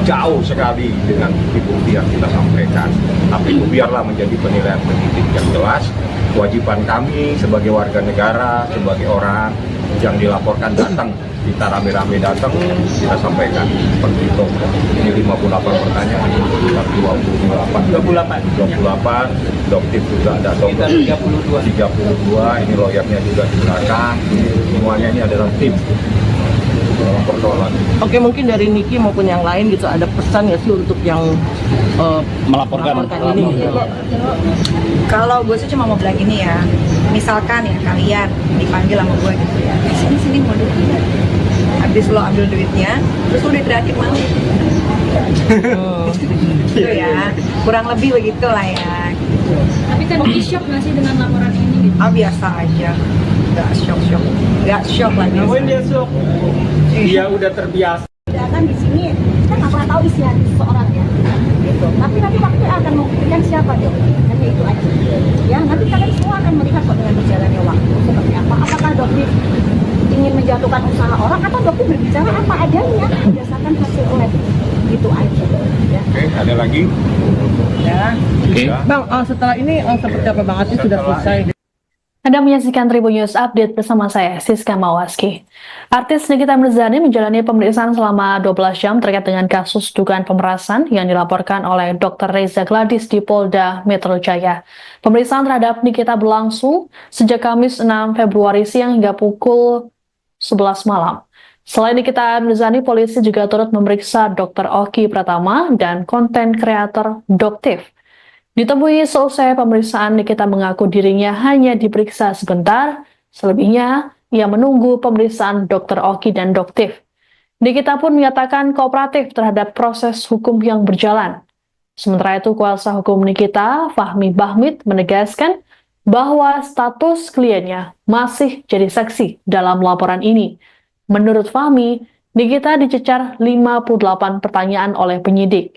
Jauh sekali dengan bukti yang kita sampaikan. Tapi itu biarlah menjadi penilaian penyidik. Yang jelas kewajiban kami sebagai warga negara, sebagai orang yang dilaporkan datang, kita rame-rame datang, kita sampaikan seperti itu. Ini 58 pertanyaan, 28, dokter juga ada dokter 32, ini lawyernya juga di belakang. Semuanya ini adalah tim dalam persoalan. Oke, mungkin dari Niki maupun yang lain gitu ada pesan nggak sih untuk yang melaporkan ini? Kalau gue sih cuma mau bilang ini ya, misalkan ya kalian dipanggil sama gue gitu ya, sini mau duit, habis lo ambil duitnya, terus lo diteriakin malu, gitu ya, kurang lebih begitu lah ya. Tapi kan di shock nggak sih dengan laporan ini gitu? Ah biasa aja, nggak shock lah Namun biasa. dia shock, dia udah terbiasa. Kan di sini kita nggak pernah tahu isi hati seseorang ya. Gitu. Tapi nanti waktu akan membuktikan siapa dong. Hanya itu aja. Ya, nanti kalian semua akan melihat kok dengan berjalannya waktu seperti apa. Apakah dokter ingin menjatuhkan usaha orang atau dokter berbicara apa adanya berdasarkan hasil lab. Gitu aja. Ya. Oke, ada lagi? Ya. Ya. Bang, setelah ini seperti apa Bang Aziz sudah selesai? Anda menyaksikan Tribun News Update bersama saya, Siska Mawaski. Artis Nikita Mirzani menjalani pemeriksaan selama 12 jam terkait dengan kasus dugaan pemerasan yang dilaporkan oleh Dr. Reza Gladis di Polda Metro Jaya. Pemeriksaan terhadap Nikita berlangsung sejak Kamis 6 Februari siang hingga pukul 11 malam. Selain Nikita Mirzani, polisi juga turut memeriksa Dr. Oki Pratama dan konten kreator Doktif. Ditemui selesai pemeriksaan, Nikita mengaku dirinya hanya diperiksa sebentar, selebihnya ia menunggu pemeriksaan Dr. Oki dan Doktif. Nikita pun menyatakan kooperatif terhadap proses hukum yang berjalan. Sementara itu, kuasa hukum Nikita, Fahmi Bahmid, menegaskan bahwa status kliennya masih jadi saksi dalam laporan ini. Menurut Fahmi, Nikita dicecar 58 pertanyaan oleh penyidik.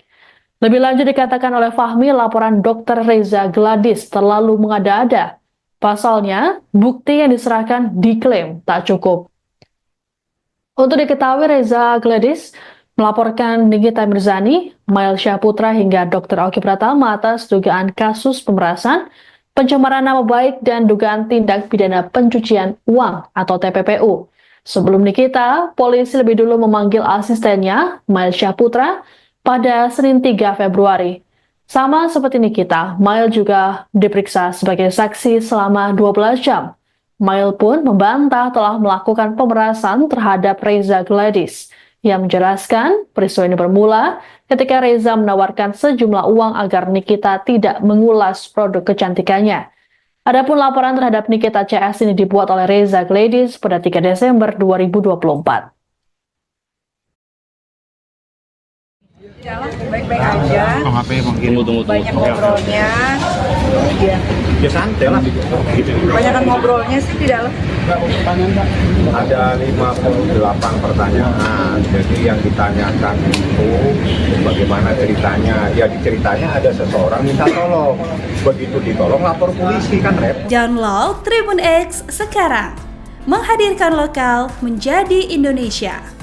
Lebih lanjut dikatakan oleh Fahmi, laporan Dr. Reza Gladis terlalu mengada-ada. Pasalnya, bukti yang diserahkan diklaim tak cukup. Untuk diketahui, Reza Gladis melaporkan Nikita Mirzani, Mail Syahputra hingga Dr. Oki Pratama atas dugaan kasus pemerasan, pencemaran nama baik, dan dugaan tindak pidana pencucian uang atau TPPU. Sebelum Nikita, polisi lebih dulu memanggil asistennya, Mail Syahputra, pada Senin 3 Februari. Sama seperti Nikita, Mail juga diperiksa sebagai saksi selama 12 jam. Mail pun membantah telah melakukan pemerasan terhadap Reza Gladis. Ia menjelaskan peristiwa ini bermula ketika Reza menawarkan sejumlah uang agar Nikita tidak mengulas produk kecantikannya. Adapun laporan terhadap Nikita CS ini dibuat oleh Reza Gladys pada 3 Desember 2024. Jalan baik-baik aja. Banyak ngobrolnya. Iya. Ya santai lah. Banyakan ngobrolnya sih di dalam. Ada 58 pertanyaan. Jadi yang ditanyakan itu bagaimana ceritanya. Ya ceritanya ada seseorang minta tolong. Begitu ditolong lapor polisi kan repot. Download Tribun X sekarang. Menghadirkan lokal menjadi Indonesia.